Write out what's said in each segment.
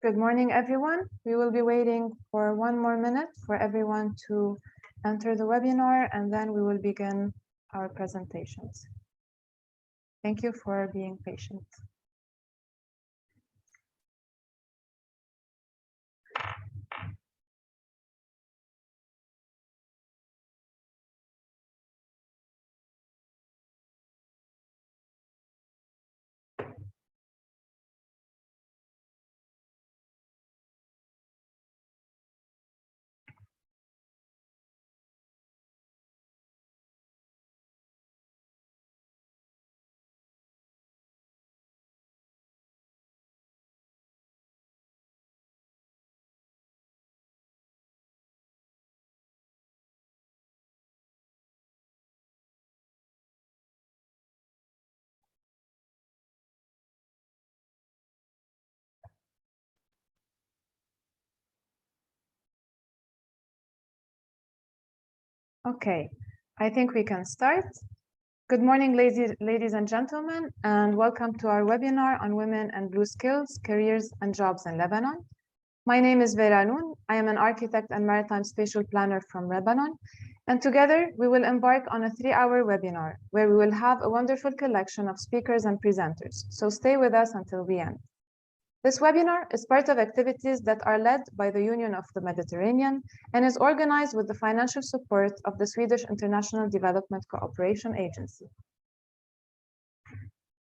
Good morning, everyone. We will be waiting for 1 more minute for everyone to enter the webinar, and then we will begin our presentations. Thank you for being patient. Okay, I think we can start. Good morning, ladies and gentlemen, and welcome to our webinar on women and blue skills, careers, and jobs in Lebanon. My name is Marion. I am an architect and maritime spatial planner from Lebanon, and together we will embark on a 3-hour webinar where we will have a wonderful collection of speakers and presenters, so stay with us until the end. This webinar is part of activities that are led by the Union of the Mediterranean and is organized with the financial support of the Swedish International Development Cooperation Agency.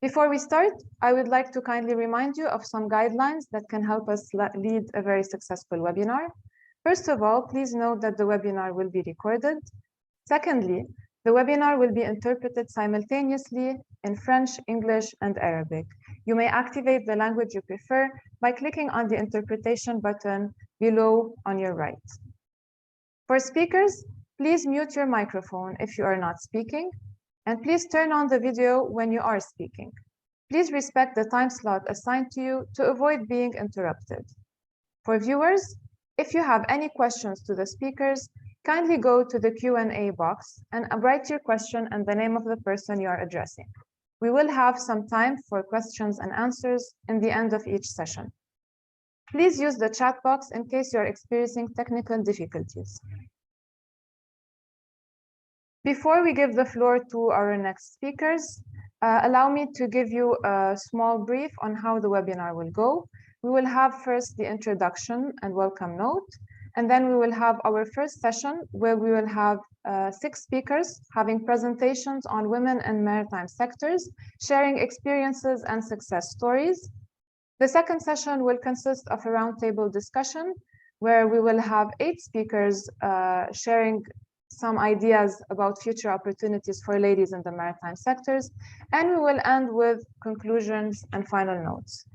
Before we start, I would like to kindly remind you of some guidelines that can help us lead a very successful webinar. First of all, please note that the webinar will be recorded. Secondly, the webinar will be interpreted simultaneously in French, English, and Arabic. You may activate the language you prefer by clicking on the interpretation button below on your right. For speakers, please mute your microphone if you are not speaking, and please turn on the video when you are speaking. Please respect the time slot assigned to you to avoid being interrupted. For viewers, if you have any questions to the speakers, kindly go to the Q&A box and write your question and the name of the person you are addressing. We will have some time for questions and answers in the end of each session. Please use the chat box in case you are experiencing technical difficulties. Before we give the floor to our next speakers, allow me to give you a small brief on how the webinar will go. We will have first the introduction and welcome note, and then we will have our first session where we will have 6 speakers having presentations on women and maritime sectors, sharing experiences and success stories. The second session will consist of a roundtable discussion where we will have 8 speakers sharing some ideas about future opportunities for ladies in the maritime sectors, and we will end with conclusions and final notes.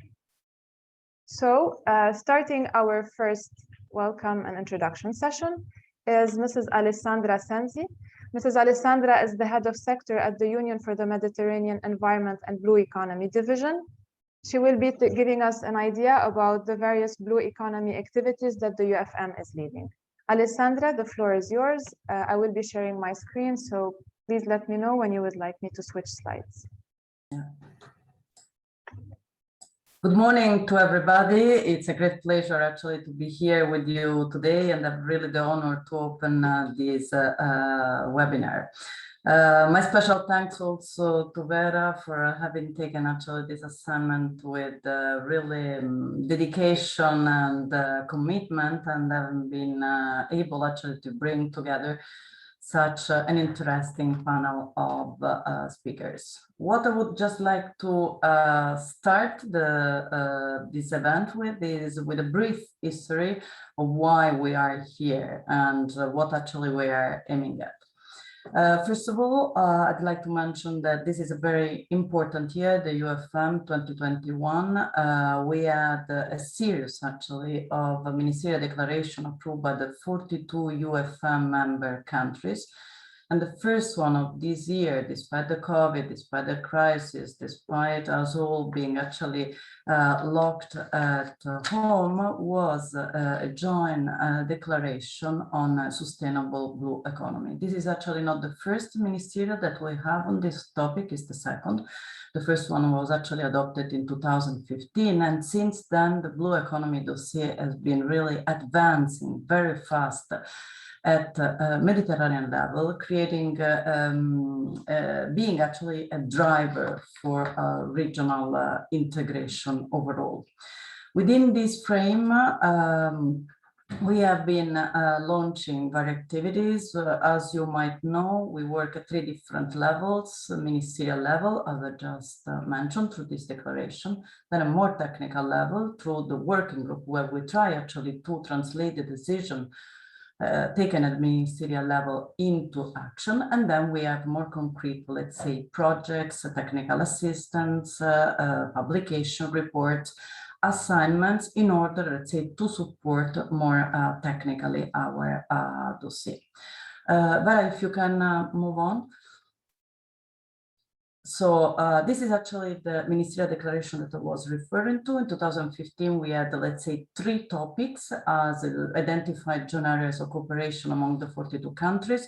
So starting our first welcome and introduction session is Mrs. Alessandra Sensi. Mrs. Alessandra is the head of sector at the Union for the Mediterranean Environment and Blue Economy Division. She will be giving us an idea about the various blue economy activities that the UFM is leading. Alessandra, the floor is yours. I will be sharing my screen, so please let me know when you would like me to switch slides. Good morning to everybody. It's a great pleasure actually to be here with you today, and I'm really the honor to open this webinar. My special thanks also to Vera for having taken actually this assignment with really dedication and commitment, and having been able actually to bring together such an interesting panel of speakers. What I would just like to start this event with is with a brief history of why we are here and what actually we are aiming at. First of all, I'd like to mention that this is a very important year, the UFM 2021. We had a series actually of a Ministerial Declaration approved by the 42 UFM member countries. And the first one of this year, despite the COVID, despite the crisis, despite us all being actually locked at home, was a joint declaration on a sustainable blue economy. This is actually not the first ministerial that we have on this topic, it's the second, The first one was actually adopted in 2015. And since then, the Blue Economy dossier has been really advancing very fast at Mediterranean level, creating, being actually a driver for regional integration overall. Within this frame, we have been launching various activities. As you might know, we work at 3 different levels: ministerial level, as I just mentioned, through this declaration, then a more technical level through the working group, where we try actually to translate the decision taken at ministerial level into action. And then we have more concrete, let's say, projects, technical assistance, publication reports, assignments in order, let's say, to support more technically our dossier. Vera, if you can move on. So this is actually the Ministerial Declaration that I was referring to. In 2015, we had, let's say, 3 topics as identified joint areas of cooperation among the 42 countries.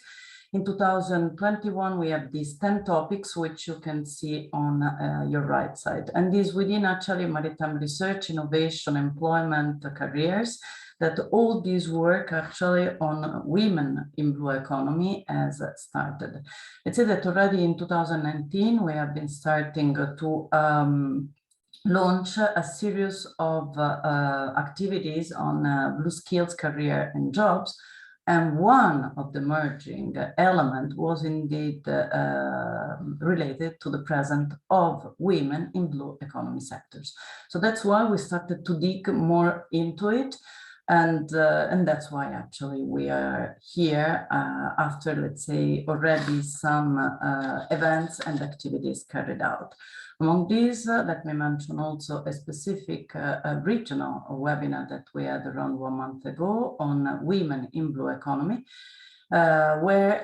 In 2021, we have these 10 topics, which you can see on your right side. And these within actually maritime research, innovation, employment, careers, that all these work actually on women in blue economy has started. Let's say that already in 2019, we have been starting to launch a series of activities on blue skills, career and jobs. And one of the merging element was indeed related to the presence of women in blue economy sectors. So that's why we started to dig more into it. And that's why actually we are here after, let's say, already some events and activities carried out. Among these, let me mention also a specific regional webinar that we had around 1 month ago on women in blue economy, where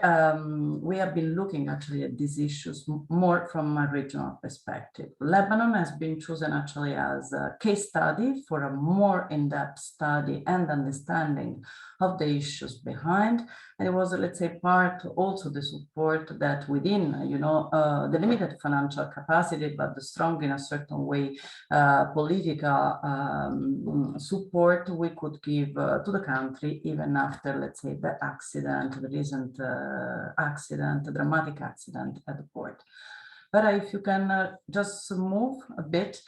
we have been looking actually at these issues more from a regional perspective. Lebanon has been chosen actually as a case study for a more in-depth study and understanding of the issues behind. And it was, let's say, part also the support that within, you know, the limited financial capacity, but the strong in a certain way political support we could give to the country even after, let's say, the accident, the recent accident, the dramatic accident at the port. But if you can just move a bit.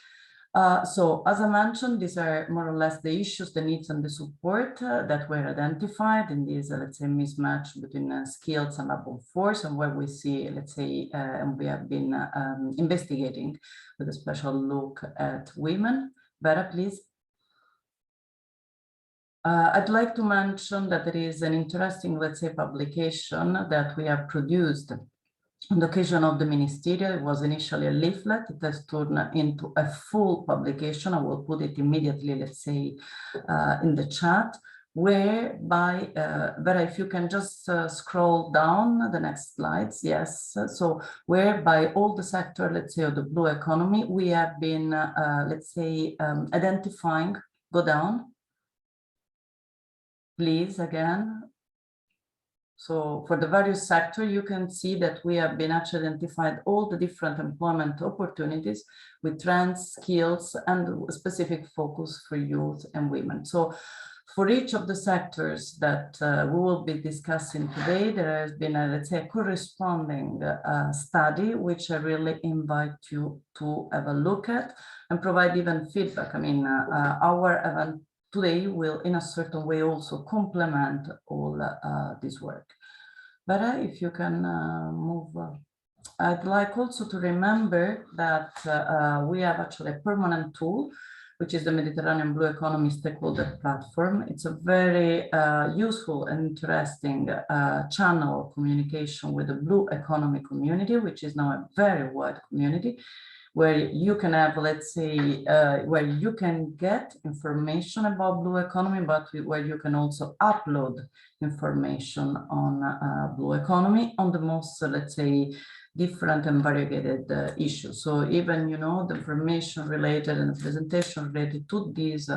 So as I mentioned, these are more or less the issues, the needs and the support that were identified in this, let's say, mismatch between skills and labor force, and where we see, let's say, and we have been investigating with a special look at women. Vera, please. I'd like to mention that there is an interesting, let's say, publication that we have produced on the occasion of the ministerial. It was initially a leaflet. It has turned into a full publication. I will put it immediately, let's say, in the chat, whereby, Vera, if you can just scroll down the next slides. Yes. So whereby all the sector, let's say, of the blue economy, we have been, let's say, identifying, go down, please, again. So for the various sectors, you can see that we have been actually identified all the different employment opportunities with trends, skills, and specific focus for youth and women. So for each of the sectors that we will be discussing today, there has been a, let's say, a corresponding study, which I really invite you to have a look at and provide even feedback. I mean, our event today will in a certain way also complement all this work. But if you can move, I'd like also to remember that we have actually a permanent tool, which is the Mediterranean Blue Economy Stakeholder platform. It's a very useful and interesting channel of communication with the blue economy community, which is now a very wide community, where you can have, let's say, where you can get information about blue economy, but where you can also upload information on blue economy on the most, let's say, different and variegated issues. So even, you know, the information related and the presentation related to these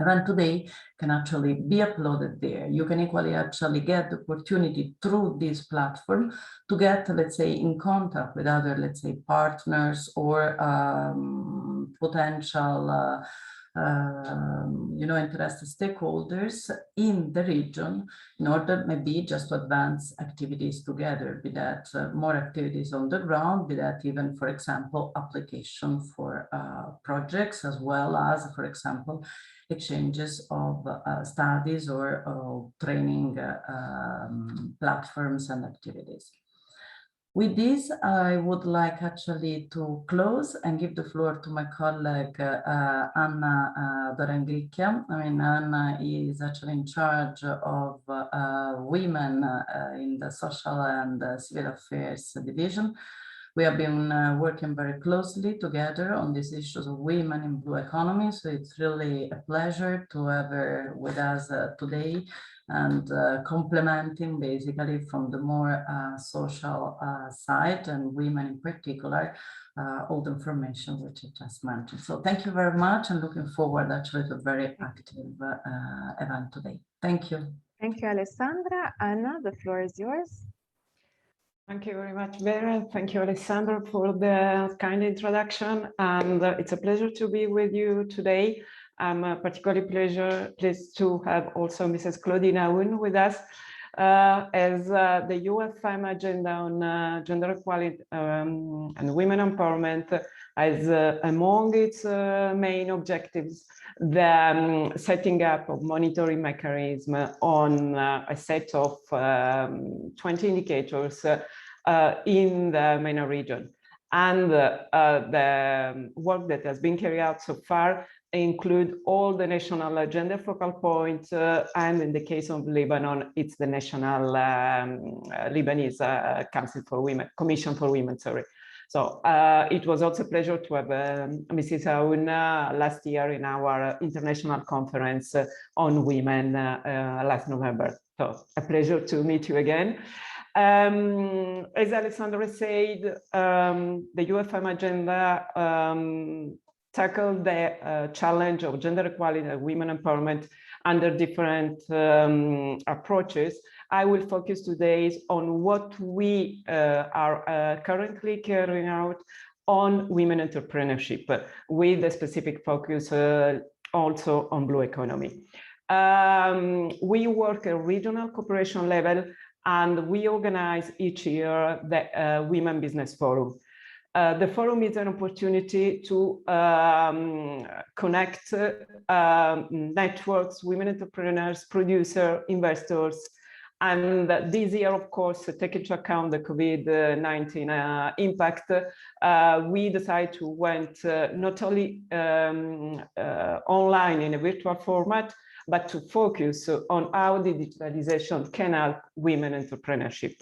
event today can actually be uploaded there. You can equally actually get the opportunity through this platform to get, let's say, in contact with other, let's say, partners or potential interested stakeholders in the region in order maybe just to advance activities together, be that more activities on the ground, be that even, for example, application for projects, as well as, for example, exchanges of studies or training platforms and activities. With this, I would like actually to close and give the floor to my colleague, Anna Dorengricchia. I mean, Anna is actually in charge of women in the Social and Civil Affairs Division. We have been working very closely together on these issues of women in blue economy. So it's really a pleasure to have her with us today and complementing basically from the more social side and women in particular, all the information which I just mentioned. So thank you very much and looking forward actually to a very active event today. Thank you. Thank you, Alessandra. Anna, the floor is yours. Thank you very much, Vera. Thank you, Alessandro, for the kind introduction. And it's a pleasure to be with you today. I'm particularly pleased to have also Mrs. Claudine Aoun with us as the UFM agenda on gender equality and women empowerment as among its main objectives, the setting up of monitoring mechanism on a set of 20 indicators in the MENA region. And the work that has been carried out so far include all the national agenda focal points, and in the case of Lebanon, it's the national Lebanese Council for Women, Commission for Women, sorry. So it was also a pleasure to have Mrs. Aoun last year in our international conference on women last November. So a pleasure to meet you again. As Alessandra said, the UFM agenda tackled the challenge of gender equality and women empowerment under different approaches. I will focus today on what we are currently carrying out on women entrepreneurship, with a specific focus also on blue economy. We work at regional cooperation level, and we organize each year the Women Business Forum. The forum is an opportunity to connect networks, women entrepreneurs, producers, investors. And this year, of course, take into account the COVID-19 impact, we decided to went not only online in a virtual format, but to focus on how the digitalization can help women entrepreneurship.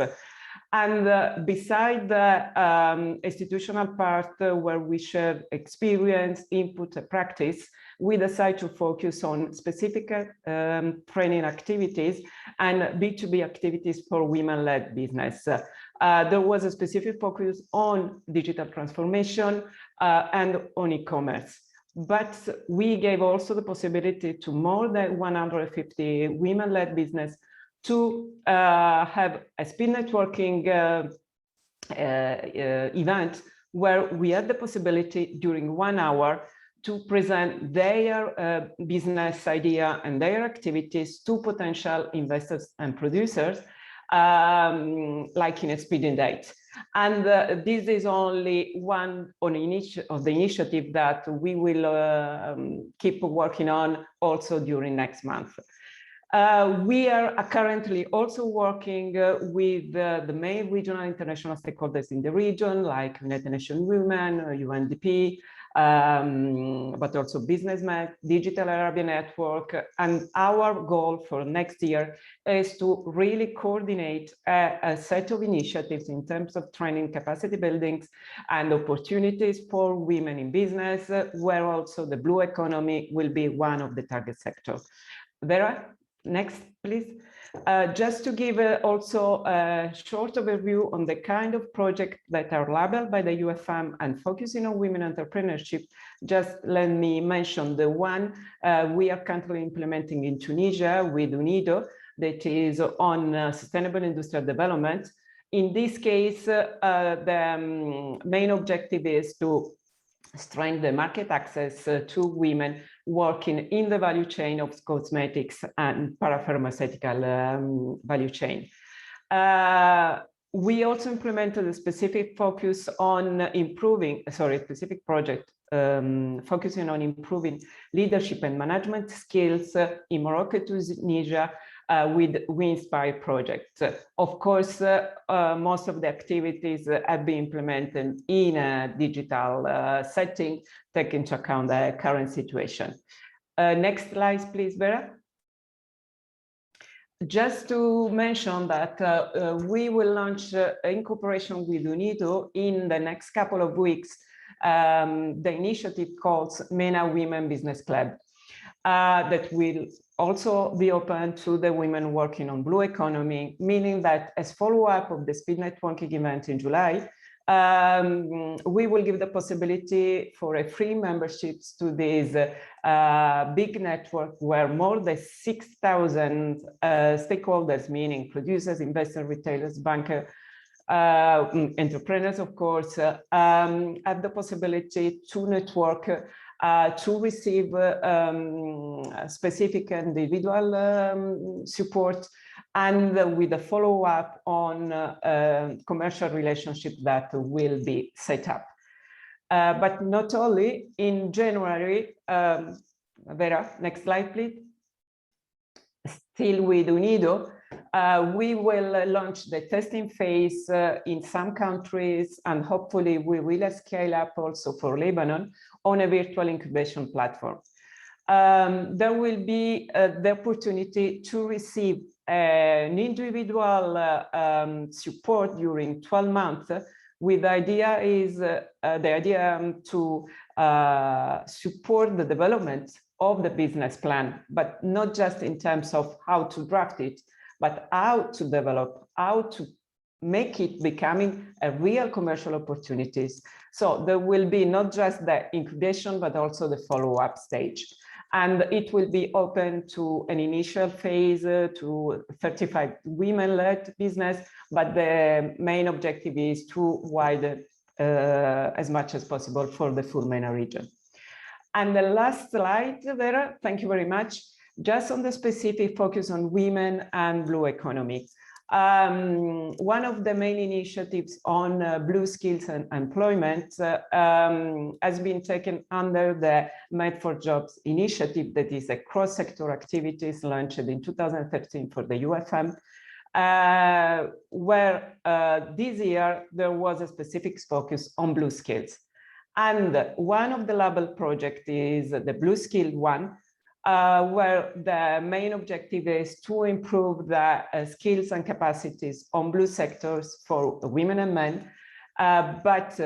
And beside the institutional part where we share experience, input, and practice, we decide to focus on specific training activities and B2B activities for women-led business. There was a specific focus on digital transformation and on e-commerce. But we gave also the possibility to more than 150 women-led business to have a speed networking event where we had the possibility during 1 hour to present their business idea and their activities to potential investors and producers, like in a speeding date. And this is only one of the initiatives that we will keep working on also during next month. We are currently also working with the main regional international stakeholders in the region, like United Nations Women, UNDP, but also Businessmen, Digital Arabian Network. And our goal for next year is to really coordinate a set of initiatives in terms of training, capacity buildings, and opportunities for women in business, where also the blue economy will be one of the target sectors. Vera, Next, please. Just to give also a short overview on the kind of projects that are labeled by the UFM and focusing on women entrepreneurship, just let me mention the one we are currently implementing in Tunisia with UNIDO, that is on sustainable industrial development. In this case, the main objective is to strengthen the market access to women working in the value chain of cosmetics and parapharmaceutical value chain. We also implemented a specific focus on improving, specific project focusing on improving leadership and management skills in Morocco, Tunisia, with We Inspire projects. Of course, most of the activities have been implemented in a digital setting, taking into account the current situation. Next slide, please, Vera. Just to mention that we will launch in cooperation with UNIDO in the next couple of weeks, the initiative called MENA Women Business Club. That will also be open to the women working on blue economy, meaning that as follow-up of the speed networking event in July, we will give the possibility for a free memberships to this big network where more than 6,000 stakeholders, meaning producers, investors, retailers, bankers, entrepreneurs, of course, have the possibility to network, to receive specific individual support, and with a follow-up on commercial relationship that will be set up. But not only, in January, Vera, next slide, please. Still with UNIDO, we will launch the testing phase in some countries, and hopefully we will scale up also for Lebanon on a virtual incubation platform. There will be the opportunity to receive an individual support during 12 months, with the idea is to support the development of the business plan, but not just in terms of how to draft it, but how to develop, how to make it becoming a real commercial opportunities. So there will be not just the incubation, but also the follow-up stage. And it will be open to an initial phase to 35 women-led business, but the main objective is to widen as much as possible for the full MENA region. And the last slide, Vera, thank you very much. Just on the specific focus on women and blue economy. One of the main initiatives on blue skills and employment has been taken under the Made for Jobs initiative, that is a cross-sector activities launched in 2013 for the UFM, where this year there was a specific focus on blue skills. And one of the label projects is the Blue Skill one, where the main objective is to improve the skills and capacities on blue sectors for women and men, but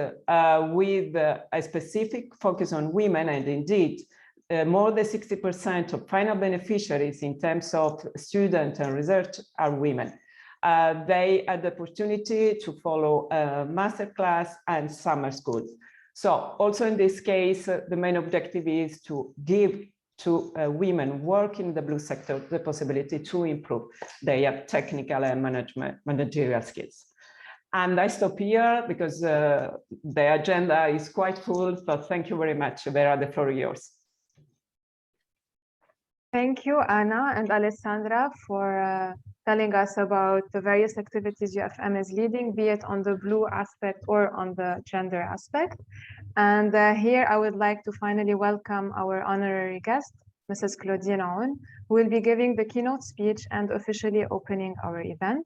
with a specific focus on women. And indeed, more than 60% of final beneficiaries in terms of students and research are women. They had the opportunity to follow a masterclass and summer school. So also in this case, the main objective is to give to women working in the blue sector the possibility to improve their technical and managerial skills. And I stop here because the agenda is quite full. So thank you very much, Vera. The floor is yours. Thank you, Anna and Alessandra, for telling us about the various activities UFM is leading, be it on the blue aspect or on the gender aspect. And here I would like to finally welcome our honorary guest, Mrs. Claudine Aoun, who will be giving the keynote speech and officially opening our event.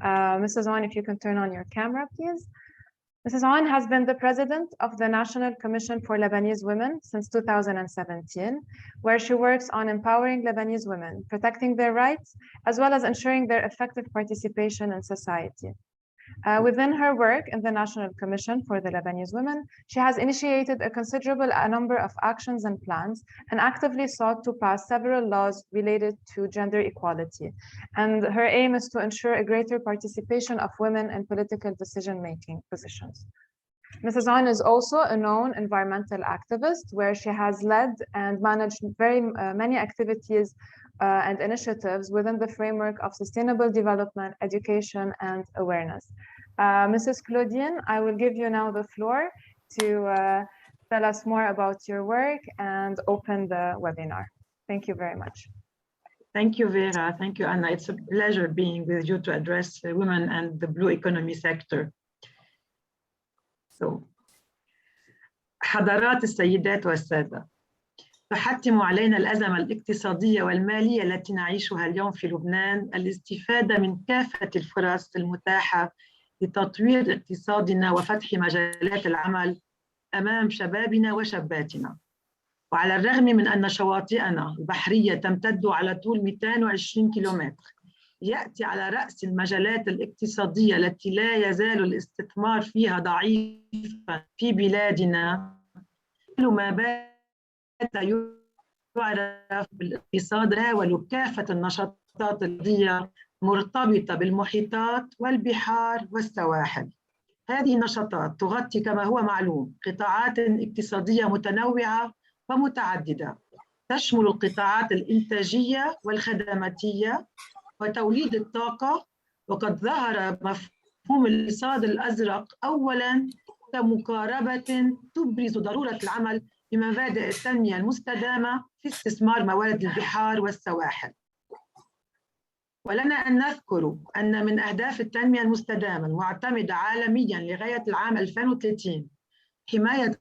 Mrs. Aoun, if you can turn on your camera, please. Mrs. Aoun has been the president of the National Commission for Lebanese Women since 2017, where she works on empowering Lebanese women, protecting their rights, as well as ensuring their effective participation in society. Within her work in the National Commission for the Lebanese Women, she has initiated a considerable number of actions and plans and actively sought to pass several laws related to gender equality. And her aim is to ensure a greater participation of women in political decision-making positions. Mrs. On is also a known environmental activist, where she has led and managed very many activities and initiatives within the framework of sustainable development, education, and awareness. Mrs. Claudine, I will give you now the floor to tell us more about your work and open the webinar. Thank you very much. Thank you, Vera. Thank you, Anna. It's a pleasure being with you to address women and the blue economy sector. حضرات السيدات والسادة، تحتم علينا الأزمة الاقتصادية والمالية التي نعيشها اليوم في لبنان الاستفادة من كافة الفرص المتاحة لتطوير اقتصادنا وفتح مجالات العمل أمام شبابنا وشاباتنا. وعلى الرغم من أن شواطئنا البحرية تمتد على طول 220 كيلومتر، يأتي على رأس المجالات الاقتصادية التي لا يزال الاستثمار فيها ضعيفا في بلادنا كل ما بات يعرف بالاقتصاد يتناول كافة النشاطات الرياضية مرتبطة بالمحيطات والبحار والسواحل. هذه النشاطات تغطي كما هو معلوم قطاعات اقتصادية متنوعة ومتعددة، تشمل القطاعات الإنتاجية والخدماتية وتوليد الطاقة. وقد ظهر مفهوم الاقتصاد الأزرق أولاً كمقاربة تبرز ضرورة العمل بمبادئ التنمية المستدامة في استثمار موارد البحار والسواحل. ولنا أن نذكر أن من أهداف التنمية المستدامة المعتمدة عالمياً لغاية العام 2030 حماية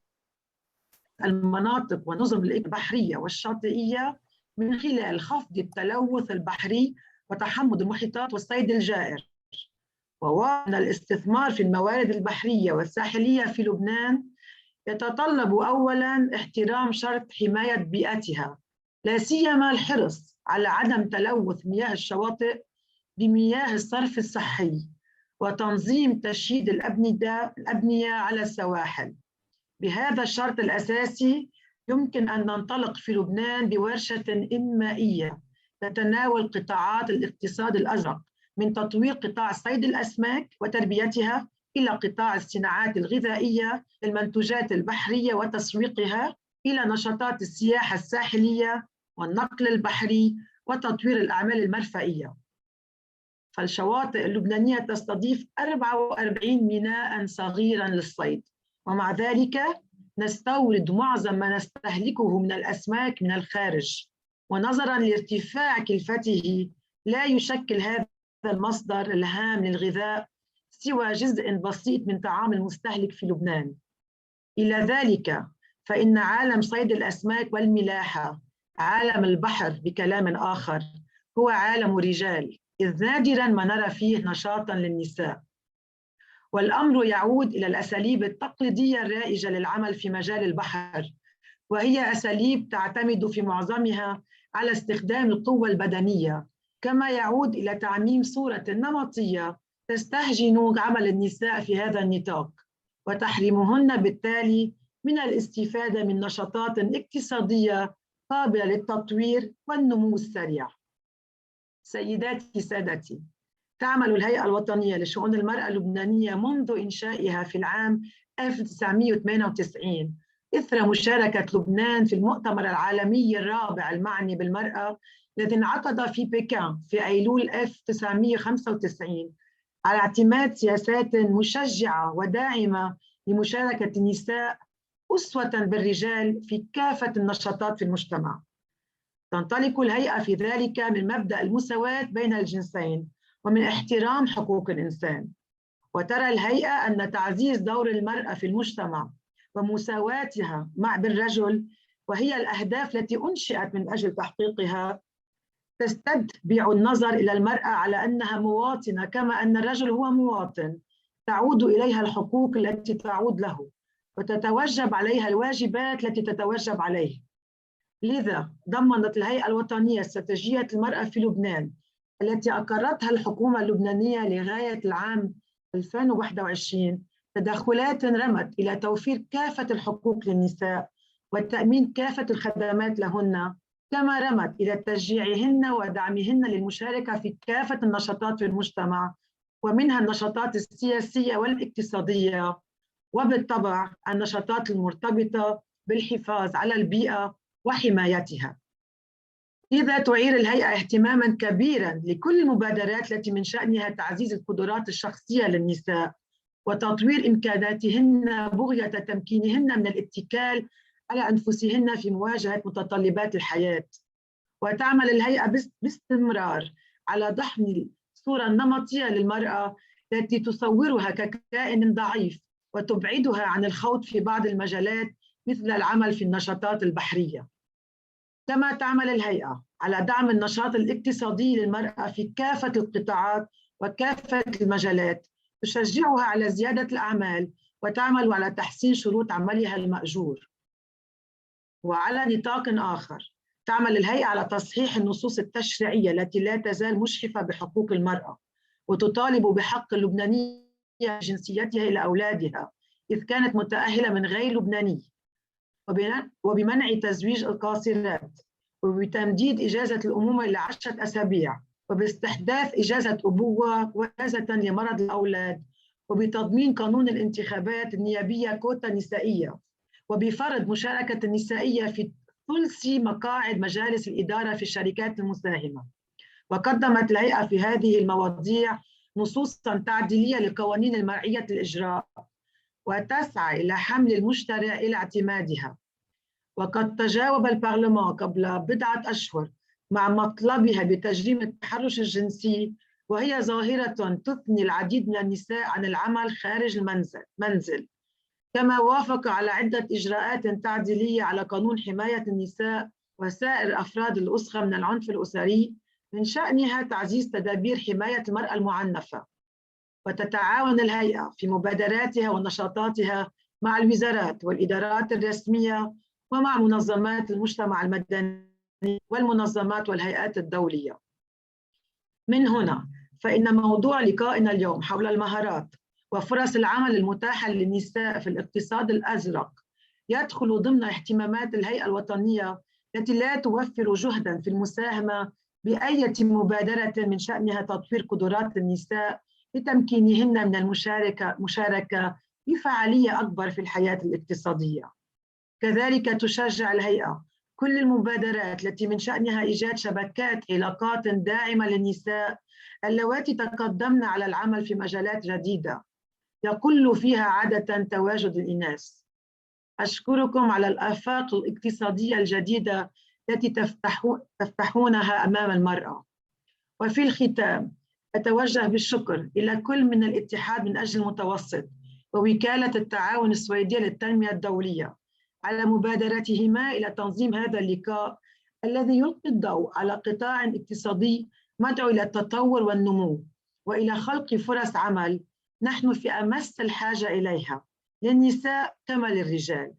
المناطق والنظم البحرية والشاطئية من خلال خفض التلوث البحري وتحمض المحيطات والصيد الجائر. ووأن الاستثمار في الموارد البحرية والساحلية في لبنان يتطلب أولاً احترام شرط حماية بيئتها، لا سيما الحرص على عدم تلوث مياه الشواطئ بمياه الصرف الصحي، وتنظيم تشييد الأبنية على السواحل. بهذا الشرط الأساسي يمكن أن ننطلق في لبنان بورشة إنمائية تتناول قطاعات الاقتصاد الأزرق، من تطوير قطاع صيد الأسماك وتربيتها إلى قطاع الصناعات الغذائية، المنتوجات البحرية وتسويقها، إلى نشاطات السياحة الساحلية والنقل البحري وتطوير الأعمال المرفأية. فالشواطئ اللبنانية تستضيف 44 ميناء صغيرا للصيد، ومع ذلك نستورد معظم ما نستهلكه من الأسماك من الخارج. ونظرا لارتفاع كلفته لا يشكل هذا المصدر الهام للغذاء سوى جزء بسيط من طعام المستهلك في لبنان. إلى ذلك فإن عالم صيد الأسماك والملاحة، عالم البحر بكلام آخر، هو عالم رجال، إذ نادراً ما نرى فيه نشاطاً للنساء. والأمر يعود إلى الأساليب التقليدية الرائجة للعمل في مجال البحر، وهي أساليب تعتمد في معظمها على استخدام القوة البدنية، كما يعود إلى تعميم صورة نمطية تستهجن عمل النساء في هذا النطاق، وتحرمهن بالتالي من الاستفادة من نشاطات اقتصادية قابلة للتطوير والنمو السريع. سيداتي سادتي، تعمل الهيئة الوطنية لشؤون المرأة اللبنانية منذ إنشائها في العام 1998 إثر مشاركة لبنان في المؤتمر العالمي الرابع المعني بالمرأة الذي انعقد في بكين في أيلول 1995 على اعتماد سياسات مشجعة وداعمة لمشاركة النساء أسوة بالرجال في كافة النشاطات في المجتمع. تنطلق الهيئة في ذلك من مبدأ المساواة بين الجنسين ومن احترام حقوق الإنسان. وترى الهيئة أن تعزيز دور المرأة في المجتمع ومساواتها بالرجل، وهي الأهداف التي أنشئت من أجل تحقيقها، تستتبع النظر إلى المرأة على أنها مواطنة كما أن الرجل هو مواطن، تعود إليها الحقوق التي تعود له، وتتوجب عليها الواجبات التي تتوجب عليه. لذا ضمنت الهيئة الوطنية استراتيجية المرأة في لبنان التي أقرتها الحكومة اللبنانية لغاية العام 2021 تدخلات رمت إلى توفير كافة الحقوق للنساء وتأمين كافة الخدمات لهن، كما رمت إلى تشجيعهن ودعمهن للمشاركة في كافة النشاطات في المجتمع، ومنها النشاطات السياسية والاقتصادية، وبالطبع النشاطات المرتبطة بالحفاظ على البيئة وحمايتها. لذا تعير الهيئة اهتماماً كبيراً لكل المبادرات التي من شأنها تعزيز القدرات الشخصية للنساء وتطوير إمكاناتهن بغية تمكينهن من الاتكال على أنفسهن في مواجهة متطلبات الحياة. وتعمل الهيئة باستمرار على ضحن الصورة النمطية للمرأة التي تصورها ككائن ضعيف وتبعدها عن الخوض في بعض المجالات مثل العمل في النشاطات البحرية. كما تعمل الهيئة على دعم النشاط الاقتصادي للمرأة في كافة القطاعات وكافة المجالات، تشجعها على زيادة الأعمال وتعمل على تحسين شروط عملها المأجور. وعلى نطاق آخر تعمل الهيئة على تصحيح النصوص التشريعية التي لا تزال مشرفة بحقوق المرأة، وتطالب بحق اللبنانية جنسيتها إلى أولادها إذ كانت متأهلة من غير لبناني، وبمنع تزويج القاصرات، وبتمديد إجازة الأمومة إلى 10 أسابيع، وباستحداث إجازة أبوة وإجازة لمرض الأولاد، وبتضمين قانون الانتخابات النيابية كوتا نسائية، وبفرض مشاركة النسائية في ثلث مقاعد مجالس الإدارة في الشركات المساهمة. وقدمت الهيئة في هذه المواضيع نصوصاً تعديلية لقوانين المرعية الإجراء، وتسعى إلى حمل المشترع إلى اعتمادها. وقد تجاوب البرلمان قبل بضعة أشهر مع مطلبها بتجريم التحرش الجنسي، وهي ظاهرة تثني العديد من النساء عن العمل خارج المنزل. كما وافق على عدة إجراءات تعديلية على قانون حماية النساء وسائر أفراد الأسرة من العنف الأسري من شأنها تعزيز تدابير حماية المرأة المعنفة. وتتعاون الهيئة في مبادراتها ونشاطاتها مع الوزارات والإدارات الرسمية ومع منظمات المجتمع المدني والمنظمات والهيئات الدولية. من هنا فإن موضوع لقائنا اليوم حول المهارات وفرص العمل المتاحة للنساء في الاقتصاد الأزرق يدخل ضمن اهتمامات الهيئة الوطنية التي لا توفر جهداً في المساهمة بأي مبادرة من شأنها تطوير قدرات النساء لتمكينهن من المشاركة بفعالية أكبر في الحياة الاقتصادية. كذلك تشجع الهيئة كل المبادرات التي من شأنها إيجاد شبكات علاقات داعمة للنساء اللواتي تقدمن على العمل في مجالات جديدة يقل فيها عادة تواجد الإناث. أشكركم على الآفاق الاقتصادية الجديدة التي تفتحونها أمام المرأة. وفي الختام أتوجه بالشكر إلى كل من الاتحاد من أجل المتوسط ووكالة التعاون السويدية للتنمية الدولية على مبادرتهما إلى تنظيم هذا اللقاء الذي يلقي الضوء على قطاع اقتصادي مدعو إلى التطور والنمو وإلى خلق فرص عمل نحن في أمس الحاجة إليها للنساء كما للرجال.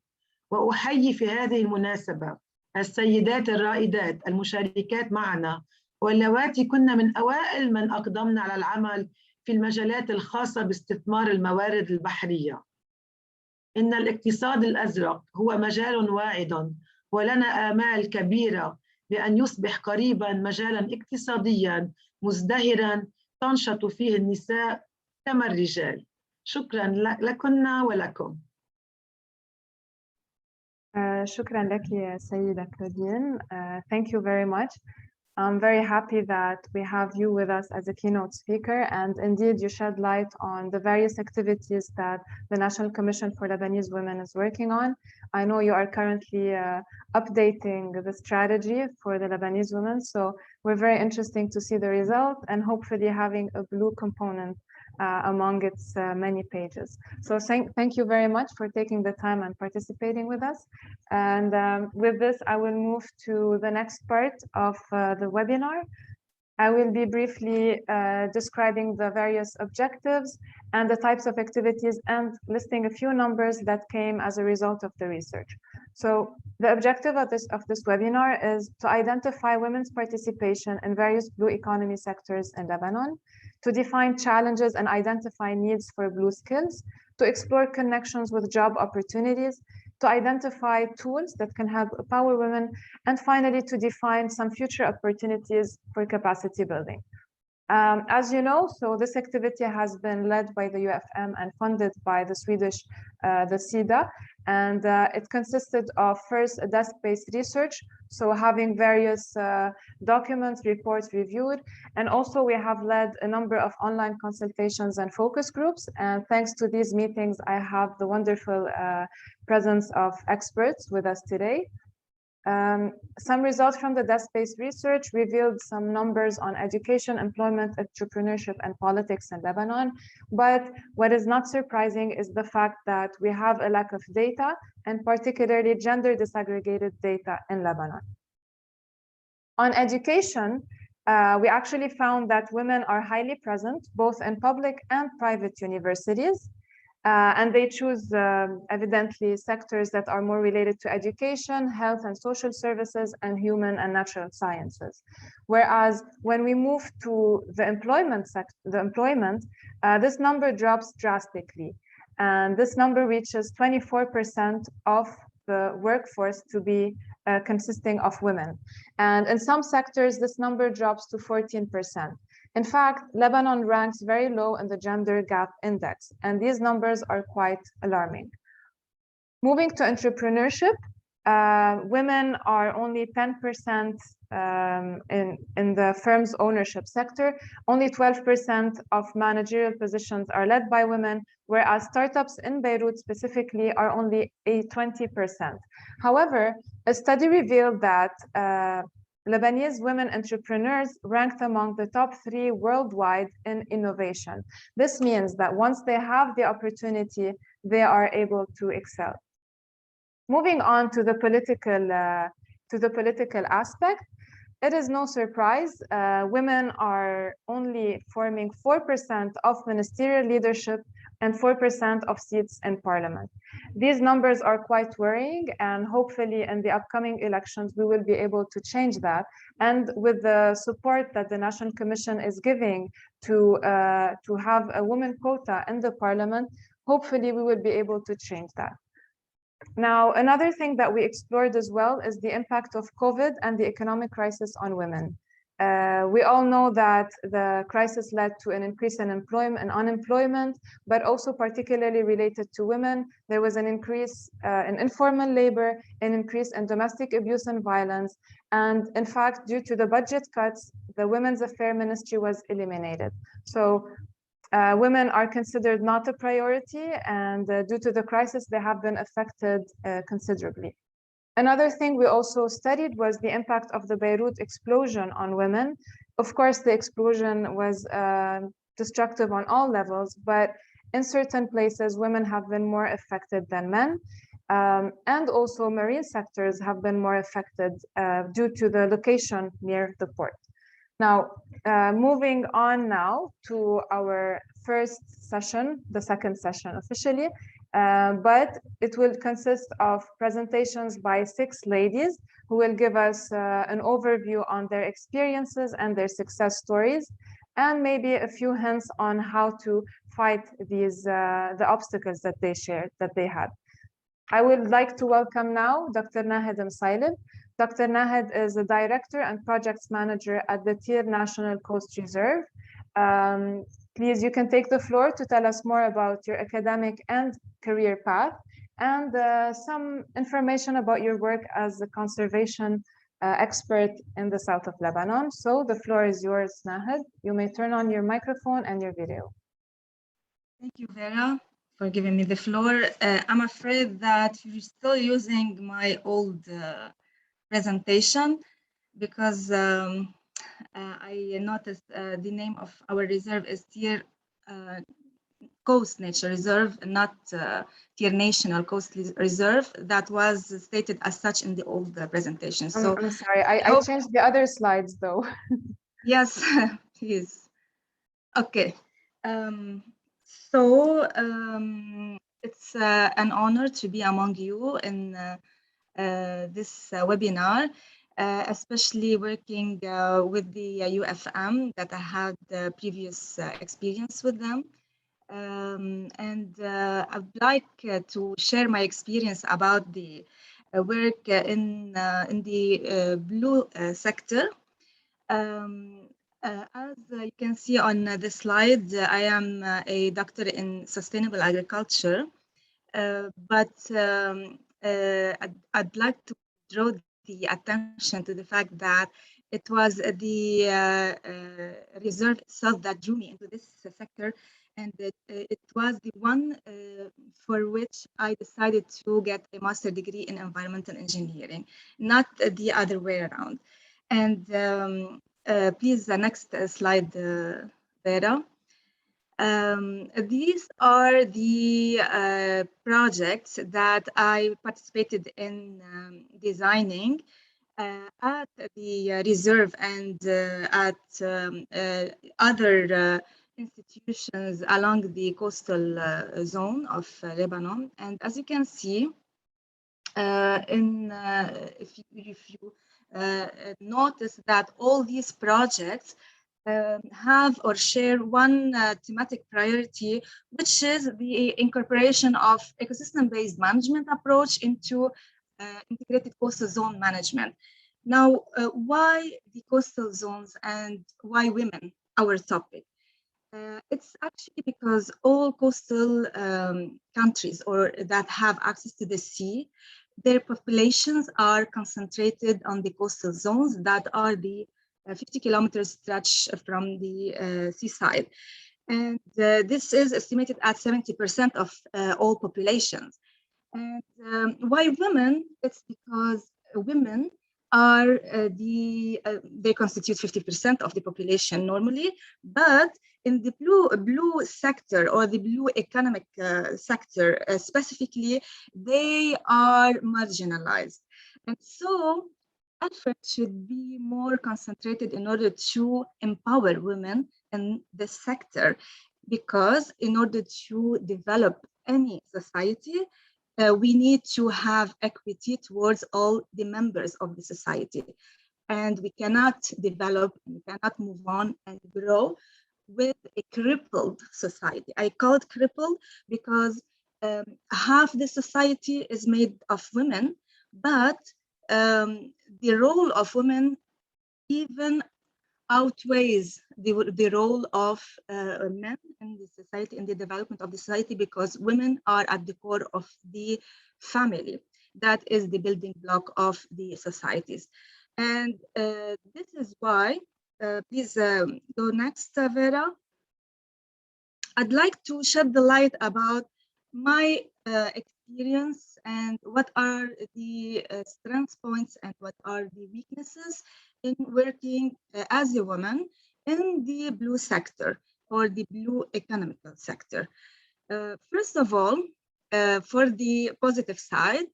وأحيي في هذه المناسبة السيدات الرائدات المشاركات معنا واللواتي كنا من أوائل من أقدمنا على العمل في المجالات الخاصة باستثمار الموارد البحرية. إن الاقتصاد الأزرق هو مجال واعد ولنا آمال كبيرة بأن يصبح قريباً مجالاً اقتصادياً مزدهراً تنشط فيه النساء كما الرجال. شكراً لكن ولكم. شكرا لك سيدة كلودين. Thank you very much. I'm very happy that we have you with us as a keynote speaker, and indeed you shed light on the various activities that the National Commission for Lebanese Women is working on. I know you are currently updating the strategy for the Lebanese women, so we're very interested to see the result and hopefully having a blue component among its many pages. So thank you very much for taking the time and participating with us. And with this, I will move to the next part of the webinar. I will be briefly describing the various objectives and the types of activities and listing a few numbers that came as a result of the research. So the objective of this webinar is to identify women's participation in various blue economy sectors in Lebanon, to define challenges and identify needs for blue skills, to explore connections with job opportunities, to identify tools that can help empower women, and finally, to define some future opportunities for capacity building. As you know, so this activity has been led by the UFM and funded by the Swedish, the SIDA, and it consisted of first a desk-based research, so having various documents, reports reviewed, and also we have led a number of online consultations and focus groups, and thanks to these meetings, I have the wonderful presence of experts with us today. Some results from the desk-based research revealed some numbers on education, employment, entrepreneurship, and politics in Lebanon. But what is not surprising is the fact that we have a lack of data, and particularly gender disaggregated data in Lebanon. On education, we actually found that women are highly present both in public and private universities. And they choose evidently sectors that are more related to education, health and social services, and human and natural sciences. Whereas when we move to the employment this number drops drastically. And this number reaches 24% of the workforce to be consisting of women. And in some sectors, this number drops to 14%. In fact, Lebanon ranks very low in the gender gap index, and these numbers are quite alarming. Moving to entrepreneurship, women are only 10% in the firm's ownership sector. Only 12% of managerial positions are led by women, whereas startups in Beirut specifically are only 20%. However, a study revealed that Lebanese women entrepreneurs ranked among the top 3 worldwide in innovation. This means that once they have the opportunity, they are able to excel. Moving on to the political aspect, it is no surprise women are only forming 4% of ministerial leadership and 4% of seats in parliament. These numbers are quite worrying, and hopefully in the upcoming elections, we will be able to change that. And with the support that the National Commission is giving to have a women quota in the parliament, hopefully we will be able to change that. Now, another thing that we explored as well is the impact of COVID and the economic crisis on women. We all know that the crisis led to an increase in unemployment, but also particularly related to women. There was an increase in informal labor, an increase in domestic abuse and violence. And in fact, due to the budget cuts, the Women's Affairs Ministry was eliminated. So women are considered not a priority, and due to the crisis, they have been affected considerably. Another thing we also studied was the impact of the Beirut explosion on women. Of course, the explosion was destructive on all levels, but in certain places, women have been more affected than men. And also marine sectors have been more affected due to the location near the port. Now, moving on now to our first session, the second session officially, but it will consist of presentations by 6 ladies who will give us an overview on their experiences and their success stories, and maybe a few hints on how to fight these the obstacles that they shared, that they had. I would like to welcome now Dr. Nahed Msailib. Dr. Nahed is a director and projects manager at the Tir National Coast Reserve. Please, you can take the floor to tell us more about your academic and career path, and some information about your work as a conservation expert in the south of Lebanon. So the floor is yours, Nahed. You may turn on your microphone and your video. Thank you, Vera, for giving me the floor. I'm afraid that you're still using my old presentation because I noticed the name of our reserve is Tir Coast Nature Reserve, not Tir National Coast Reserve. That was stated as such in the old presentation. So I'm sorry, I changed the other slides though. Yes, please. Okay. It's an honor to be among you in this webinar. especially working with the UFM that I had previous experience with them. And I'd like to share my experience about the work in the blue sector. As you can see on the slide, I am a doctor in sustainable agriculture, but I'd like to draw the attention to the fact that it was the reserve itself that drew me into this sector, and it was the one for which I decided to get a master's degree in environmental engineering, not the other way around. And please, the next slide, Vera. These are the projects that I participated in designing at the reserve and at other institutions along the coastal zone of Lebanon. And as you can see, if you notice that all these projects have or share one thematic priority, which is the incorporation of ecosystem-based management approach into integrated coastal zone management. Now, why the coastal zones and why women, our topic? It's actually because all coastal countries or that have access to the sea, their populations are concentrated on the coastal zones that are the 50 kilometers stretch from the seaside. And this is estimated at 70% of all populations. And why women? It's because women are they constitute 50% of the population normally, but in the blue sector or the blue economic sector specifically, they are marginalized. And so effort should be more concentrated in order to empower women in this sector, because in order to develop any society, we need to have equity towards all the members of the society. And we cannot develop, we cannot move on and grow with a crippled society. I call it crippled because half the society is made of women, but the role of women even outweighs the role of men in the society, in the development of the society, because women are at the core of the family. That is the building block of the societies. And this is why, please go next, Vera. I'd like to shed the light about my experience and what are the strength points and what are the weaknesses in working as a woman in the blue sector or the blue economical sector. First of all, for the positive side,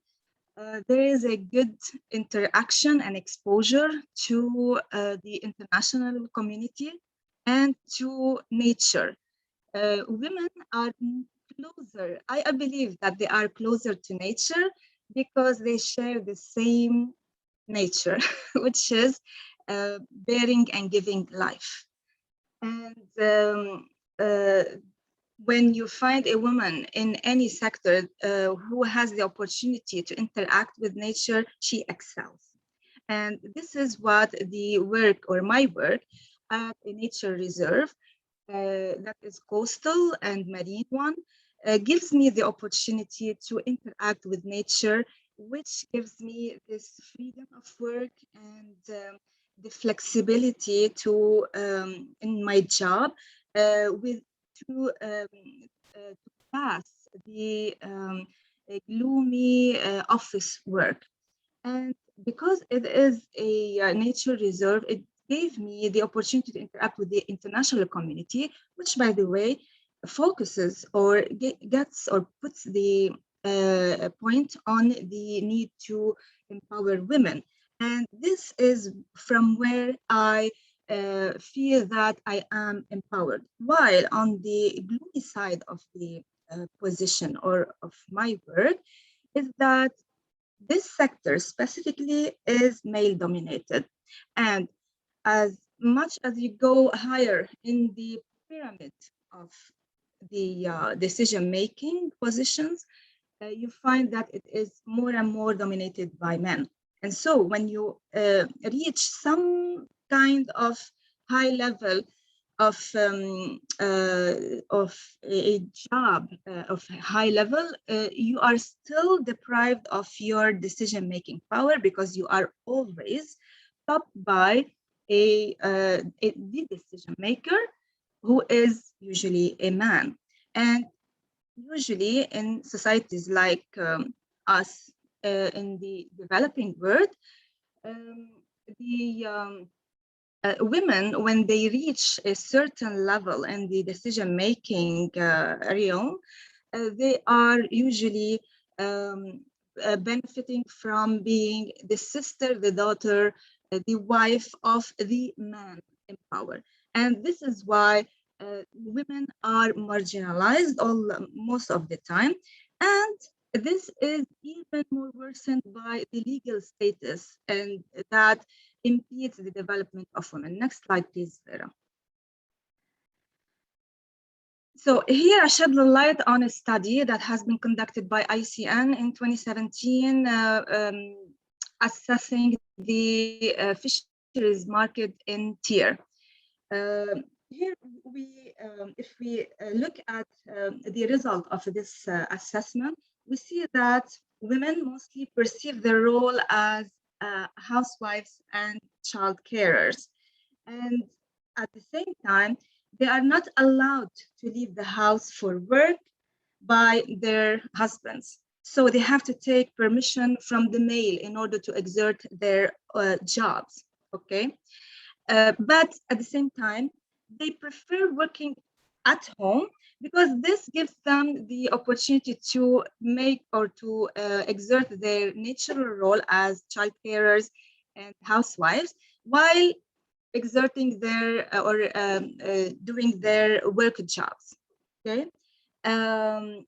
there is a good interaction and exposure to the international community and to nature. Women are closer. I believe that they are closer to nature because they share the same nature, which is bearing and giving life. And when you find a woman in any sector who has the opportunity to interact with nature, she excels. And this is what the work or my work at a nature reserve that is coastal and marine one, gives me the opportunity to interact with nature, which gives me this freedom of work and the flexibility to in my job to pass the gloomy office work. And because it is a nature reserve, it gave me the opportunity to interact with the international community, which, by the way, focuses or gets or puts the point on the need to empower women. And this is from where I feel that I am empowered. While on the gloomy side of the position or of my work is that this sector specifically is male dominated. And as much as you go higher in the pyramid of the decision-making positions, you find that it is more and more dominated by men. And so when you reach some kind of high level of a job of high level, you are still deprived of your decision-making power because you are always topped by the decision maker who is usually a man. And usually in societies like us in the developing world, women, when they reach a certain level in the decision-making realm, they are usually benefiting from being the sister, the daughter, the wife of the man in power. And this is why women are marginalized most of the time. And this is even more worsened by the legal status, and that impedes the development of women. Next slide, please, Vera. So here I shed the light on a study that has been conducted by ICN in 2017, assessing the fisheries market in tier. Here, if we look at the result of this assessment, we see that women mostly perceive their role as housewives and child carers. And at the same time, they are not allowed to leave the house for work by their husbands. So they have to take permission from the male in order to exert their jobs, okay? But at the same time, they prefer working at home because this gives them the opportunity to make or to exert their natural role as child carers and housewives while exerting their doing their work jobs. Okay, and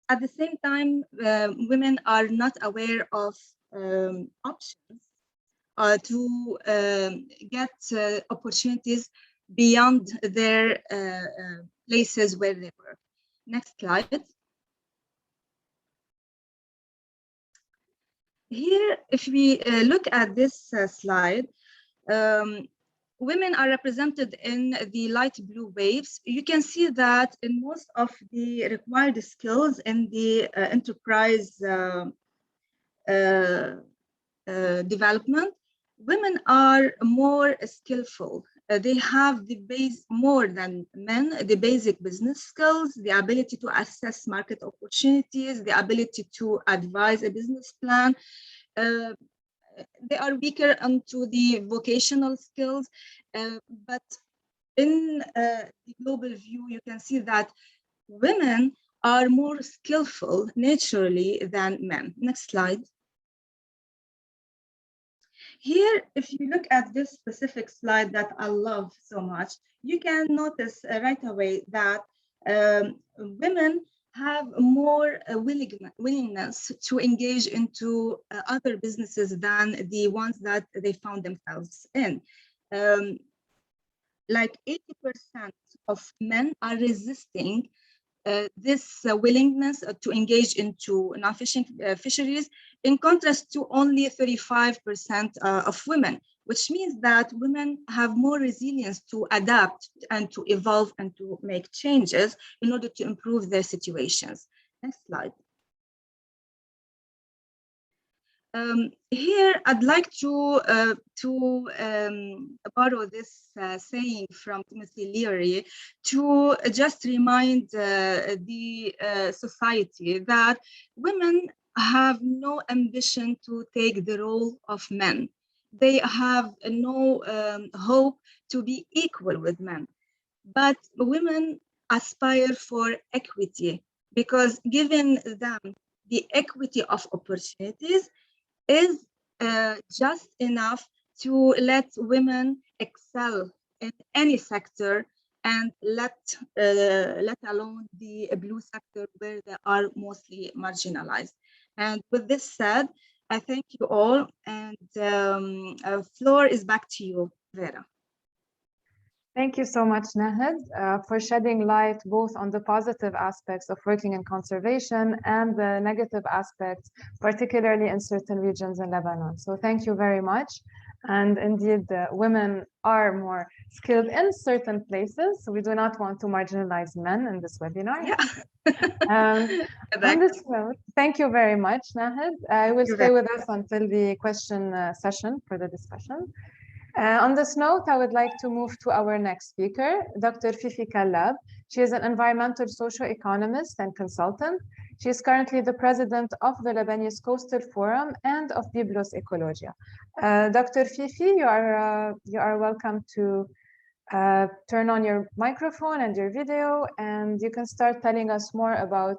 at the same time, women are not aware of options to get opportunities beyond their places where they work. Next slide. Here, if we look at this slide, women are represented in the light blue waves. You can see that in most of the required skills in the enterprise development, women are more skillful. They have the base more than men, the basic business skills, the ability to assess market opportunities, the ability to advise a business plan. They are weaker onto the vocational skills, but in the global view, you can see that women are more skillful naturally than men. Next slide. Here, if you look at this specific slide that I love so much, you can notice right away that women have more willingness to engage into other businesses than the ones that they found themselves in. Like 80% of men are resisting this willingness to engage into non-fishing fisheries, in contrast to only 35% of women, which means that women have more resilience to adapt and to evolve and to make changes in order to improve their situations. Next slide. Here, I'd like to borrow this saying from Timothy Leary to just remind the society that women have no ambition to take the role of men. They have no hope to be equal with men. But women aspire for equity because giving them the equity of opportunities is just enough to let women excel in any sector and let alone the blue sector where they are mostly marginalized. And with this said, I thank you all, and floor is back to you, Vera. Thank you so much, Nahid, for shedding light both on the positive aspects of working in conservation and the negative aspects, particularly in certain regions in Lebanon. So thank you very much. And indeed, women are more skilled in certain places. So we do not want to marginalize men in this webinar. Yeah. On this note, thank you very much, Nahid. I will stay with us until the question session for the discussion. On this note, I would like to move to our next speaker, Dr. Fifi Kalab. She is an environmental socio-economist and consultant. She is currently the president of the Lebanese Coastal Forum and of Biblos Ecologia. Dr. Fifi, you are welcome to turn on your microphone and your video, and you can start telling us more about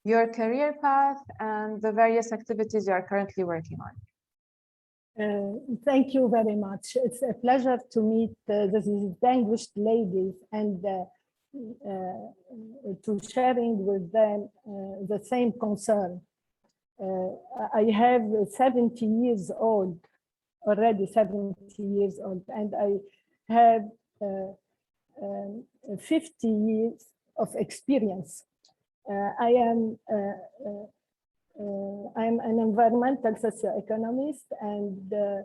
your career path and the various activities you are currently working on. Thank you very much. It's a pleasure to meet these distinguished ladies and to sharing with them the same concern. I have 70 years old, already 70 years old, and I have 50 years of experience. I'm an environmental socioeconomist, and the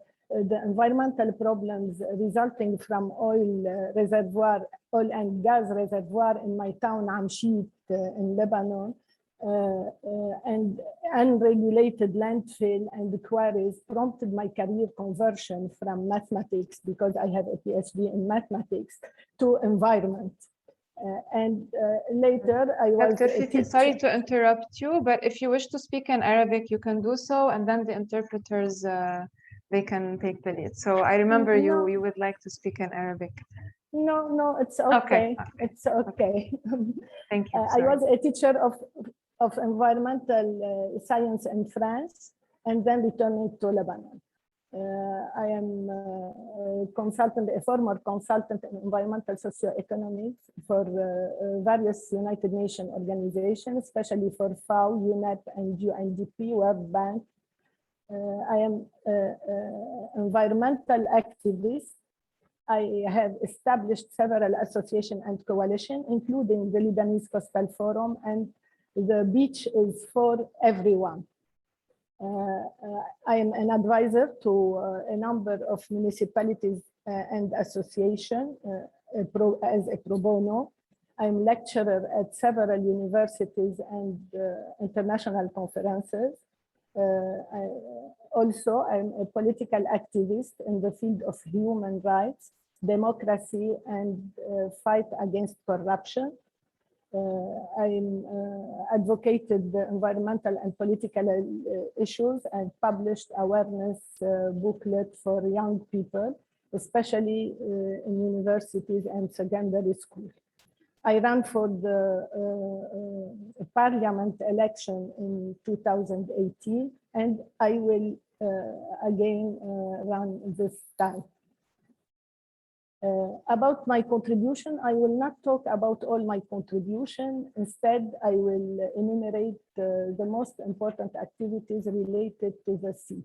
environmental problems resulting from oil and gas reservoir in my town Amshit in Lebanon, and unregulated landfill and quarries prompted my career conversion from mathematics, because I have a PhD in mathematics, to environment. Later I was Dr. Fifi, sorry to interrupt you, but if you wish to speak in Arabic, you can do so, and then the interpreters, they can take the lead. So I remember you would like to speak in Arabic. No, it's okay. It's okay. Thank you. I was a teacher of environmental science in France, and then returning to Lebanon. I am a former consultant in environmental socioeconomics for various United Nations organizations, especially for FAO, UNEP, and UNDP, World Bank. I am an environmental activist. I have established several associations and coalitions, including the Lebanese Coastal Forum and the Beach is for Everyone. I am an advisor to a number of municipalities and associations as a pro bono. I'm lecturer at several universities and international conferences. Also, I'm a political activist in the field of human rights, democracy, and fight against corruption. I advocated the environmental and political issues and published awareness booklet for young people, especially in universities and secondary school. I ran for the parliament election in 2018, and I will again run this time. About my contribution, I will not talk about all my contribution. Instead, I will enumerate the most important activities related to the sea.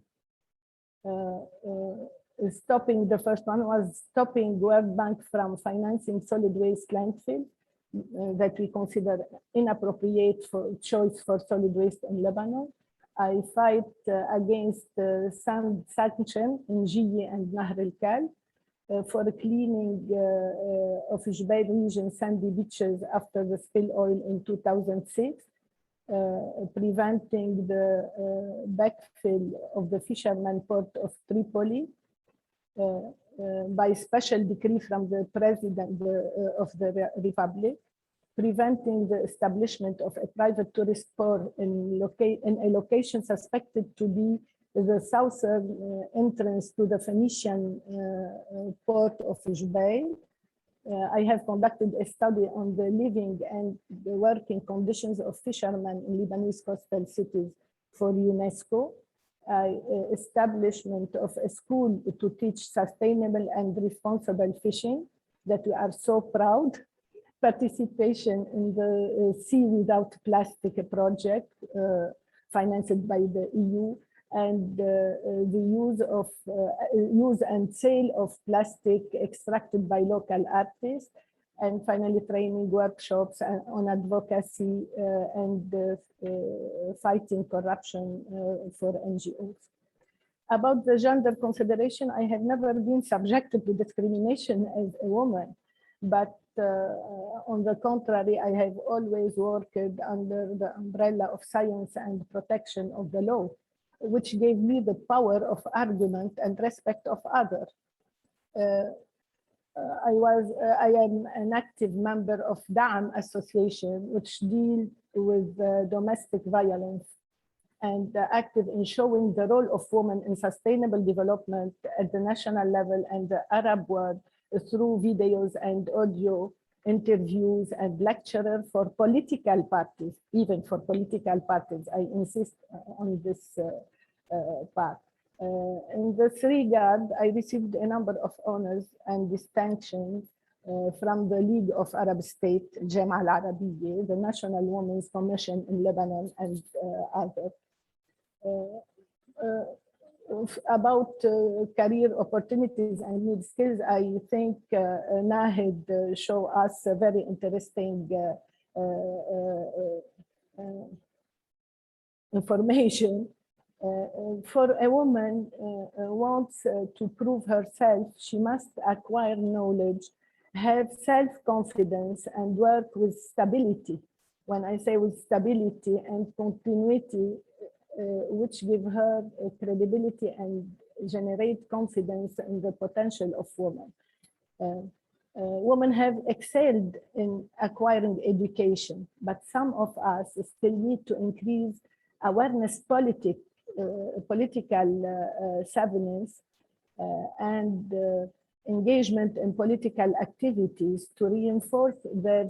The first one was stopping World Bank from financing solid waste landfill that we consider inappropriate for choice for solid waste in Lebanon. I fight against sand sanction in Jiyeh and Nahr el-Kal. For the cleaning of Jubail region sandy beaches after the spill oil in 2006, preventing the backfill of the fisherman port of Tripoli by special decree from the President of the Republic, preventing the establishment of a private tourist port in a location suspected to be the southern entrance to the Phoenician port of Jubail. I have conducted a study on the living and the working conditions of fishermen in Lebanese coastal cities for UNESCO. Establishment of a school to teach sustainable and responsible fishing that we are so proud. Participation in the Sea Without Plastic project financed by the EU, and the use and sale of plastic extracted by local artists, and finally training workshops on advocacy and fighting corruption for NGOs. About the gender consideration, I have never been subjected to discrimination as a woman, but on the contrary, I have always worked under the umbrella of science and protection of the law, which gave me the power of argument and respect of others. I am an active member of DAM Association, which deals with domestic violence, and active in showing the role of women in sustainable development at the national level and the Arab world through videos and audio interviews and lectures for political parties, even for political parties. I insist on this part. In this regard, I received a number of honors and distinctions from the League of Arab States, Jama al-Arabiyya, the National Women's Commission in Lebanon, and others. About career opportunities and new skills, I think Nahid show us a very interesting information. For a woman wants to prove herself, she must acquire knowledge, have self-confidence, and work with stability. When I say with stability and continuity, which give her credibility and generate confidence in the potential of women. Women have excelled in acquiring education, but some of us still need to increase awareness, political savviness, and engagement in political activities to reinforce their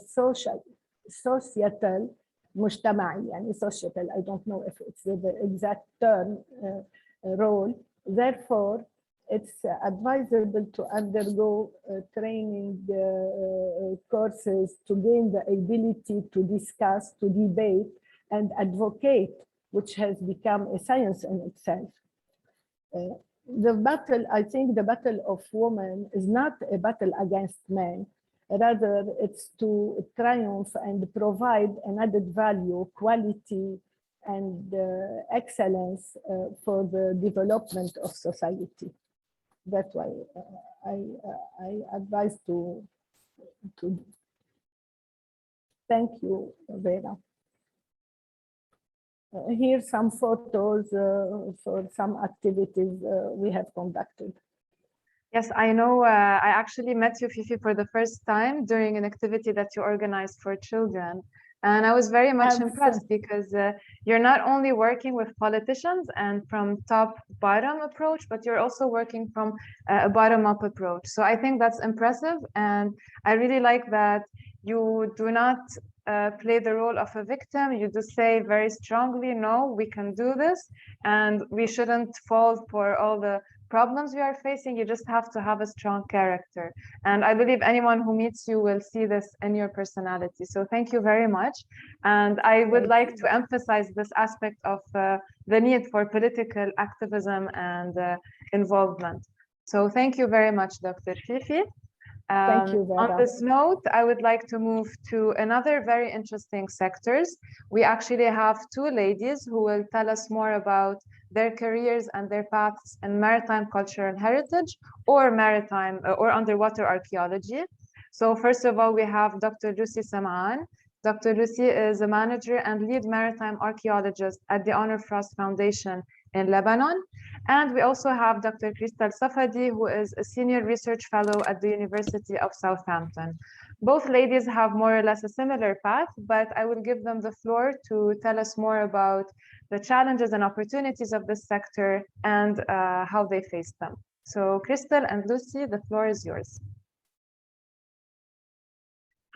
societal مجتمعي, يعني societal, I don't know if it's the exact term, role. Therefore, it's advisable to undergo training courses to gain the ability to discuss, to debate, and advocate, which has become a science in itself. The battle, I think the battle of women is not a battle against men. Rather, it's to triumph and provide an added value, quality, and excellence for the development of society. That's why I advise to thank you, Vera. Here's some photos for some activities we have conducted. Yes, I know. I actually met you, Fifi, for the first time during an activity that you organized for children. And I was very much impressed because you're not only working with politicians and from top-bottom approach, but you're also working from a bottom-up approach. So I think that's impressive. And I really like that you do not play the role of a victim. You do say very strongly, no, we can do this. And we shouldn't fall for all the problems we are facing. You just have to have a strong character. And I believe anyone who meets you will see this in your personality. So thank you very much. And I would like to emphasize this aspect of the need for political activism and involvement. So thank you very much, Dr. Fifi. Thank you, Vera. On this note, I would like to move to another very interesting sectors. We actually have two ladies who will tell us more about their careers and their paths in maritime culture and heritage, or maritime or underwater archaeology. So first of all, we have Dr. Lucy Sam'an. Dr. Lucy is a manager and lead maritime archaeologist at the Honor Frost Foundation in Lebanon. And we also have Dr. Crystal Safadi, who is a senior research fellow at the University of Southampton. Both ladies have more or less a similar path, but I will give them the floor to tell us more about the challenges and opportunities of this sector and how they face them. So Crystal and Lucy, the floor is yours.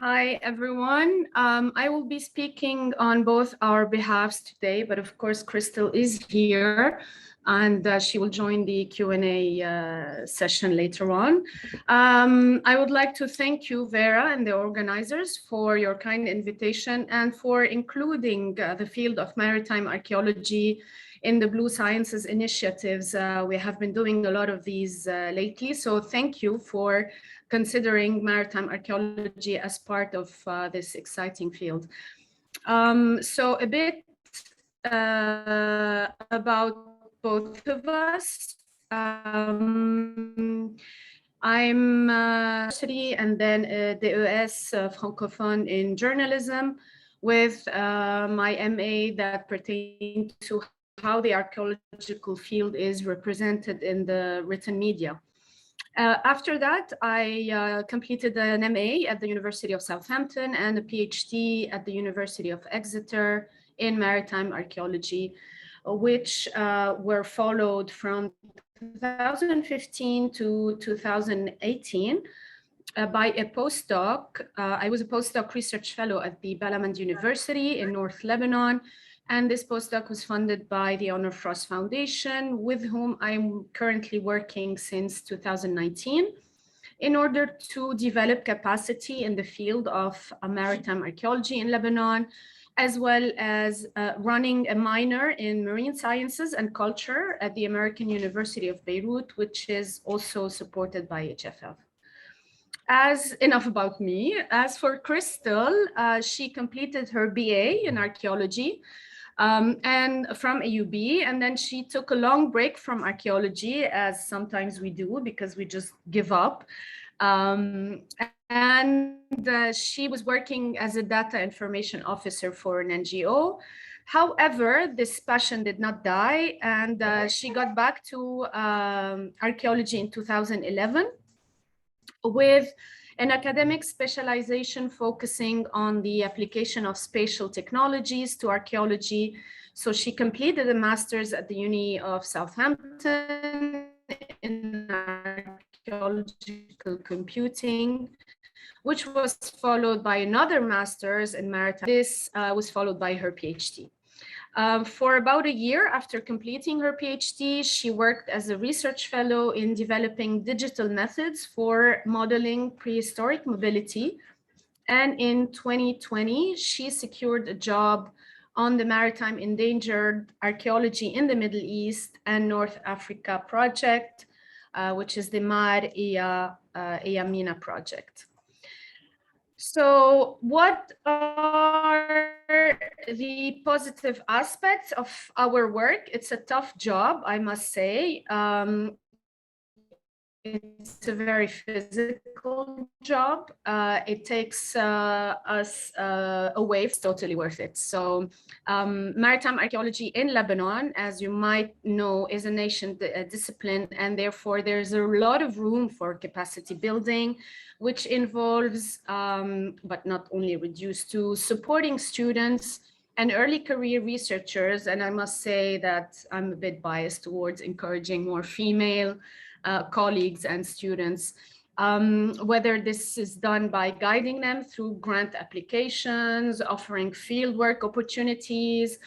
Hi, everyone. I will be speaking on both our behalves today, but of course, Crystal is here. and she will join the Q&A session later on. I would like to thank you, Vera, and the organizers for your kind invitation and for including the field of maritime archaeology in the Blue Sciences initiatives. We have been doing a lot of these lately, so thank you for considering maritime archaeology as part of this exciting field. So a bit about both of us. I'm university and then DES francophone in journalism with my MA that pertains to how the archaeological field is represented in the written media. After that, I completed an MA at the University of Southampton and a PhD at the University of Exeter in maritime archaeology, which were followed from 2015 to 2018 by a postdoc. I was a postdoc research fellow at the Balmain University in North Lebanon, and this postdoc was funded by the Honor Frost Foundation, with whom I'm currently working since 2019 in order to develop capacity in the field of maritime archaeology in Lebanon, as well as running a minor in marine sciences and culture at the American University of Beirut, which is also supported by HFF. Enough about me. As for Crystal, she completed her BA in archaeology and from AUB, and then she took a long break from archaeology, as sometimes we do because we just give up. She was working as a data information officer for an NGO. However, this passion did not die, and she got back to archaeology in 2011 with an academic specialization focusing on the application of spatial technologies to archaeology. So she completed a master's at the Uni of Southampton in archaeological computing, which was followed by another master's in maritime. This was followed by her PhD. For about a year after completing her PhD, she worked as a research fellow in developing digital methods for modeling prehistoric mobility. And in 2020, she secured a job on the Maritime Endangered Archaeology in the Middle East and North Africa project, which is the Mar Eyamina project. So what are the positive aspects of our work? It's a tough job, I must say. It's a very physical job. It takes us away. It's totally worth it. So maritime archaeology in Lebanon, as you might know, is a nation discipline, and therefore there's a lot of room for capacity building, which involves, but not only reduced to, supporting students and early career researchers. And I must say that I'm a bit biased towards encouraging more female colleagues and students, whether this is done by guiding them through grant applications, offering fieldwork opportunities,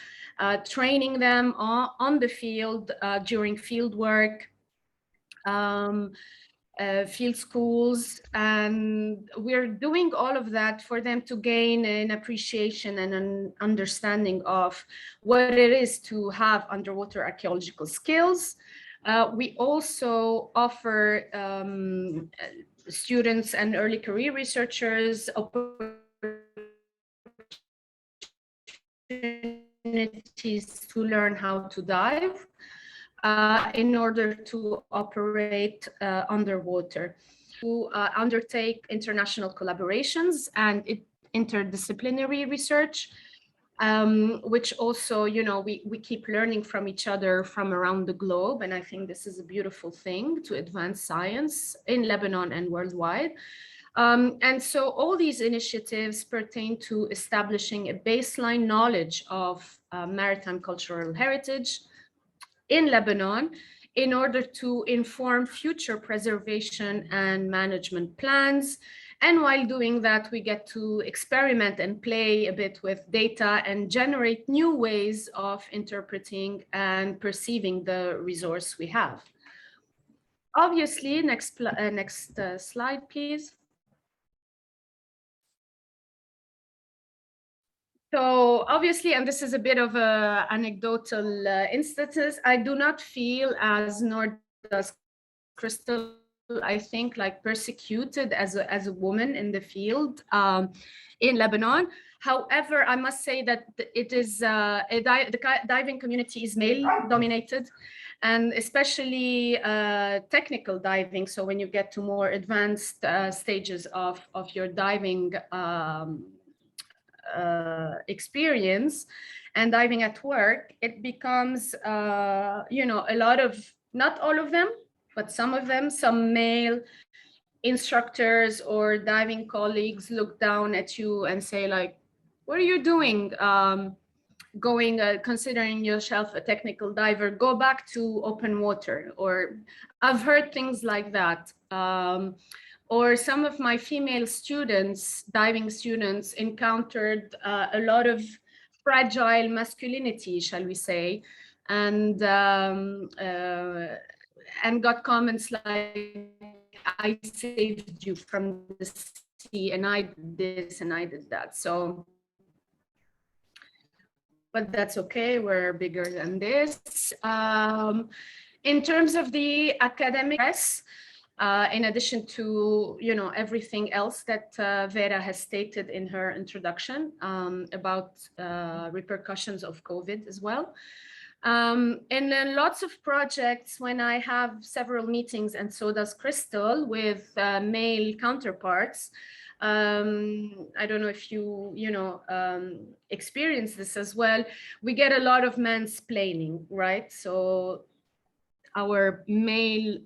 training them on the field during fieldwork, field schools, and we're doing all of that for them to gain an appreciation and an understanding of what it is to have underwater archaeological skills. We also offer students and early career researchers opportunities to learn how to dive in order to operate underwater, to undertake international collaborations and interdisciplinary research, which also, you know, we keep learning from each other from around the globe. And I think this is a beautiful thing to advance science in Lebanon and worldwide. And so all these initiatives pertain to establishing a baseline knowledge of maritime cultural heritage in Lebanon in order to inform future preservation and management plans. And while doing that, we get to experiment and play a bit with data and generate new ways of interpreting and perceiving the resource we have. Obviously, next slide, please. So obviously, and this is a bit of a anecdotal instances, I do not feel, as nor does Crystal, I think, like persecuted as a woman in the field in Lebanon. However, I must say that it is the diving community is male dominated, and especially technical diving. So when you get to more advanced stages of your diving experience and diving at work, it becomes, you know, a lot of, not all of them, but some of them, some male instructors or diving colleagues look down at you and say like, what are you doing? Considering yourself a technical diver, go back to open water. Or I've heard things like that. Or some of my female students, diving students, encountered a lot of fragile masculinity, shall we say, and got comments like, I saved you from the sea, and I did this and I did that. So, but that's okay, we're bigger than this. In terms of the academic press, in addition to, you know, everything else that Vera has stated in her introduction about repercussions of COVID as well. And then lots of projects, when I have several meetings, and so does Crystal, with male counterparts. I don't know if you experience this as well. We get a lot of mansplaining, right? So our male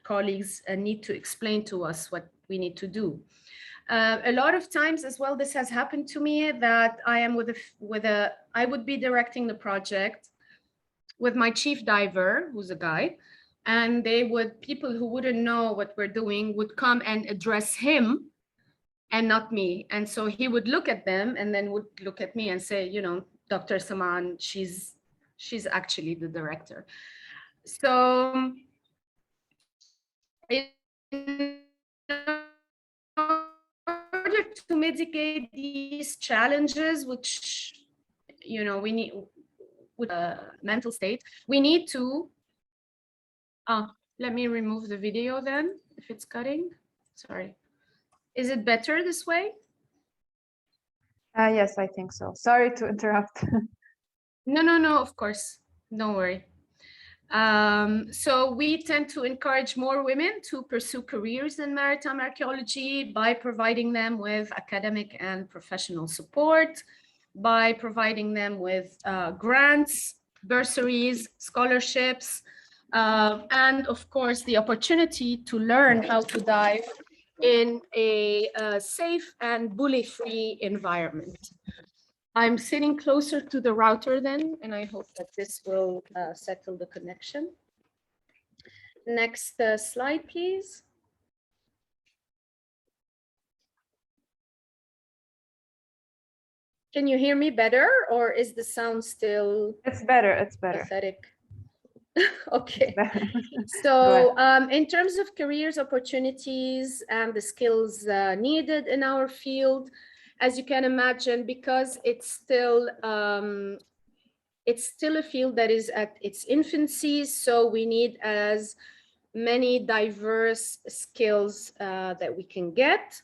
colleagues need to explain to us what we need to do. A lot of times as well, this has happened to me, that I am I would be directing the project with my chief diver, who's a guy, and people who wouldn't know what we're doing would come and address him and not me. And so he would look at them and then would look at me and say, you know, Dr. Saman, she's actually the director. So in order to mitigate these challenges, which, you know, we need with a mental state, we need to, let me remove the video then, if it's cutting, sorry. Is it better this way? Yes, I think so. Sorry to interrupt. No, of course, don't worry. So we tend to encourage more women to pursue careers in maritime archaeology by providing them with academic and professional support, by providing them with grants, bursaries, scholarships, and of course the opportunity to learn how to dive in a safe and bully-free environment. I'm sitting closer to the router then, and I hope that this will settle the connection. Next slide, please. Can you hear me better, or is the sound still? It's better, it's better. Pathetic. Okay. So in terms of careers opportunities and the skills needed in our field, as you can imagine, because it's still a field that is at its infancy, so we need as many diverse skills that we can get,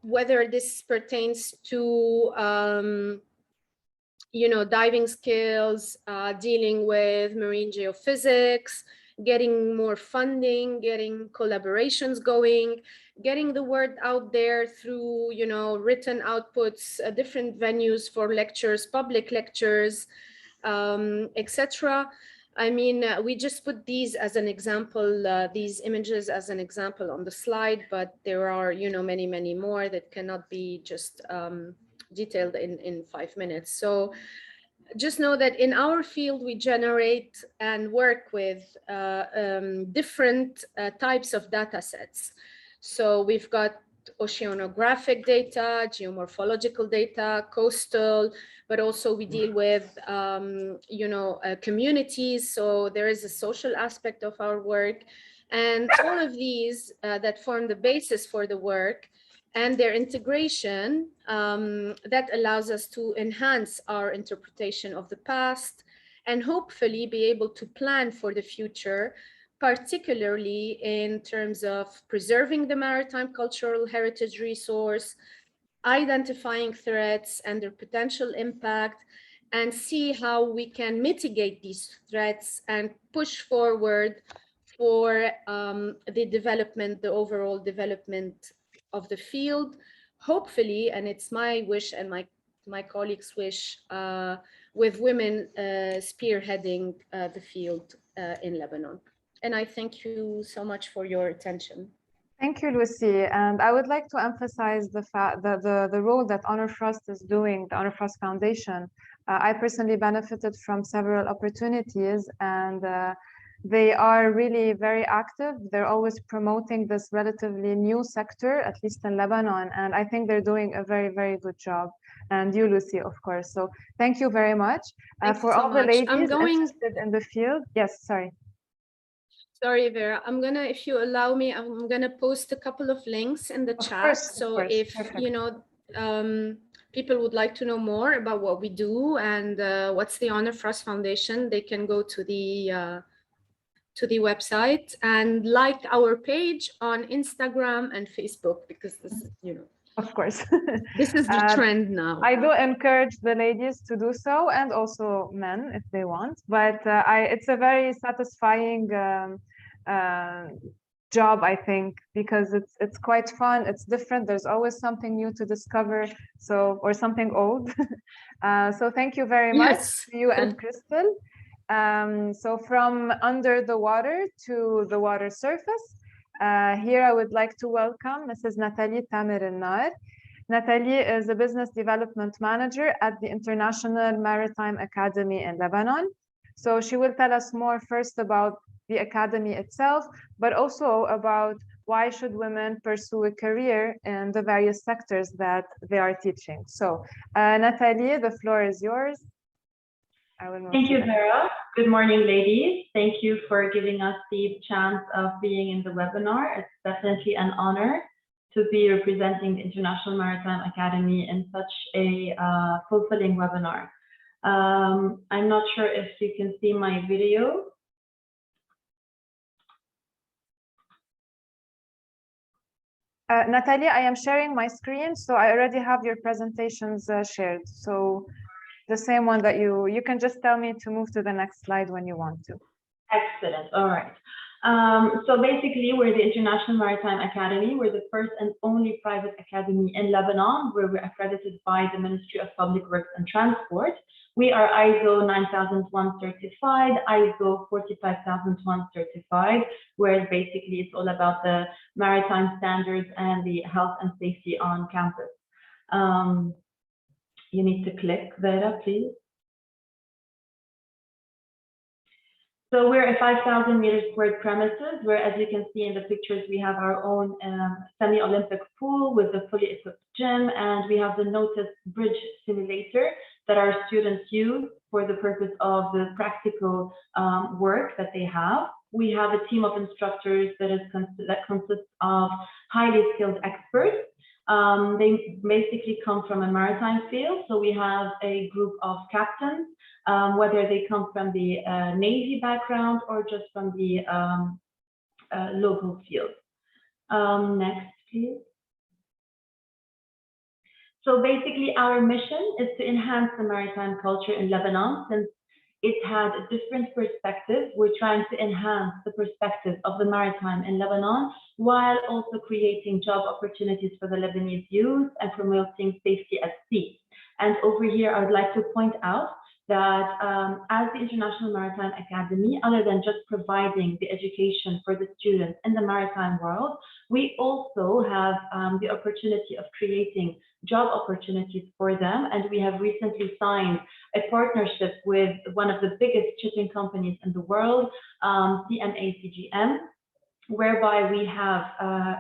whether this pertains to you know, diving skills, dealing with marine geophysics, getting more funding, getting collaborations going, getting the word out there through, you know, written outputs, different venues for lectures, public lectures, etc. I mean, we just put these as an example, these images as an example on the slide, but there are, you know, many, many more that cannot be just detailed in 5 minutes. So just know that in our field, we generate and work with different types of data sets. So we've got oceanographic data, geomorphological data, coastal, but also we deal with, communities. So there is a social aspect of our work. And all of these that form the basis for the work and their integration that allows us to enhance our interpretation of the past and hopefully be able to plan for the future, particularly in terms of preserving the maritime cultural heritage resource, identifying threats and their potential impact, and see how we can mitigate these threats and push forward for the development, the overall development of the field, hopefully, and it's my wish and my colleagues' wish, with women spearheading the field in Lebanon. And I thank you so much for your attention. Thank you, Lucy. And I would like to emphasize the fact that the role that Honor Frost is doing, the Honor Frost Foundation. I personally benefited from several opportunities, and they are really very active. They're always promoting this relatively new sector, at least in Lebanon. And I think they're doing a very, very good job. And you, Lucy, of course. So thank you very much. For all the ladies interested in the field. Yes, sorry. Sorry, Vera. I'm gonna, if you allow me, I'm gonna post a couple of links in the chat. So if people would like to know more about what we do and what's the Honor Frost Foundation, they can go to the website and like our page on Instagram and Facebook, because this is, of course, this is the trend now. I do encourage the ladies to do so, and also men if they want. But it's a very satisfying job, I think, because it's quite fun. It's different. There's always something new to discover. So, or something old. So thank you very much to you and Crystal. So from under the water to the water surface, here I would like to welcome Mrs. Nathalie Tamer El-Nar. Nathalie is a business development manager at the International Maritime Academy in Lebanon. So she will tell us more first about the academy itself, but also about why should women pursue a career in the various sectors that they are teaching. So Nathalie, the floor is yours. Thank you, Vera. Good morning, ladies. Thank you for giving us the chance of being in the webinar. It's definitely an honor to be representing the International Maritime Academy in such a fulfilling webinar. I'm not sure if you can see my video. Nathalie, I am sharing my screen, so I already have your presentations shared. So the same one that you can just tell me to move to the next slide when you want to. Excellent. All right. So basically, we're the International Maritime Academy. We're the first and only private academy in Lebanon, where we're accredited by the Ministry of Public Works and Transport. We are ISO 9001 certified, ISO 45001 certified, where basically it's all about the maritime standards and the health and safety on campus. You need to click, Vera, please. So we're a 5,000 meters squared premises, where, as you can see in the pictures, we have our own semi-Olympic pool with the fully equipped gym, and we have the Notice Bridge simulator that our students use for the purpose of the practical work that they have. We have a team of instructors that consists of highly skilled experts. They basically come from a maritime field. So we have a group of captains, whether they come from the Navy background or just from the local field. Next, please. So basically our mission is to enhance the maritime culture in Lebanon. Since it had a different perspective, we're trying to enhance the perspective of the maritime in Lebanon, while also creating job opportunities for the Lebanese youth and promoting safety at sea. And over here, I would like to point out that as the International Maritime Academy, other than just providing the education for the students in the maritime world, we also have the opportunity of creating job opportunities for them. And we have recently signed a partnership with one of the biggest shipping companies in the world, CMA-CGM, whereby we have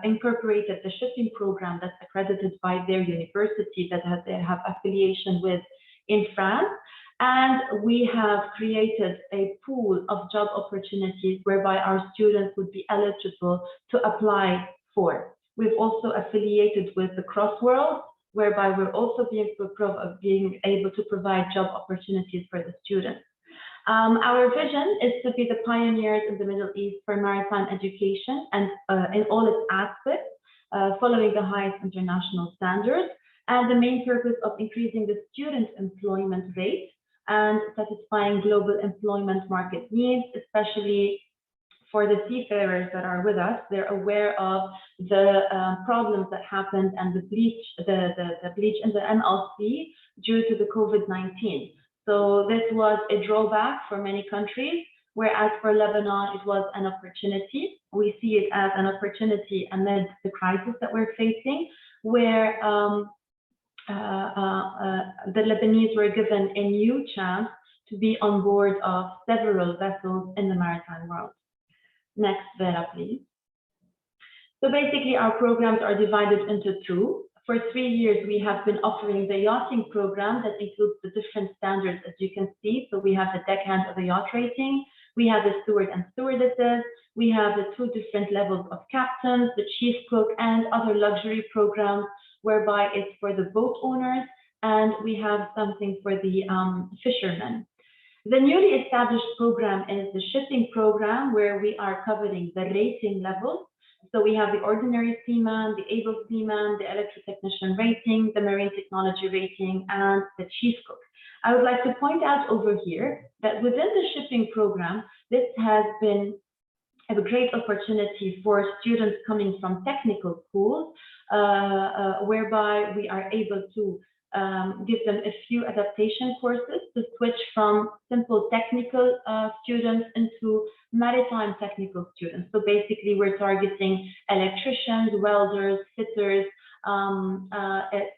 incorporated the shipping program that's accredited by their university that they have affiliation with in France. And we have created a pool of job opportunities whereby our students would be eligible to apply for. We've also affiliated with the Crossworld, whereby we're also being able to provide job opportunities for the students. Our vision is to be the pioneers in the Middle East for maritime education and in all its aspects, following the highest international standards, and the main purpose of increasing the student employment rate and satisfying global employment market needs, especially for the seafarers that are with us. They're aware of the problems that happened and the bleach in the NLC due to the COVID-19. So this was a drawback for many countries, whereas for Lebanon, it was an opportunity. We see it as an opportunity amid the crisis that we're facing, where the Lebanese were given a new chance to be on board of several vessels in the maritime world. Next, Vera, please. So basically, our programs are divided into two. For 3 years, we have been offering the yachting program that includes the different standards, as you can see. So we have the deckhand of the yacht rating, we have the steward and stewardesses, we have the 2 different levels of captains, the chief cook, and other luxury programs, whereby it's for the boat owners, and we have something for the fishermen. The newly established program is the shipping program, where we are covering the rating levels. So we have the ordinary seaman, the able seaman, the electrotechnician rating, the marine technology rating, and the chief cook. I would like to point out over here that within the shipping program, this has been a great opportunity for students coming from technical schools, whereby we are able to give them a few adaptation courses to switch from simple technical students into maritime technical students. So basically, we're targeting electricians, welders, fitters,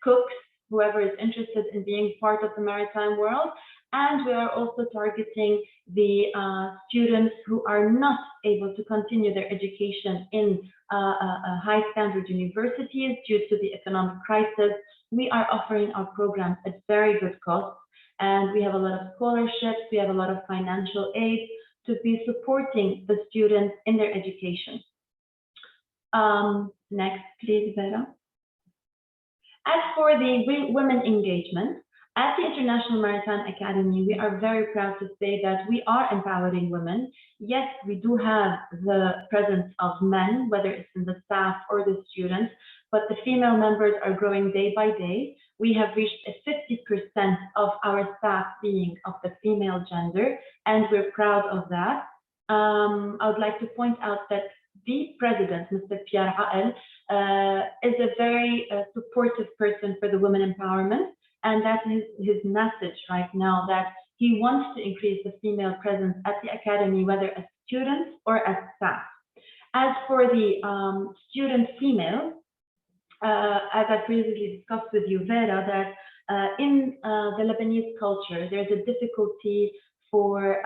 cooks, whoever is interested in being part of the maritime world. And we are also targeting the students who are not able to continue their education in high standard universities due to the economic crisis. We are offering our programs at very good cost, and we have a lot of scholarships, we have a lot of financial aid to be supporting the students in their education. Next, please, Vera. As for the women engagement, at the International Maritime Academy, we are very proud to say that we are empowering women. Yes, we do have the presence of men, whether it's in the staff or the students, but the female members are growing day by day. We have reached a 50% of our staff being of the female gender, and we're proud of that. I would like to point out that the president, Mr. Pierre Ael, is a very supportive person for the women empowerment. And that is his message right now, that he wants to increase the female presence at the academy, whether as students or as staff. As for the student females, as I previously discussed with you, Vera, that in the Lebanese culture, there's a difficulty for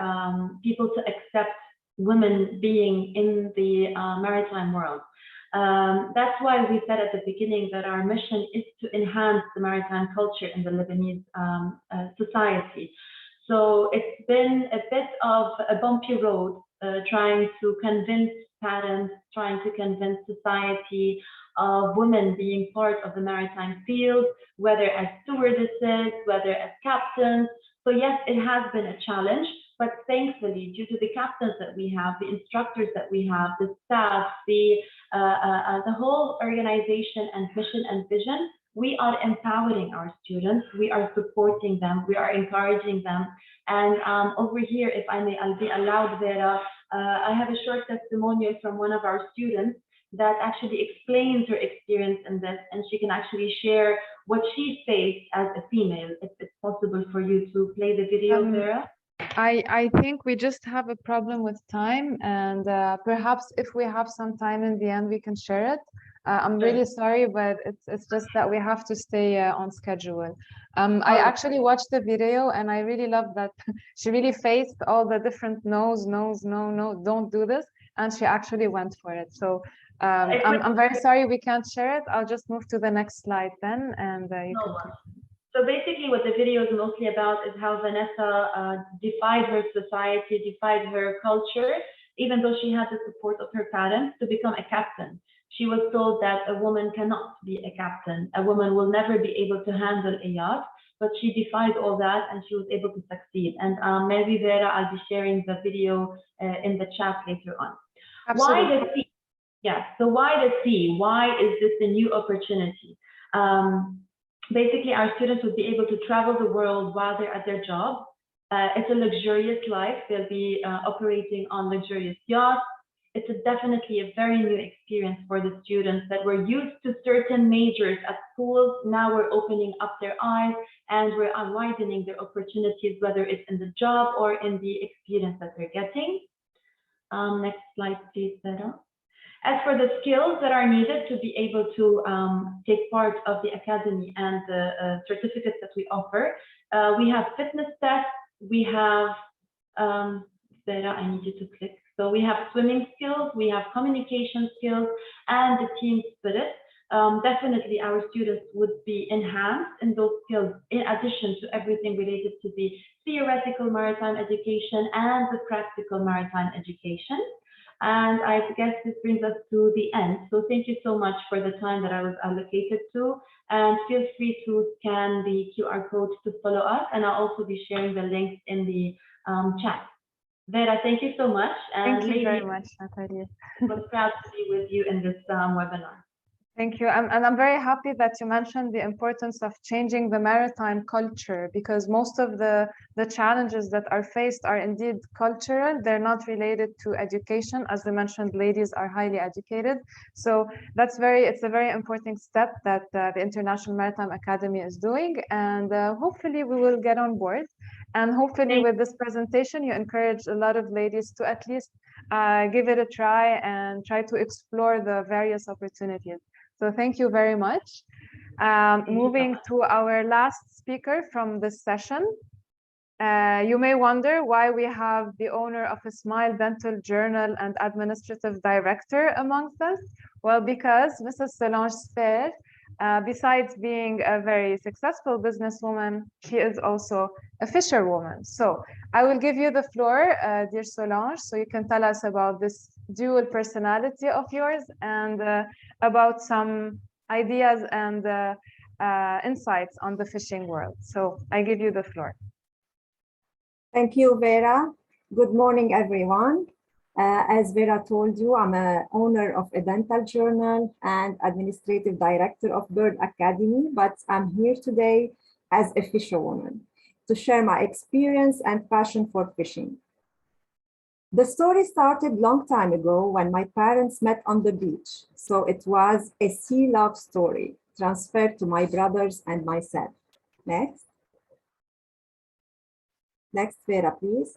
people to accept women being in the maritime world. That's why we said at the beginning that our mission is to enhance the maritime culture in the Lebanese society. So it's been a bit of a bumpy road, trying to convince parents, trying to convince society of women being part of the maritime field, whether as stewardesses, whether as captains. So yes, it has been a challenge, but thankfully, due to the captains that we have, the instructors that we have, the staff, the whole organization and mission and vision, we are empowering our students, we are supporting them, we are encouraging them. And over here, if I'll be allowed, Vera, I have a short testimonial from one of our students. that actually explains her experience in this, and she can actually share what she faced as a female. If it's possible for you to play the video, Vera. I think we just have a problem with time, and perhaps if we have some time in the end, we can share it. I'm really sorry, but it's just that we have to stay on schedule. I actually watched the video, and I really love that she really faced all the different no's, no, don't do this, and she actually went for it. So I'm very sorry we can't share it. I'll just move to the next slide then, and you can. So basically what the video is mostly about is how Vanessa defied her society, defied her culture, even though she had the support of her parents to become a captain. She was told that a woman cannot be a captain. A woman will never be able to handle a yacht, but she defied all that and she was able to succeed. And maybe Vera, I'll be sharing the video in the chat later on. Absolutely. Why the sea? Yeah, so why the sea? Why is this a new opportunity? Basically, our students would be able to travel the world while they're at their job. It's a luxurious life. They'll be operating on luxurious yachts. It's definitely a very new experience for the students that were used to certain majors at schools. Now we're opening up their eyes and we're widening their opportunities, whether it's in the job or in the experience that they're getting. Next slide, please, Sarah. As for the skills that are needed to be able to take part of the academy and the certificates that we offer, we have fitness tests, we have, Sarah, I need you to click. So we have swimming skills, we have communication skills, and the team spirit. Definitely our students would be enhanced in those skills in addition to everything related to the theoretical maritime education and the practical maritime education. And I guess this brings us to the end. So thank you so much for the time that I was allocated to, and feel free to scan the QR code to follow us, and I'll also be sharing the links in the chat. Vera, thank you so much. And thank you very much, Natalia. I'm proud to be with you in this webinar. Thank you. And I'm very happy that you mentioned the importance of changing the maritime culture, because most of the challenges that are faced are indeed cultural. They're not related to education. As we mentioned, ladies are highly educated. So it's a very important step that the International Maritime Academy is doing. And hopefully we will get on board. And hopefully with this presentation, you encourage a lot of ladies to at least give it a try and try to explore the various opportunities. So thank you very much. Moving to our last speaker from this session. You may wonder why we have the owner of a Smile Dental Journal and administrative director amongst us. Well, because Mrs. Solange Sfer, besides being a very successful businesswoman, she is also a fisherwoman. So I will give you the floor, dear Solange, so you can tell us about this dual personality of yours and about some ideas and insights on the fishing world. So I give you the floor. Thank you, Vera. Good morning, everyone. As Vera told you, I'm an owner of a dental journal and administrative director of Bird Academy, but I'm here today as a fisherwoman to share my experience and passion for fishing. The story started a long time ago when my parents met on the beach. So it was a sea love story transferred to my brothers and myself. Next. Next, Vera, please.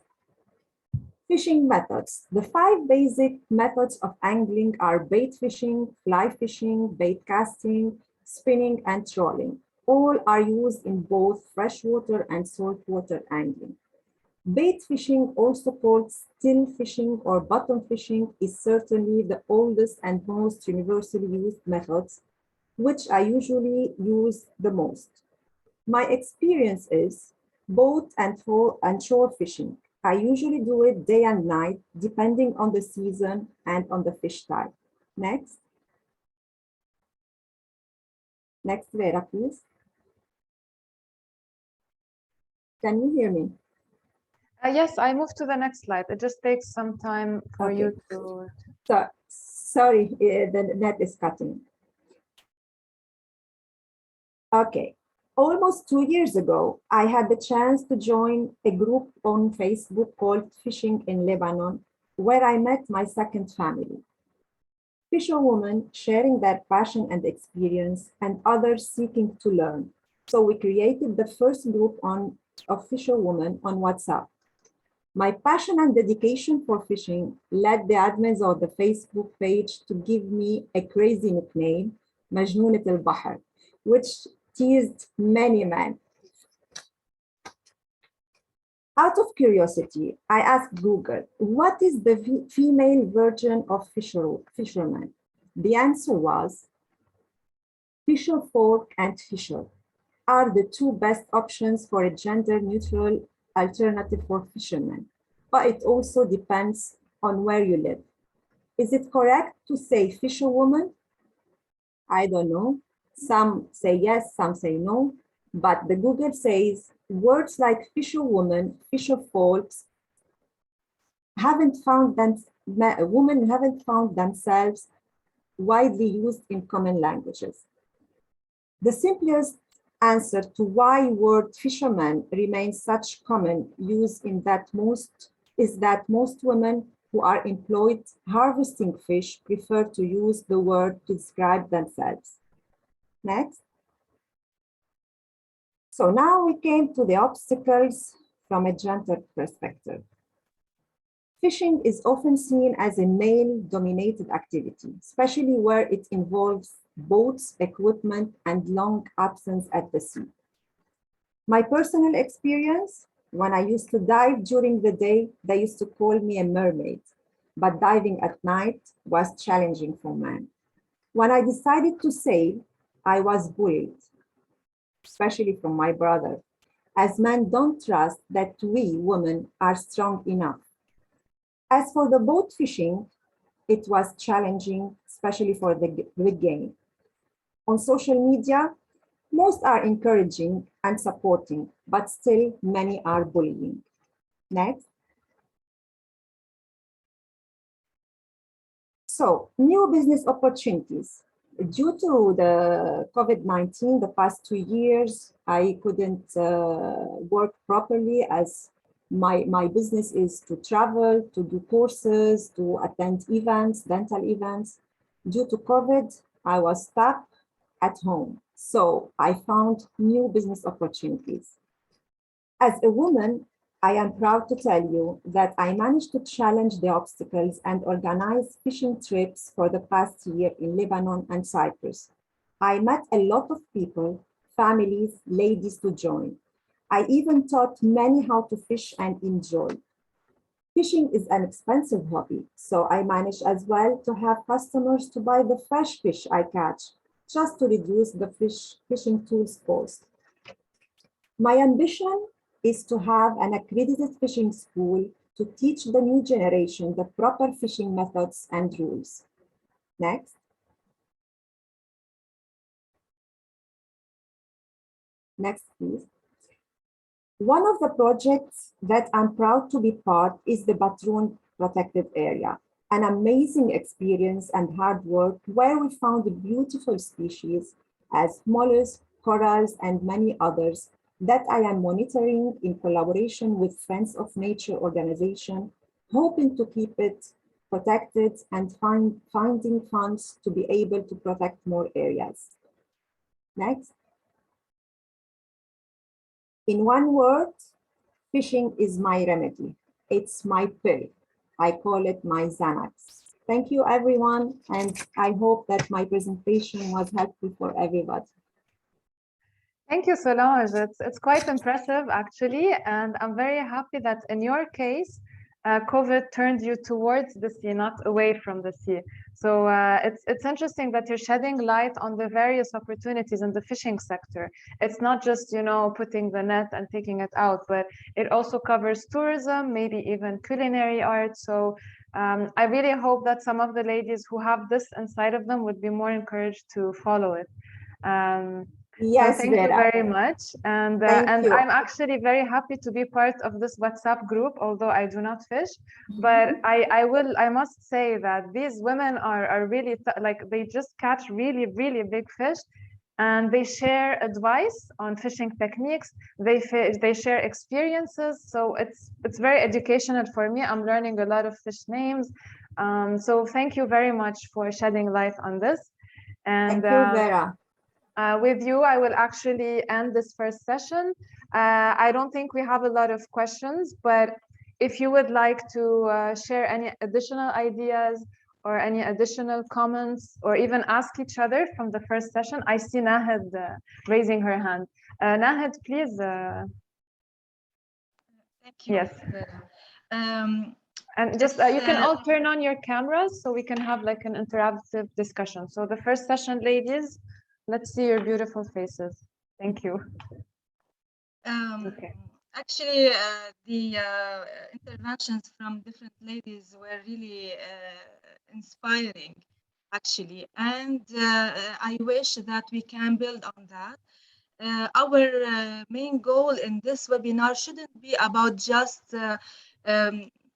Fishing methods. The 5 basic methods of angling are bait fishing, fly fishing, bait casting, spinning, and trolling. All are used in both freshwater and saltwater angling. Bait fishing, also called still fishing or bottom fishing, is certainly the oldest and most universally used methods, which I usually use the most. My experience is boat and shore fishing. I usually do it day and night, depending on the season and on the fish type. Next. Next, Vera, please. Can you hear me? Yes, I moved to the next slide. It just takes some time for you to... So, sorry, the net is cutting. Okay. Almost 2 years ago, I had the chance to join a group on Facebook called Fishing in Lebanon, where I met my second family. fisherwomen sharing their passion and experience, and others seeking to learn. So we created the first group of fisherwomen on WhatsApp. My passion and dedication for fishing led the admins of the Facebook page to give me a crazy nickname, Majnoonat al-Bahr, which teased many men. Out of curiosity, I asked Google, what is the female version of fisherman? The answer was, fisherfolk and fisher are the two best options for a gender-neutral alternative for fishermen, but it also depends on where you live. Is it correct to say fisherwoman? I don't know. Some say yes, some say no, but the Google says words like fisherwoman, fisherfolks women haven't found themselves widely used in common languages. The simplest answer to why word fisherman remains such common use is that most women who are employed harvesting fish prefer to use the word to describe themselves. Next. So now we came to the obstacles from a gender perspective. Fishing is often seen as a male-dominated activity, especially where it involves boats, equipment, and long absence at the sea. My personal experience, when I used to dive during the day, they used to call me a mermaid, but diving at night was challenging for men. When I decided to sail, I was bullied, especially from my brother, as men don't trust that we women are strong enough. As for the boat fishing, it was challenging, especially for the big game. On social media, most are encouraging and supporting, but still many are bullying. Next. So, new business opportunities. Due to the COVID-19, the past 2 years, I couldn't work properly as my business is to travel, to do courses, to attend events, dental events. Due to COVID, I was stuck at home. So I found new business opportunities. As a woman, I am proud to tell you that I managed to challenge the obstacles and organize fishing trips for the past year in Lebanon and Cyprus. I met a lot of people, families, ladies to join. I even taught many how to fish and enjoy. Fishing is an expensive hobby, so I managed as well to have customers to buy the fresh fish I catch, just to reduce the fishing tools cost. My ambition is to have an accredited fishing school to teach the new generation the proper fishing methods and rules. Next. Next, please. One of the projects that I'm proud to be part is the Batroun Protected Area, an amazing experience and hard work where we found beautiful species as mollusks, corals, and many others that I am monitoring in collaboration with Friends of Nature organization, hoping to keep it protected and finding funds to be able to protect more areas. Next. In one word, fishing is my remedy. It's my pill. I call it my Xanax. Thank you, everyone, and I hope that my presentation was helpful for everybody. Thank you, Solange. It's quite impressive, actually, and I'm very happy that in your case, COVID turned you towards the sea, not away from the sea. So it's interesting that you're shedding light on the various opportunities in the fishing sector. It's not just, you know, putting the net and taking it out, but it also covers tourism, maybe even culinary art. So I really hope that some of the ladies who have this inside of them would be more encouraged to follow it. Yes, so thank you very much. And I'm actually very happy to be part of this WhatsApp group, although I do not fish. But I must say that these women are really like, they just catch really, really big fish, and they share advice on fishing techniques. They share experiences. So it's very educational for me. I'm learning a lot of fish names. So thank you very much for shedding light on this. And Thank you, Vera. with you, I will actually end this first session. I don't think we have a lot of questions, but if you would like to share any additional ideas or any additional comments, or even ask each other from the first session. I see Nahed raising her hand. Nahed, please. Thank you. Yes. And just you can all turn on your cameras so we can have like an interactive discussion. So the first session, ladies, let's see your beautiful faces. Thank you. Okay. Actually, the interventions from different ladies were really inspiring, actually. And I wish that we can build on that. Our main goal in this webinar shouldn't be about just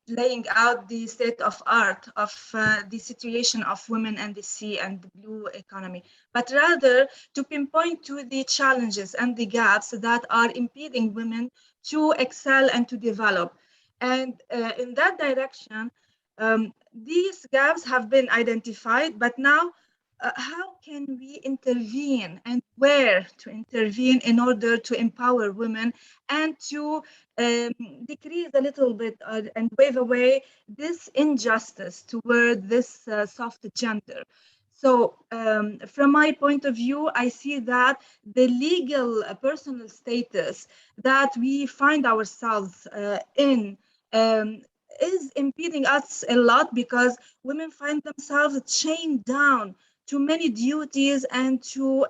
laying out the state of art of the situation of women and the sea and the blue economy, but rather to pinpoint to the challenges and the gaps that are impeding women to excel and to develop. And in that direction, these gaps have been identified, but now how can we intervene and where to intervene in order to empower women and to decrease a little bit and wave away this injustice toward this soft gender. So from my point of view, I see that the legal personal status that we find ourselves in is impeding us a lot, because women find themselves chained down to many duties and to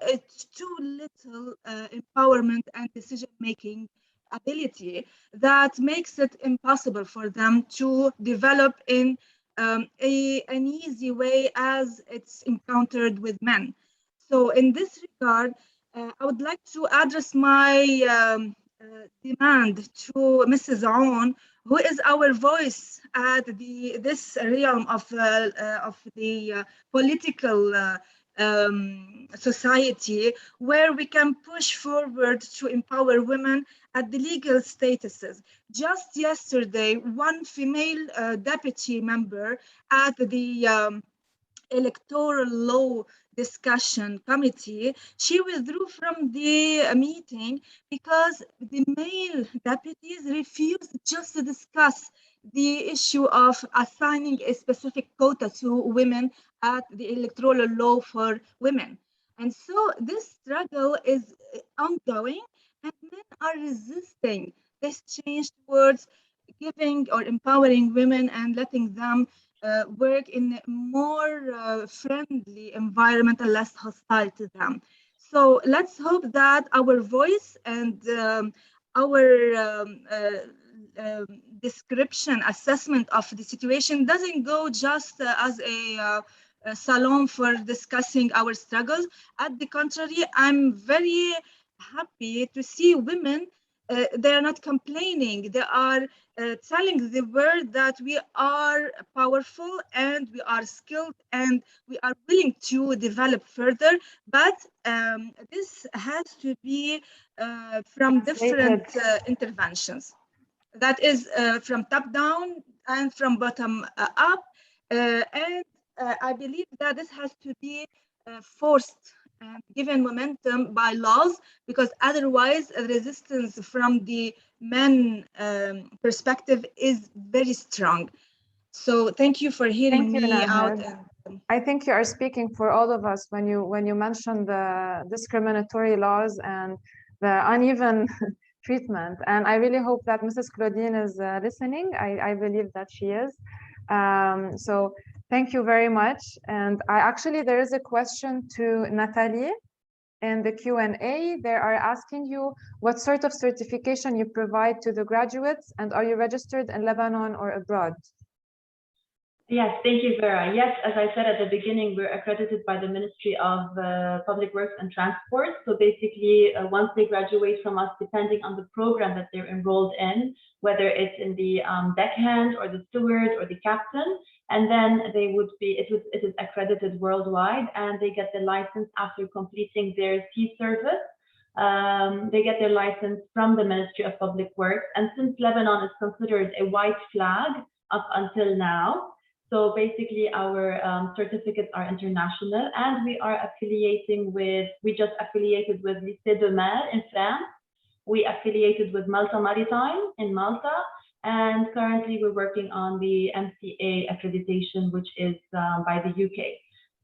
too little empowerment and decision-making ability that makes it impossible for them to develop in an easy way as it's encountered with men. So in this regard, I would like to address my demand to Mrs. Aoun, who is our voice at this realm of the political society, where we can push forward to empower women at the legal statuses. Just yesterday, one female deputy member at the electoral law discussion committee, she withdrew from the meeting because the male deputies refused just to discuss the issue of assigning a specific quota to women at the electoral law for women. And so this struggle is ongoing, and men are resisting this change towards giving or empowering women and letting them work in a more friendly environment and less hostile to them. So let's hope that our voice and our description, assessment of the situation doesn't go just as a salon for discussing our struggles. At the contrary, I'm very happy to see women. They are not complaining. They are telling the world that we are powerful and we are skilled and we are willing to develop further. But this has to be from different interventions. That is from top down and from bottom up. And I believe that this has to be forced and given momentum by laws, because otherwise resistance from the men perspective is very strong. So thank you for hearing me out. I think you are speaking for all of us when you mention the discriminatory laws and the uneven treatment. And I really hope that Mrs. Claudine is listening. I believe that she is. So thank you very much. And there is a question to Natalie in the Q&A. They are asking you what sort of certification you provide to the graduates, and are you registered in Lebanon or abroad? Yes, thank you, Vera. Yes, as I said at the beginning, we're accredited by the Ministry of Public Works and Transport. So basically, once they graduate from us, depending on the program that they're enrolled in, whether it's in the deckhand or the steward or the captain, and then they would be, it is accredited worldwide, and they get the license after completing their sea service. They get their license from the Ministry of Public Works. And since Lebanon is considered a white flag up until now, So basically our certificates are international, and we are affiliating with, we just affiliated with Lycée de Mer in France. We affiliated with Malta Maritime in Malta, and currently we're working on the MCA accreditation, which is by the UK.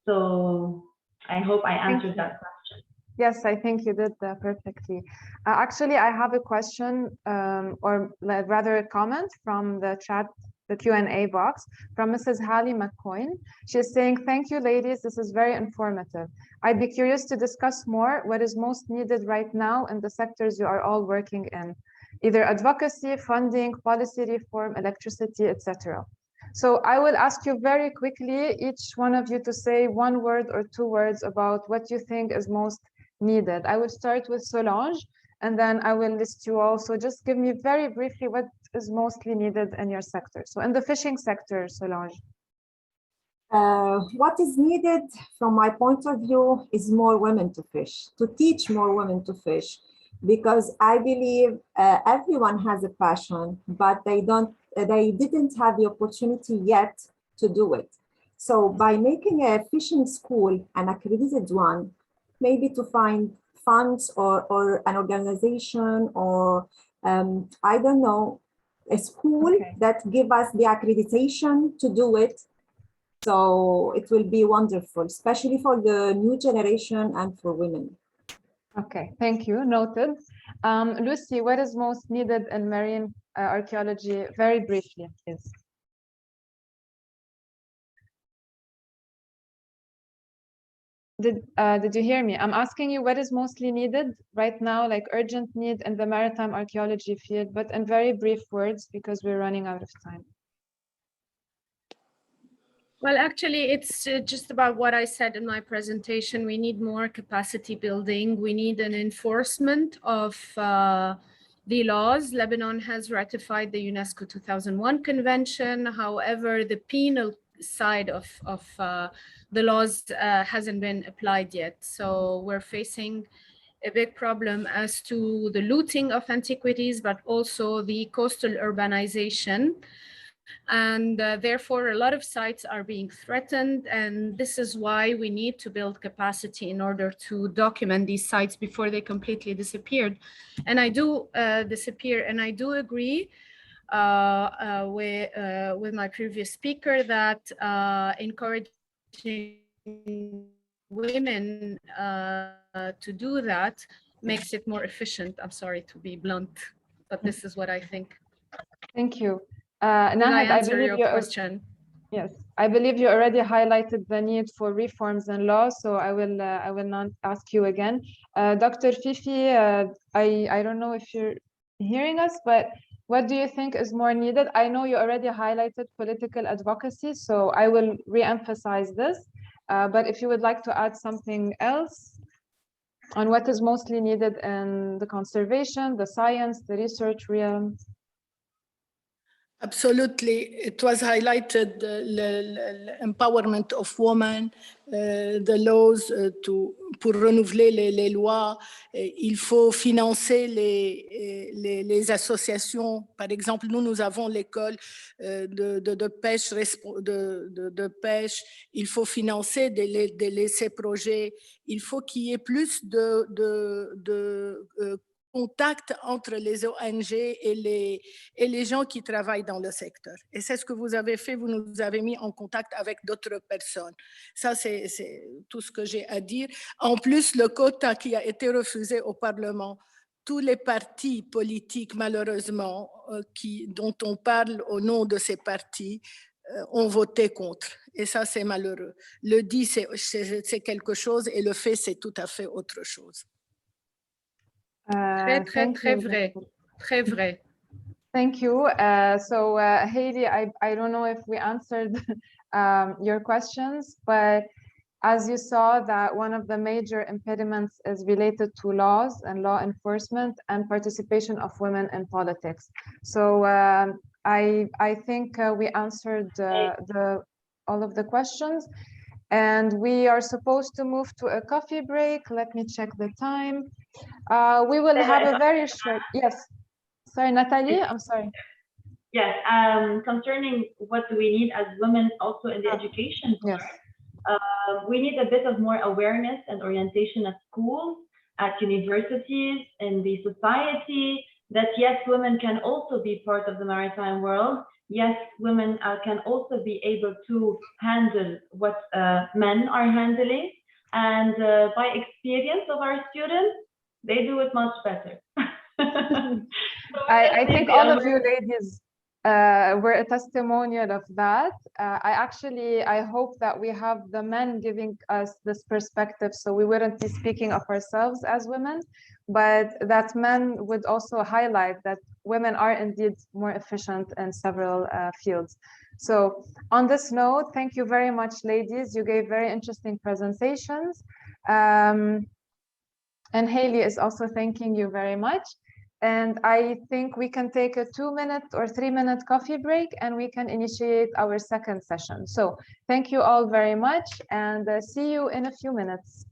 So I hope I answered that question. Yes, I think you did perfectly. Actually, I have a question, or rather a comment from the chat, the Q&A box from Mrs. Hallie McCoy. She's saying, thank you, ladies. This is very informative. I'd be curious to discuss more what is most needed right now in the sectors you are all working in, either advocacy, funding, policy reform, electricity, etc. So I will ask you very quickly, each one of you, to say one word or two words about what you think is most needed. I will start with Solange, and then I will list you all. So just give me very briefly what is mostly needed in your sector. So in the fishing sector, Solange. What is needed from my point of view is more women to fish, to teach more women to fish, because I believe everyone has a passion, but they didn't have the opportunity yet to do it. So by making a fishing school, an accredited one, maybe to find funds or an organization or I don't know, a school that give us the accreditation to do it. So it will be wonderful, especially for the new generation and for women. Okay, thank you. Noted. Lucy, what is most needed in marine archaeology? Very briefly, please. Did you hear me? I'm asking you what is mostly needed right now, like urgent need in the maritime archaeology field, but in very brief words because we're running out of time. Well, actually, it's just about what I said in my presentation. We need more capacity building. We need an enforcement of the laws. Lebanon has ratified the UNESCO 2001 convention. However, the penal side of the laws hasn't been applied yet. So we're facing a big problem as to the looting of antiquities, but also the coastal urbanization. And therefore, a lot of sites are being threatened. And this is why we need to build capacity in order to document these sites before they completely disappeared. And I do agree with my previous speaker that encouraging women to do that makes it more efficient. I'm sorry to be blunt, but this is what I think. Thank you. Nahad, I believe your question. Yes, I believe you already highlighted the need for reforms in law, so I will not ask you again. Dr. Fifi, I don't know if you're hearing us, but what do you think is more needed? I know you already highlighted political advocacy, so I will re-emphasize this. But if you would like to add something else on what is mostly needed in the conservation, the science, the research realm. Absolutely. It was highlighted the empowerment of women, the laws pour renouveler les lois. Il faut financer les associations. Par exemple, nous avons l'école de pêche. Il faut financer ces projets. Il faut qu'il y ait plus de contact entre les ONG et les gens qui travaillent dans le secteur. Et c'est ce que vous avez fait, vous nous avez mis en contact avec d'autres personnes. Ça, c'est tout ce que j'ai à dire. En plus, le quota qui a été refusé au Parlement, tous les partis politiques, malheureusement, dont on parle au nom de ces partis, ont voté contre. Et ça, c'est malheureux. Le dit, c'est quelque chose, et le fait, c'est tout à fait autre chose. Très vrai. Très vrai. Thank you. So Hailey, I don't know if we answered your questions, but as you saw that one of the major impediments is related to laws and law enforcement and participation of women in politics. So I think we answered all of the questions, and we are supposed to move to a coffee break. Let me check the time. We will have a very short, yes. Sorry, Natalie, I'm sorry. Yes, concerning what do we need as women also in the education part, Yes. we need a bit of more awareness and orientation at schools, at universities, in the society, that yes, women can also be part of the maritime world. Yes, women can also be able to handle what men are handling. And by experience of our students, they do it much better. I think all of you ladies were a testimonial of that. I hope that we have the men giving us this perspective, so we wouldn't be speaking of ourselves as women, but that men would also highlight that women are indeed more efficient in several fields. So on this note, thank you very much, ladies. You gave very interesting presentations. And Haley is also thanking you very much. And I think we can take a 2-minute or 3-minute coffee break and we can initiate our second session. So thank you all very much and see you in a few minutes.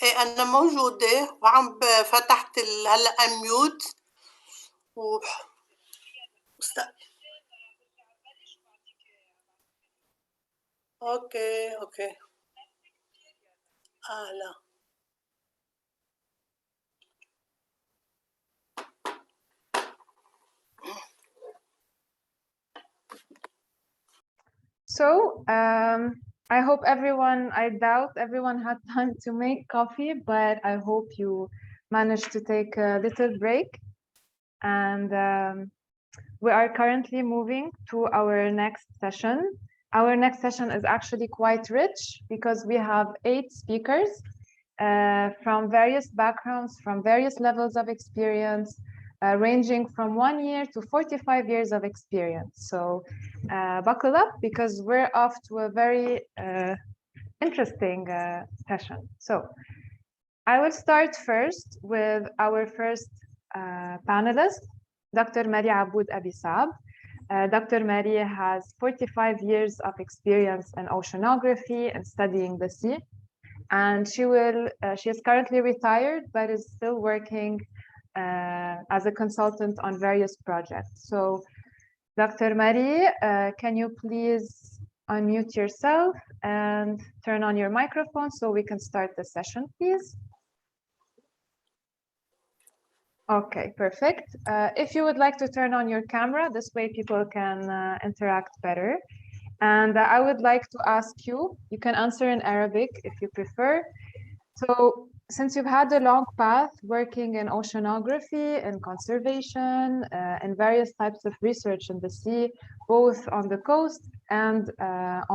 إيه أنا موجودة وعم فتحت هلا أنميوت أوكي لا So I hope I doubt everyone had time to make coffee, but I hope you managed to take a little break. And we are currently moving to our next session. Our next session is actually quite rich because we have 8 speakers from various backgrounds, from various levels of experience, ranging from 1 year to 45 years of experience. So buckle up because we're off to a very interesting session. So I will start first with our first panelist, Dr. Marie Aboud Abisab. Dr. Marie has 45 years of experience in oceanography and studying the sea. And she is currently retired, but is still working as a consultant on various projects. So Dr. Marie, can you please unmute yourself and turn on your microphone so we can start the session, please? Okay, perfect. If you would like to turn on your camera, this way people can interact better. And I would like to ask you, you can answer in Arabic if you prefer. So since you've had a long path working in oceanography and conservation and various types of research in the sea, both on the coast and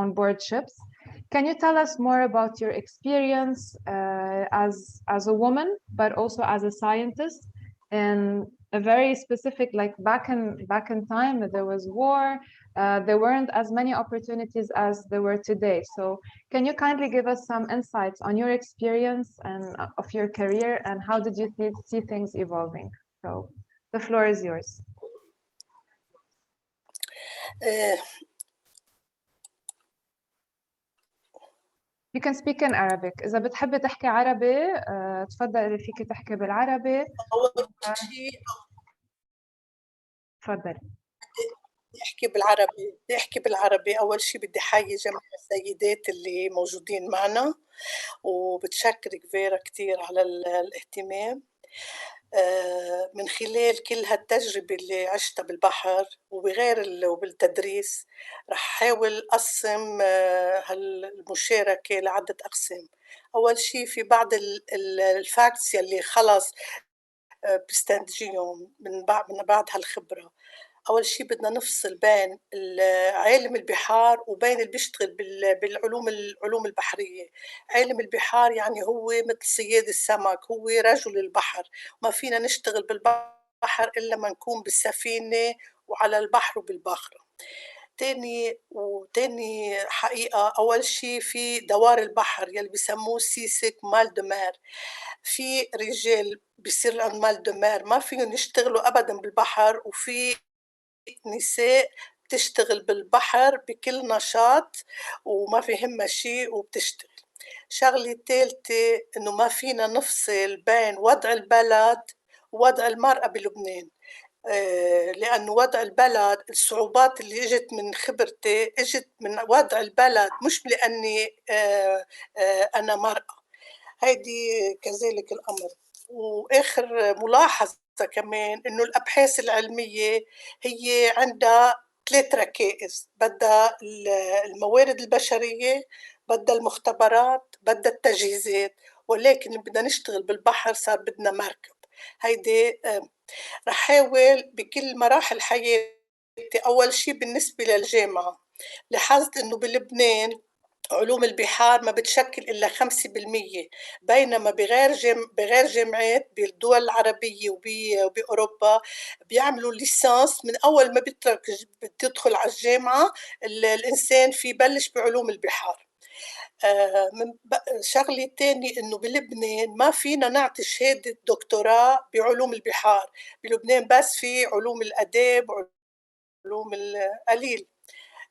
on board ships, can you tell us more about your experience as a woman, but also as a scientist? In a very specific, like back in time, there was war. There weren't as many opportunities as there were today. So can you kindly give us some insights on your experience and of your career and how did you see things evolving? So the floor is yours. You can speak in Arabic. إذا بتحبي تحكي عربي تفضلي فيك تحكي بالعربي. تفضلي. بدي احكي بالعربي. اول شيء بدي حيي جميع السيدات اللي موجودين معنا وبتشكرك فيرا كثير على الاهتمام. من خلال كل هالتجربة اللي عشتها بالبحر وبالتدريس رح حاول أقسم هالمشاركة لعدة أقسام. أول شيء في بعض الفاكتس يلي خلص بستنتجيهم من بعد هالخبرة. أول شيء بدنا نفصل بين عالم البحار وبين اللي بيشتغل بالعلوم البحرية. عالم البحار يعني هو مثل صياد السمك، هو رجل البحر. ما فينا نشتغل بالبحر إلا ما نكون بالسفينة وعلى البحر وبالباخرة. تاني حقيقة، أول شيء في دوار البحر يلي بيسموه سيسك مال دمار. في رجال بيصير لهم مال دمار ما فيهم يشتغلوا أبدا بالبحر، وفي نساء بتشتغل بالبحر بكل نشاط وما في همها شيء وبتشتغل. شغلة الثالثة إنه ما فينا نفصل بين وضع البلد ووضع المرأة بلبنان. لأنه وضع البلد الصعوبات اللي اجت من خبرتي اجت من وضع البلد، مش لأني أنا مرأة. هيدي كذلك الأمر. وآخر ملاحظة كمان إنه الأبحاث العلمية هي عندها 3 ركائز، بدها الموارد البشرية، بدها المختبرات، بدها التجهيزات. ولكن بدنا نشتغل بالبحر صار بدنا مركب. هيدي رح حاول بكل مراحل حياتي. أول شيء بالنسبة للجامعة لاحظت إنه بلبنان علوم البحار ما بتشكل إلا 5%، بينما بغير جامعات بالدول العربية وبأوروبا بيعملوا ليسانس من أول ما بتدخل على الجامعة الإنسان في بلش بعلوم البحار. شغلة تاني إنه بلبنان ما فينا نعطي شهادة دكتوراه بعلوم البحار. بلبنان بس في علوم الآداب وعلوم القليل.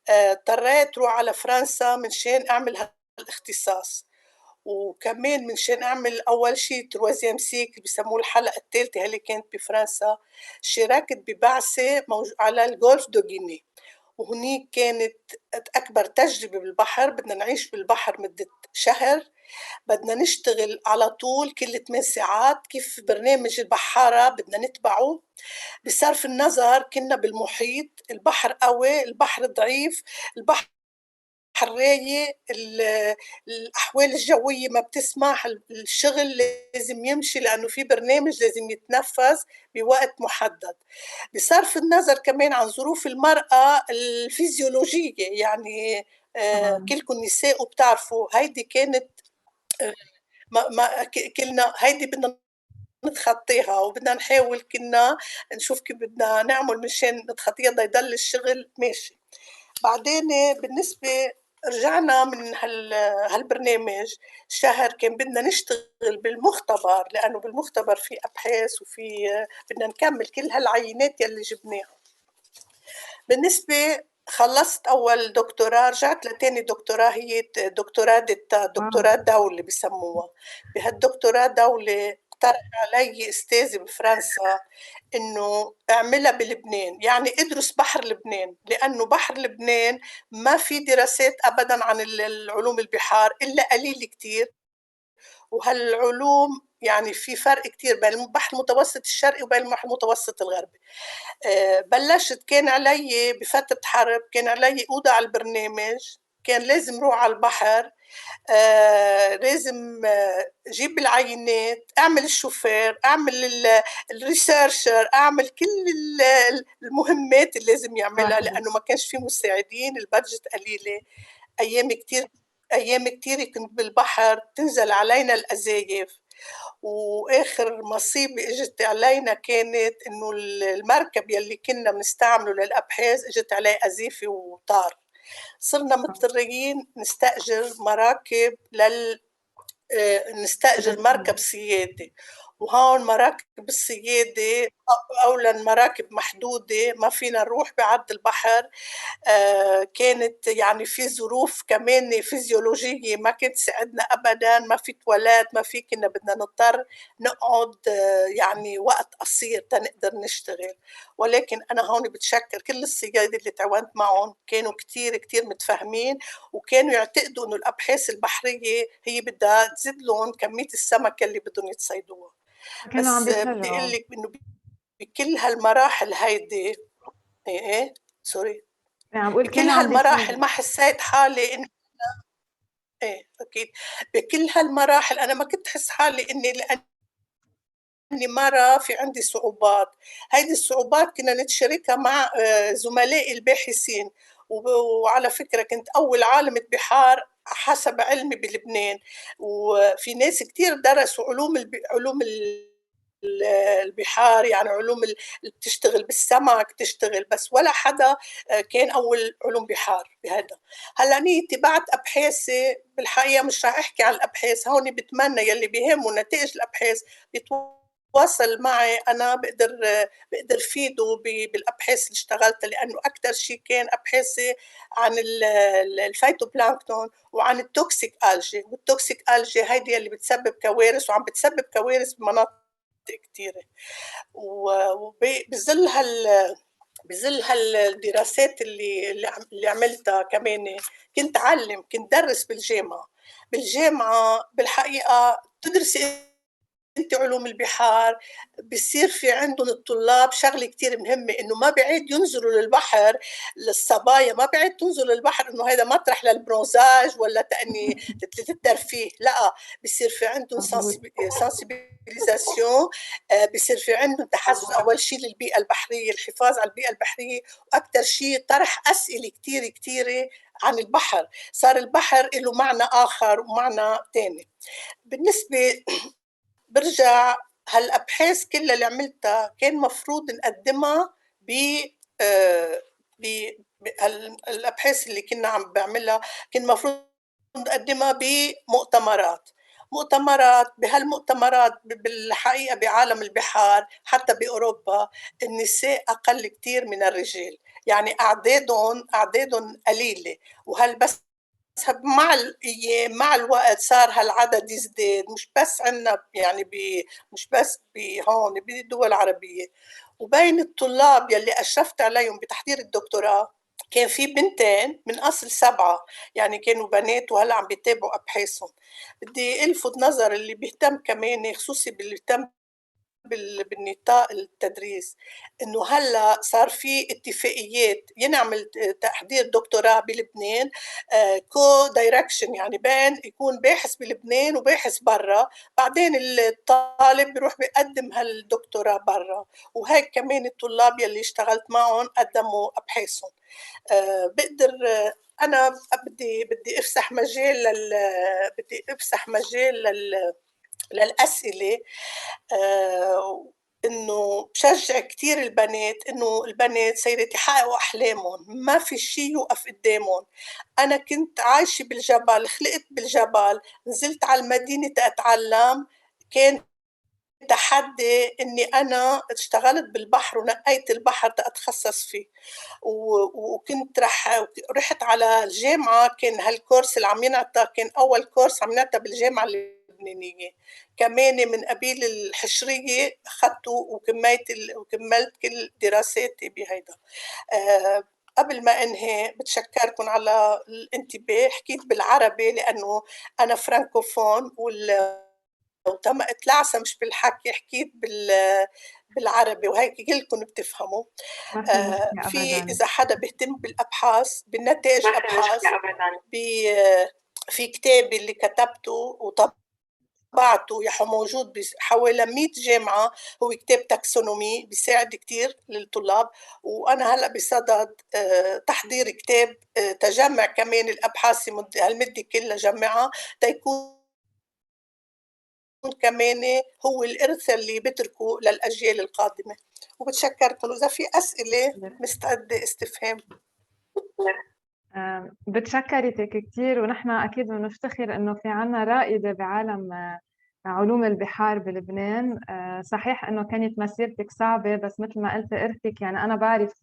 اضطريت روح على فرنسا من شان أعمل هالاختصاص. وكمان منشان أعمل أول شيء تروازيام سيكل بسموه الحلقة الثالثة اللي كانت بفرنسا، شاركت ببعثة على الجولف دو غيني، وهنيك كانت أكبر تجربة بالبحر. بدنا نعيش بالبحر مدة شهر، بدنا نشتغل على طول كل 8 ساعات، كيف برنامج البحارة بدنا نتبعه. بصرف النظر كنا بالمحيط، البحر قوي، البحر ضعيف، البحر رايق، الأحوال الجوية ما بتسمح، الشغل لازم يمشي لأنه في برنامج لازم يتنفذ بوقت محدد. بصرف النظر كمان عن ظروف المرأة الفيزيولوجية، يعني كلكم نساء وبتعرفوا هيدي كانت ما كلنا هيدي بدنا نتخطيها، وبدنا نحاول كنا نشوف كيف بدنا نعمل مشان نتخطيها يضل الشغل ماشي. بعدين بالنسبة رجعنا من هالبرنامج شهر، كان بدنا نشتغل بالمختبر، لأنه بالمختبر في أبحاث وفي بدنا نكمل كل هالعينات يلي جبناها. بالنسبة خلصت أول دكتوراه، رجعت لتاني دكتوراه، هي دكتوراه دولة بسموها. بهالدكتوراه دولة اقترح علي أستاذي بفرنسا إنه أعملها بلبنان، يعني أدرس بحر لبنان، لأنه بحر لبنان ما في دراسات أبداً عن العلوم البحار إلا قليل كتير، وهالعلوم يعني في فرق كتير بين البحر المتوسط الشرقي وبين البحر المتوسط الغربي. بلشت، كان علي بفترة حرب، كان علي أوضع على البرنامج، كان لازم روح على البحر، لازم جيب العينات، أعمل الشوفير، أعمل الريسيرشر، أعمل كل المهمات اللي لازم يعملها، لأنه ما كانش في مساعدين، البادجت قليلة. أيام كتير كنت بالبحر تنزل علينا الأزايف، وآخر مصيبة إجت علينا كانت إنه المركب يلي كنا بنستعمله للأبحاث إجت عليه أزيفة وطار. صرنا مضطرين نستأجر مراكب نستأجر مركب صيادة، وهون مراكب الصيادة أولاً مراكب محدودة، ما فينا نروح بعرض البحر. كانت يعني في ظروف كمان فيزيولوجية ما كانت تساعدنا أبداً، ما في تواليت، ما في، كنا بدنا نضطر نقعد يعني وقت قصير تنقدر نشتغل. ولكن أنا هون بتشكر كل الصيادة اللي تعاونت معهم، كانوا كتير كتير متفاهمين، وكانوا يعتقدوا إنه الأبحاث البحرية هي بدها تزيد لهم كمية السمكة اللي بدهم يتصيدوها. بس بدي أقول لك إنه بكل هالمراحل هيدي إيه سوري بكل هالمراحل ما حسيت حالي إن إيه أكيد بكل هالمراحل أنا ما كنت حس حالي لأني مرة في عندي صعوبات. هيدي الصعوبات كنا نتشاركها مع زملائي الباحثين، وعلى فكرة كنت أول عالمة بحار حسب علمي بلبنان، وفي ناس كتير درسوا علوم البحار، يعني علوم بتشتغل بالسمك تشتغل، بس ولا حدا كان أول علوم بحار بهذا. هلا أنا تبعت أبحاثي بالحقيقة، مش راح أحكي عن الأبحاث هون، بتمنى يلي بيهمه نتائج الأبحاث يتواصل معي، أنا بقدر فيده بالأبحاث اللي اشتغلتها، لأنه أكثر شيء كان أبحاثي عن الفيتوبلانكتون وعن التوكسيك ألجي، والتوكسيك ألجي هيدي اللي بتسبب كوارث، وعم بتسبب كوارث بمناطق كتيرة. وبظل بظل هالدراسات اللي عملتها كمان كنت أعلم، كنت درس بالجامعة بالحقيقة تدرسي انت علوم البحار، بصير في عندهم الطلاب شغله كتير مهمه، انه ما بعيد ينظروا للبحر، للصبايا ما بعيد تنظر للبحر انه هذا مطرح للبرونزاج ولا تاني للترفيه، لا، بصير في عندهم سنسيبيليزاسيون، بصير في عندهم تحسس اول شيء للبيئه البحريه، الحفاظ على البيئه البحريه، واكثر شيء طرح اسئله كتير كتيره عن البحر. صار البحر له معنى اخر ومعنى ثاني. بالنسبه برجع هالابحاث كلها اللي عملتها كان مفروض نقدمها الابحاث اللي كنا عم بعملها كان مفروض نقدمها مؤتمرات. بهالمؤتمرات بالحقيقه بعالم البحار حتى باوروبا النساء اقل كتير من الرجال، يعني اعدادهم قليله، وهل بس مع الوقت صار هالعدد يزداد، مش بس عندنا يعني مش بس هون بالدول العربية. وبين الطلاب يلي أشرفت عليهم بتحضير الدكتوراه كان في بنتين من أصل 7، يعني كانوا بنات وهلا عم بيتابعوا أبحاثهم. بدي ألفت نظر اللي بيهتم كمان، خصوصي باللي بيهتم بالنطاق التدريس، انه هلا صار في اتفاقيات ينعمل تحضير دكتوراه بلبنان كو دايركشن، يعني بين يكون باحث بلبنان وباحث برا، بعدين الطالب بيروح بيقدم هالدكتوراه برا. وهيك كمان الطلاب يلي اشتغلت معهم قدموا ابحاثهم. بقدر انا بدي افسح مجال للأسئلة. إنه بشجع كتير البنات، إنه البنات سيرت يحققوا أحلامهم، ما في شيء يوقف قدامهم. أنا كنت عايشة بالجبل، خلقت بالجبل، نزلت على المدينة تأتعلم، كان تحدي إني أنا اشتغلت بالبحر ونقيت البحر تأتخصص فيه. وكنت رحت على الجامعة، كان هالكورس اللي عم ينعطى كان أول كورس عم ينعطى بالجامعة اللبنانية، كمان من قبيل الحشرية أخذته وكملت كل دراساتي بهيدا. قبل ما أنهي بتشكركم على الانتباه. حكيت بالعربي لأنه أنا فرانكوفون وتم اتلعثم بالحكي، حكيت بالعربي وهيك كلكم بتفهموا. ما في مشكلة في أبداً. إذا حدا بيهتم بالأبحاث بالنتائج أبحاث، في كتابي اللي كتبته وطبعته يحو موجود بحوالي 100 جامعة، هو كتاب تاكسونومي بيساعد كتير للطلاب. وأنا هلأ بصدد تحضير كتاب تجمع كمان الأبحاث هالمدة كلها جمعها تيكون كمان هو الإرث اللي بتركه للأجيال القادمة. وبتشكركم، وإذا في أسئلة مستعدة استفهام. بتشكرتك كتير، ونحن أكيد بنفتخر إنه في عنا رائدة بعالم علوم البحار بلبنان. صحيح إنه كانت مسيرتك صعبة، بس مثل ما قلت إرثك، يعني أنا بعرف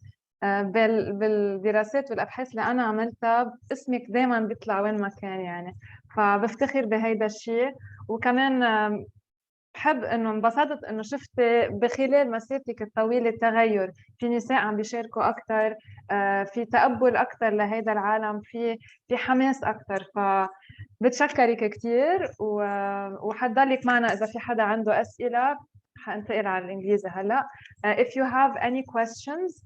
بالدراسات والأبحاث اللي أنا عملتها اسمك دايما بيطلع وين ما كان، يعني فبفتخر بهيدا الشيء. وكمان بحب انه انبسطت انه شفت بخلال مسيرتك الطويله تغير، في نساء عم بيشاركوا اكثر، في تقبل اكثر لهيدا العالم، في حماس اكثر. فبتشكرك كثير وحضلك معنا اذا في حدا عنده اسئله. حانتقل على الانجليزي هلا. If you have any questions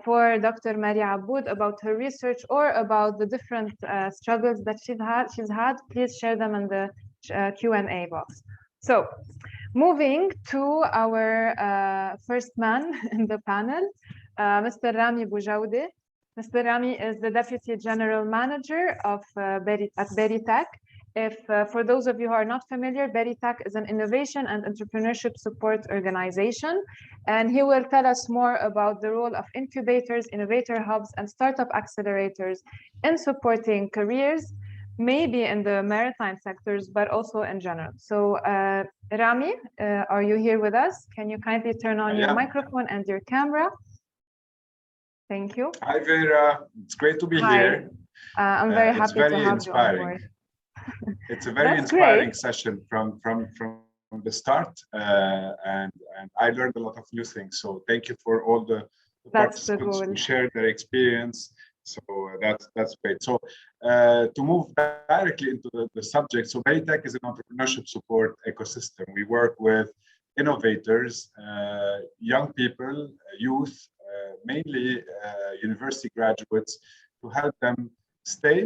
for Dr. Maria Aboud about her research or about the different struggles that she's had, please share them in the Q&A box. So, moving to our first man in the panel, Mr. Rami Boujawde. Mr. Rami is the Deputy General Manager of at Beritech. If for those of you who are not familiar, Beritech is an innovation and entrepreneurship support organization, and he will tell us more about the role of incubators, innovator hubs, and startup accelerators in supporting careers, maybe in the maritime sectors, but also in general. So, Rami, are you here with us? Can you kindly turn on your microphone and your camera? Thank you. Hi, Vera. It's great to be here. I'm very happy to have you on board. It's a very inspiring session from the start, and I learned a lot of new things. So thank you for all the participants who shared their experience. So that's great. So to move directly into the subject, so Beritech is an entrepreneurship support ecosystem. We work with innovators, young people, youth, mainly university graduates, to help them stay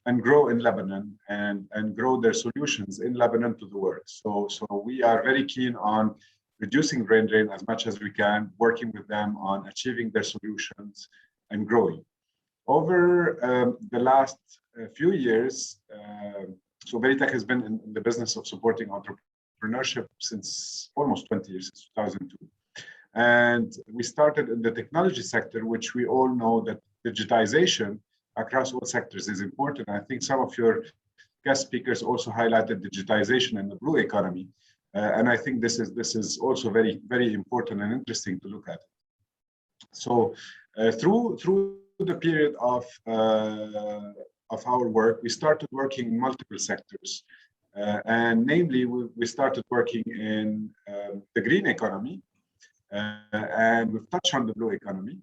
and grow in Lebanon and grow their solutions in Lebanon to the world. So we are very keen on reducing brain drain as much as we can, working with them on achieving their solutions and growing. Over the last few years, so Beritech has been in the business of supporting entrepreneurship since almost 20 years, since 2002. And we started in the technology sector, which we all know that digitization across all sectors is important. I think some of your guest speakers also highlighted digitization in the blue economy. And I think this is also very, very important and interesting to look at. So through the period of our work, we started working in multiple sectors. And namely, we started working in the green economy, and we've touched on the blue economy,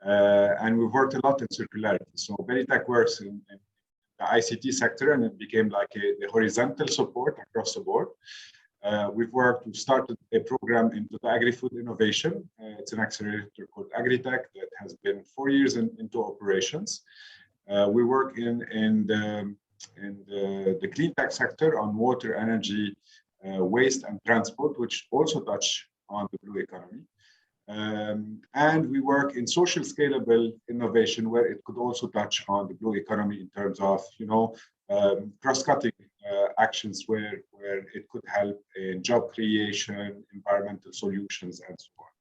and we've worked a lot in circularity. So Veritech works in the ICT sector, and it became like a horizontal support across the board. We've started a program into the agri-food innovation. It's an accelerator called Agritech that has been 4 years into operations. We work in the clean tech sector on water, energy, waste, and transport, which also touch on the blue economy. And we work in social scalable innovation, where it could also touch on the blue economy in terms of, cross-cutting actions where it could help in job creation, environmental solutions, and so on.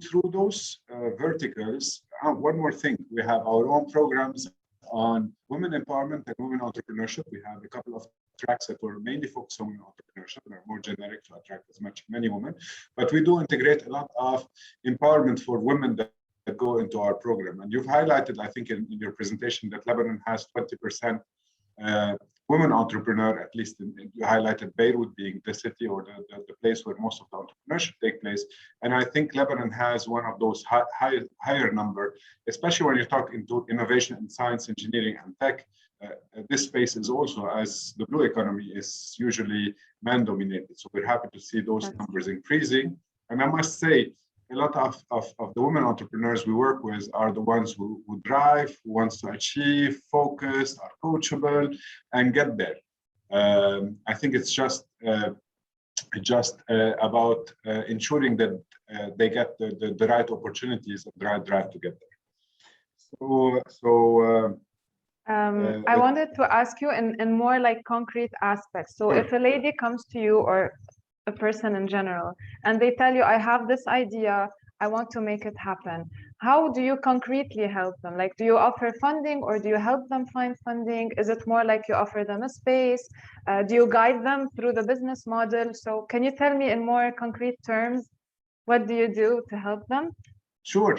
Through those verticals, one more thing, we have our own programs on women empowerment and women entrepreneurship. We have a couple of tracks that were mainly focused on women entrepreneurship and are more generic to attract many women. But we do integrate a lot of empowerment for women that go into our program. And you've highlighted, I think, in your presentation that Lebanon has 20% women entrepreneur, at least you highlighted Beirut being the city or the place where most of the entrepreneurship take place. And I think Lebanon has one of those higher number, especially when you talk into innovation in science, engineering, and tech. This space is also, as the blue economy is usually man-dominated. So we're happy to see those numbers increasing. And I must say, a lot of the women entrepreneurs we work with are the ones who drive, who wants to achieve, focus, are coachable, and get there. I think it's just about ensuring that they get the right opportunities and the right drive to get there. I wanted to ask you in more like concrete aspects. So if a lady comes to you, or a person in general, and they tell you, I have this idea, I want to make it happen, how do you concretely help them? Like, do you offer funding, or do you help them find funding? Is it more like you offer them a space? Do you guide them through the business model? So can you tell me in more concrete terms, what do you do to help them? Sure.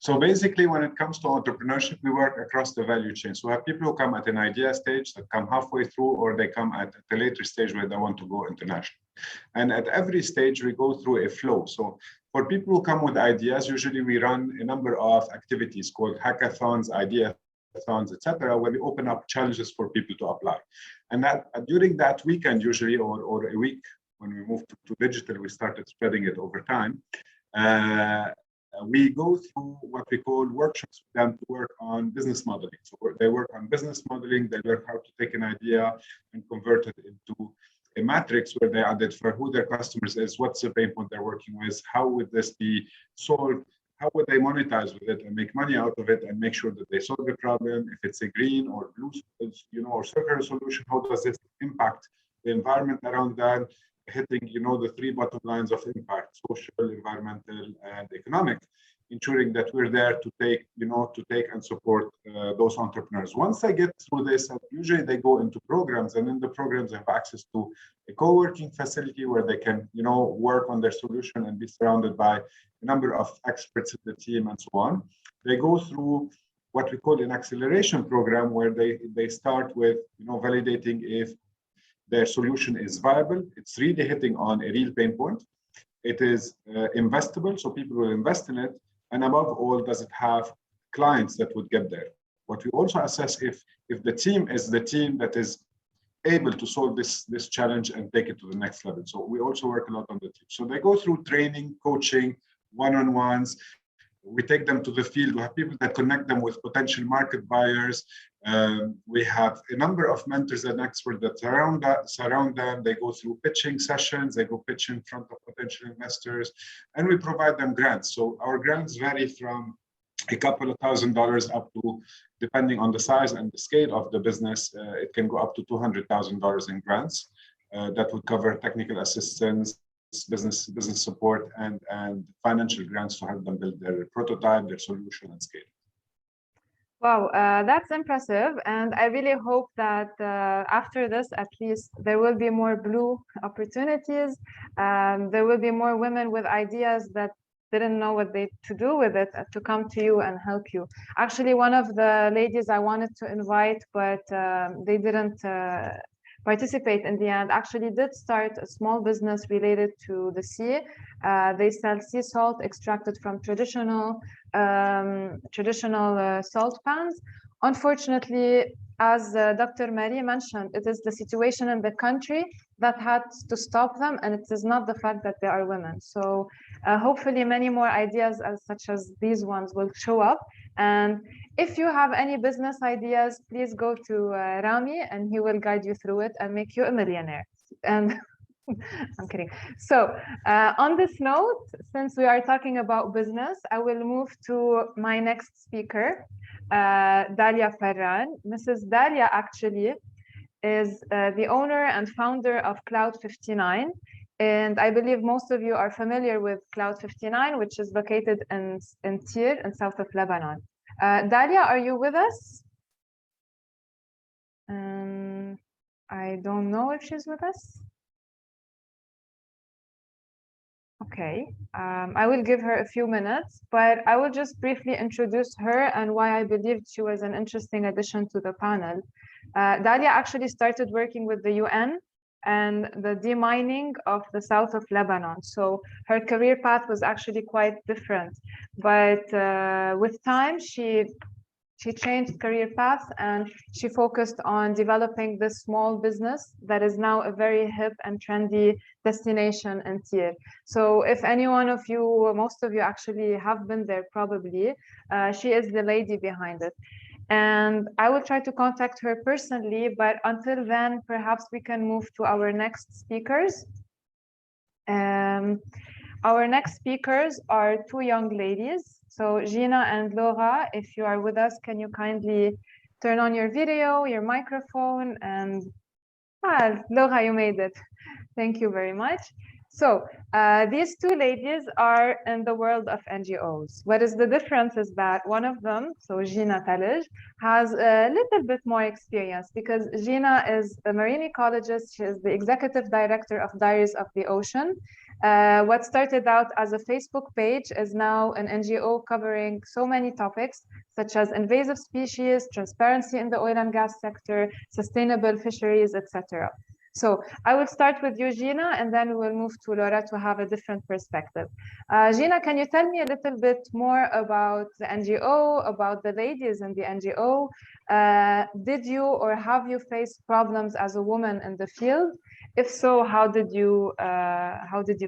So basically, when it comes to entrepreneurship, we work across the value chain. So we have people who come at an idea stage, that come halfway through, or they come at a later stage where they want to go international. And at every stage, we go through a flow. So for people who come with ideas, usually we run a number of activities called hackathons, ideathons, etc., where we open up challenges for people to apply. And that during that weekend, usually, or a week, when we moved to digital, we started spreading it over time. We go through what we call workshops with them to work on business modeling. So they work on business modeling, they learn how to take an idea and convert it into a matrix where they identify who their customers is, what's the pain point they're working with, how would this be solved, how would they monetize with it and make money out of it and make sure that they solve the problem. If it's a green or blue, or circular solution, how does this impact the environment around that? Hitting, the three bottom lines of impact: social, environmental, and economic, ensuring that we're there to take and support those entrepreneurs. Once they get through this, usually they go into programs, and in the programs they have access to a co-working facility where they can, work on their solution and be surrounded by a number of experts in the team and so on. They go through what we call an acceleration program, where they start with, validating if their solution is viable, it's really hitting on a real pain point, it is investable, so people will invest in it, and above all, does it have clients that would get there? What we also assess if the team is the team that is able to solve this challenge and take it to the next level. So we also work a lot on the team. So they go through training, coaching, one-on-ones. We take them to the field. We have people that connect them with potential market buyers. We have a number of mentors and experts that surround them. They go through pitching sessions. They go pitch in front of potential investors, and we provide them grants. So our grants vary from a couple of $1,000s up to, depending on the size and the scale of the business, it can go up to $200,000 in grants that would cover technical assistance, business support, and financial grants to help them build their prototype, their solution, and scale. Wow, that's impressive. And I really hope that after this, at least, there will be more blue opportunities. There will be more women with ideas that didn't know what to do with it, to come to you and help you. Actually, one of the ladies I wanted to invite, but they didn't participate in the end, actually did start a small business related to the sea. They sell sea salt extracted from traditional salt pans. Unfortunately, as Dr. Marie mentioned, it is the situation in the country that had to stop them, and it is not the fact that they are women. So hopefully many more ideas such as these ones will show up. And if you have any business ideas, please go to Rami and he will guide you through it and make you a millionaire. And I'm kidding. So on this note, since we are talking about business, I will move to my next speaker, Dalia Farran. Mrs. Dalia actually is the owner and founder of Cloud 59. And I believe most of you are familiar with Cloud 59, which is located in Tyre, in south of Lebanon. Dalia, are you with us? I don't know if she's with us. Okay, I will give her a few minutes, but I will just briefly introduce her and why I believed she was an interesting addition to the panel. Dalia actually started working with the UN and the demining of the south of Lebanon. So her career path was actually quite different. But with time, she changed career path and she focused on developing this small business that is now a very hip and trendy destination in Tyre. So if any one of you, most of you actually have been there probably, she is the lady behind it. And I will try to contact her personally, but until then, perhaps we can move to our next speakers. Our next speakers are two young ladies. So Gina and Laura, if you are with us, can you kindly turn on your video, your microphone, and Laura, you made it. Thank you very much. So these two ladies are in the world of NGOs. What is the difference is that one of them, so Gina Talij, has a little bit more experience because Gina is a marine ecologist. She is the executive director of Diaries of the Ocean. What started out as a Facebook page is now an NGO covering so many topics such as invasive species, transparency in the oil and gas sector, sustainable fisheries, etc. So I will start with you, Gina, and then we will move to Laura to have a different perspective. Gina, can you tell me a little bit more about the NGO, about the ladies in the NGO? Did you or have you faced problems as a woman in the field? If so, how did you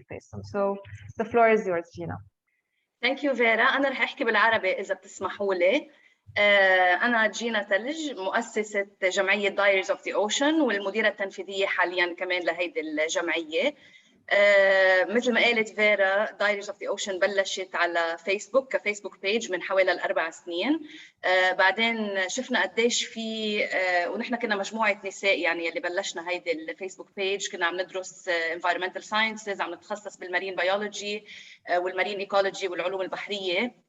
face them? So the floor is yours, Gina. Thank you, Vera. أنا رح أحكي بالعربي إذا بتسمحوا لي. أنا جينا تلج مؤسسة جمعية Diaries of the Ocean والمديرة التنفيذية حالياً كمان لهيدي الجمعية. مثل ما قالت فيرا Diaries of the Ocean بلشت على فيسبوك كفيسبوك بيج من حوالي 4 سنين. بعدين شفنا قديش في ونحن كنا مجموعة نساء يعني اللي بلشنا هيدي الفيسبوك بيج. كنا عم ندرس environmental sciences، عم نتخصص بالمارين بيولوجي والمارين ايكولوجي والعلوم البحرية.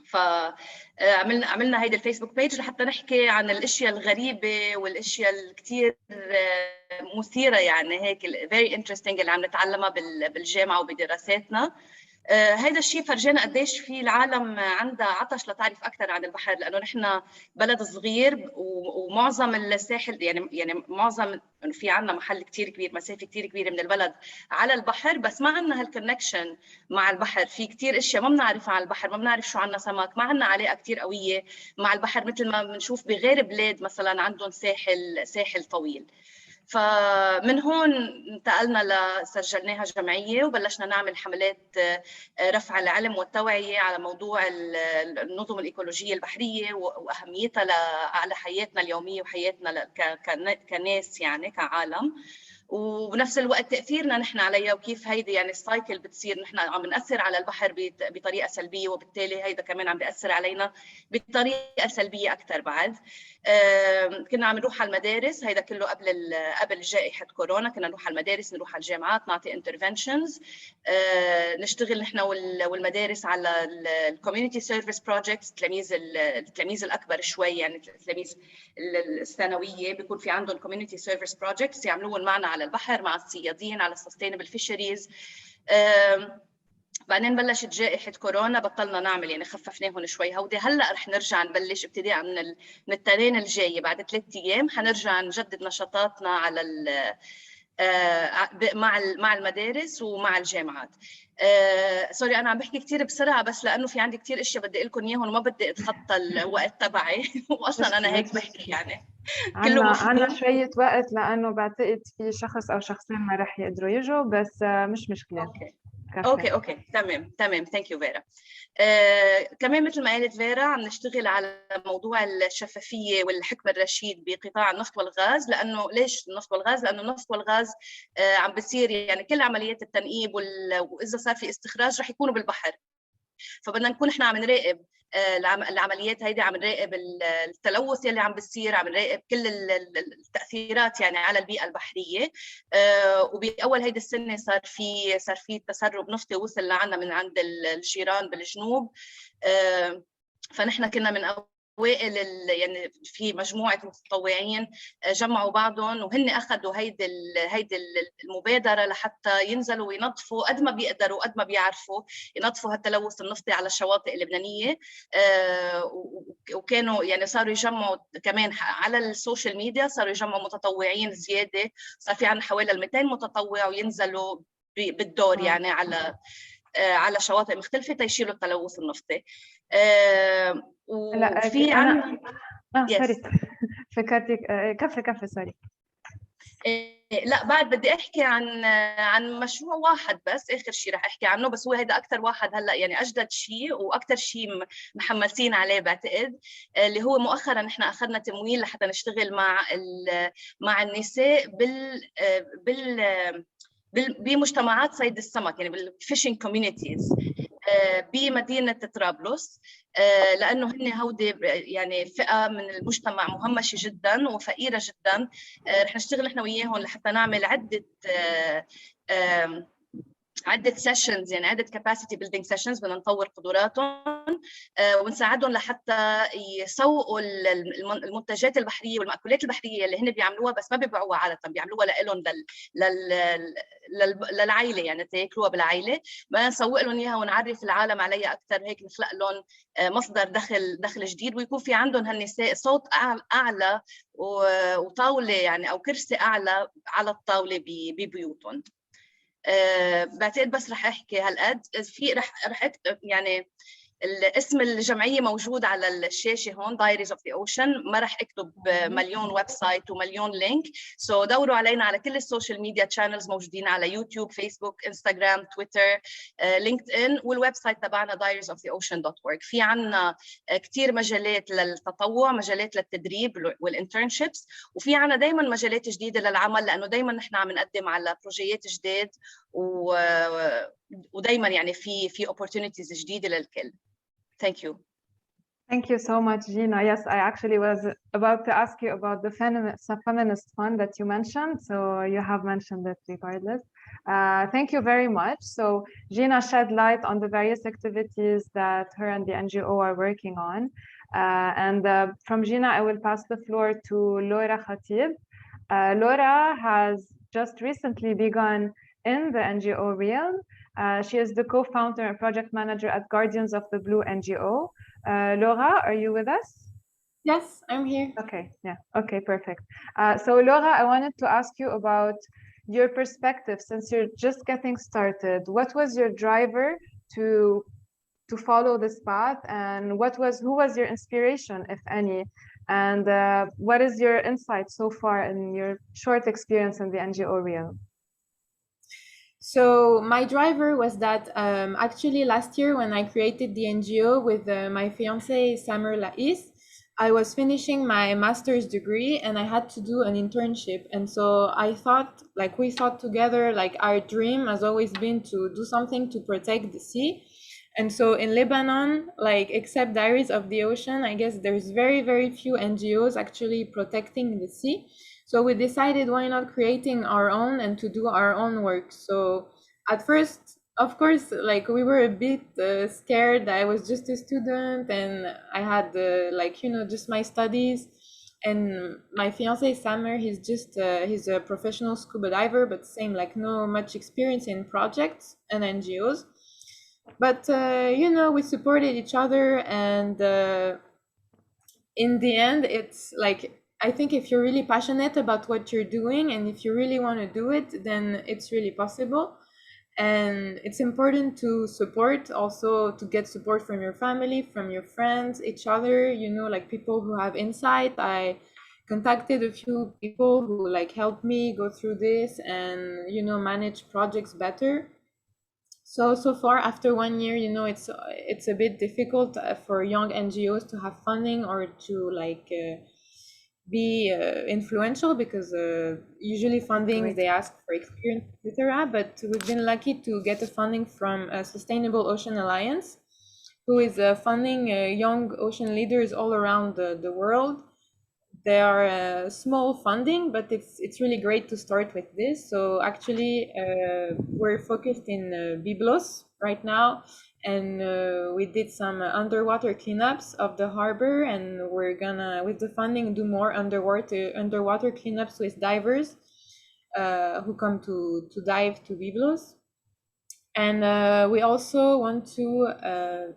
فعملنا هيدا الفيسبوك بيج لحتى نحكي عن الاشياء الغريبه والاشياء الكثير مثيره يعني هيك very interesting اللي عم نتعلمها بالجامعه وبدراساتنا. هيدا الشيء فرجانا قديش في العالم عندها عطش لتعرف اكثر عن البحر، لانه نحن بلد صغير ومعظم الساحل يعني معظم في عندنا محل كثير كبير، مسافه كثير كبيره من البلد على البحر، بس ما عندنا هالكونكشن مع البحر. في كثير اشياء ما بنعرفها عن البحر، ما بنعرف شو عندنا سمك، ما عندنا علاقه كثير قويه مع البحر مثل ما بنشوف بغير بلاد مثلا عندهم ساحل طويل. فمن هون انتقلنا سجلناها جمعية وبلشنا نعمل حملات رفع العلم والتوعية على موضوع النظم الإيكولوجية البحرية وأهميتها على حياتنا اليومية وحياتنا كناس يعني كعالم، وبنفس الوقت تأثيرنا نحن عليها وكيف هيدي يعني السايكل بتصير. نحن عم نأثر على البحر بطريقة سلبية، وبالتالي هيدا كمان عم بيأثر علينا بطريقة سلبية أكثر بعد. كنا عم نروح على المدارس، هيدا كله قبل جائحة كورونا. كنا نروح على المدارس، نروح على الجامعات، نعطي انترفنشنز، نشتغل نحن والمدارس على الكوميونتي سيرفيس بروجكتس. التلاميذ الأكبر شوي يعني التلاميذ الثانوية بيكون في عندهم كوميونتي سيرفيس بروجكتس يعملوهم معنا على البحر مع الصيادين على sustainable fisheries. بعدين بلشت جائحة كورونا، بطلنا نعمل يعني خففناهم شوي هودي. هلا رح نرجع نبلش ابتداء من الترين الجاي بعد 3 أيام حنرجع نجدد نشاطاتنا على مع المدارس ومع الجامعات. سوري انا عم بحكي كثير بسرعه بس لانه في عندي كثير اشياء بدي اقول لكم اياهم وما بدي اتخطى الوقت تبعي واصلا انا هيك بحكي يعني كله عنا شوية وقت لأنه بعتقد في شخص أو شخصين ما رح يقدروا يجوا، بس مش مشكلة. اوكي تمام ثانك يو فيرا. كمان مثل ما قالت فيرا عم نشتغل على موضوع الشفافية والحكم الرشيد بقطاع النفط والغاز. لأنه ليش النفط والغاز؟ لأنه النفط والغاز عم بصير يعني كل عمليات التنقيب وإذا صار في استخراج رح يكونوا بالبحر، فبدنا نكون احنا عم نراقب العمليات هيدي، عم نراقب التلوث يلي عم بيصير، عم نراقب كل التاثيرات يعني على البيئه البحريه. وباول هيدي السنه صار في تسرب نفطي وصل لعنا من عند الجيران بالجنوب. فنحن كنا من اوائل يعني في مجموعه متطوعين جمعوا بعضهم وهن اخذوا هيدي المبادره لحتى ينزلوا وينظفوا قد ما بيقدروا قد ما بيعرفوا ينظفوا هالتلوث النفطي على الشواطئ اللبنانيه. وكانوا يعني صاروا يجمعوا كمان على السوشيال ميديا، صاروا يجمعوا متطوعين زياده، صار في عندنا حوالي 200 متطوع وينزلوا بالدور يعني على شواطئ مختلفه تيشيلوا التلوث النفطي. وفي عندنا سوري فكرتك كفي سوري. لا بعد بدي احكي عن مشروع واحد بس، اخر شيء رح احكي عنه، بس هو هيدا اكثر واحد هلا يعني اجدد شيء واكثر شيء محمسين عليه بعتقد، اللي هو مؤخرا نحن اخذنا تمويل لحتى نشتغل مع النساء بمجتمعات صيد السمك، يعني بالفيشنج كوميونيتيز بمدينة طرابلس، لأنه هن هودي يعني فئة من المجتمع مهمشة جدا وفقيرة جدا. رح نشتغل نحن وياهم لحتى نعمل عدة سيشنز، يعني عدة كاباسيتي بيلدينج سيشنز، بدنا نطور قدراتهم ونساعدهم لحتى يسوقوا المنتجات البحريه والمأكولات البحريه اللي هن بيعملوها، بس ما بيبيعوها عاده، بيعملوها لهم للعائله، يعني تاكلوها بالعائله. بدنا نسوق لهم اياها ونعرف العالم عليها اكثر، هيك نخلق لهم مصدر دخل جديد، ويكون في عندهم هالنساء صوت اعلى وطاوله يعني او كرسي اعلى على الطاوله ببيوتهم. بعتقد بس رح احكي هالقد. في رح اكتب يعني الاسم الجمعيه موجود على الشاشه هون، Diaries of the Ocean. ما رح اكتب مليون ويب سايت ومليون لينك، سو دوروا علينا على كل السوشيال ميديا تشانلز، موجودين على يوتيوب، فيسبوك، انستغرام، تويتر، لينكد ان، والويب سايت تبعنا diariesoftheocean.org. في عنا كثير مجالات للتطوع، مجالات للتدريب والانترنشيبس، وفي عنا دائما مجالات جديده للعمل، لانه دائما نحن عم نقدم على بروجيات جديد ودائما يعني في opportunities جديده للكل. Thank you. Thank you so much, Gina. Yes, I actually was about to ask you about the feminist fund that you mentioned, so you have mentioned it regardless. Thank you very much. So Gina shed light on the various activities that her and the NGO are working on. And from Gina, I will pass the floor to Laura Khatib. Laura has just recently begun in the NGO realm. She is the co-founder and project manager at Guardians of the Blue NGO. Laura, are you with us? Yes, I'm here. Okay, yeah, okay, perfect. So Laura, I wanted to ask you about your perspective since you're just getting started. What was your driver to follow this path, and who was your inspiration, if any? And what is your insight so far in your short experience in the NGO realm? So my driver was that actually last year when I created the NGO with my fiance Samer Lais, I was finishing my master's degree and I had to do an internship. And so I thought, like we thought together, like our dream has always been to do something to protect the sea. And so in Lebanon, like except Diaries of the Ocean, I guess there's very, very few NGOs actually protecting the sea. So we decided why not creating our own and to do our own work. So at first, of course, like we were a bit scared. I was just a student and I had like, you know, just my studies. And my fiance Samer, he's a professional scuba diver, but same, like no much experience in projects and NGOs. But you know, we supported each other, and in the end, it's like, I think if you're really passionate about what you're doing and if you really want to do it, then it's really possible. And it's important to support, also to get support from your family, from your friends, each other, you know, like people who have insight. I contacted a few people who like helped me go through this and, you know, manage projects better. So far, after 1 year, you know, it's a bit difficult for young NGOs to have funding or to like be influential, because usually funding they ask for experience, etc. But we've been lucky to get a funding from Sustainable Ocean Alliance, who is funding young ocean leaders all around the world. They are small funding, but it's really great to start with this. So actually, we're focused in Byblos right now, and we did some underwater cleanups of the harbor, and we're gonna, with the funding, do more underwater cleanups with divers who come to dive to Byblos. And we also want to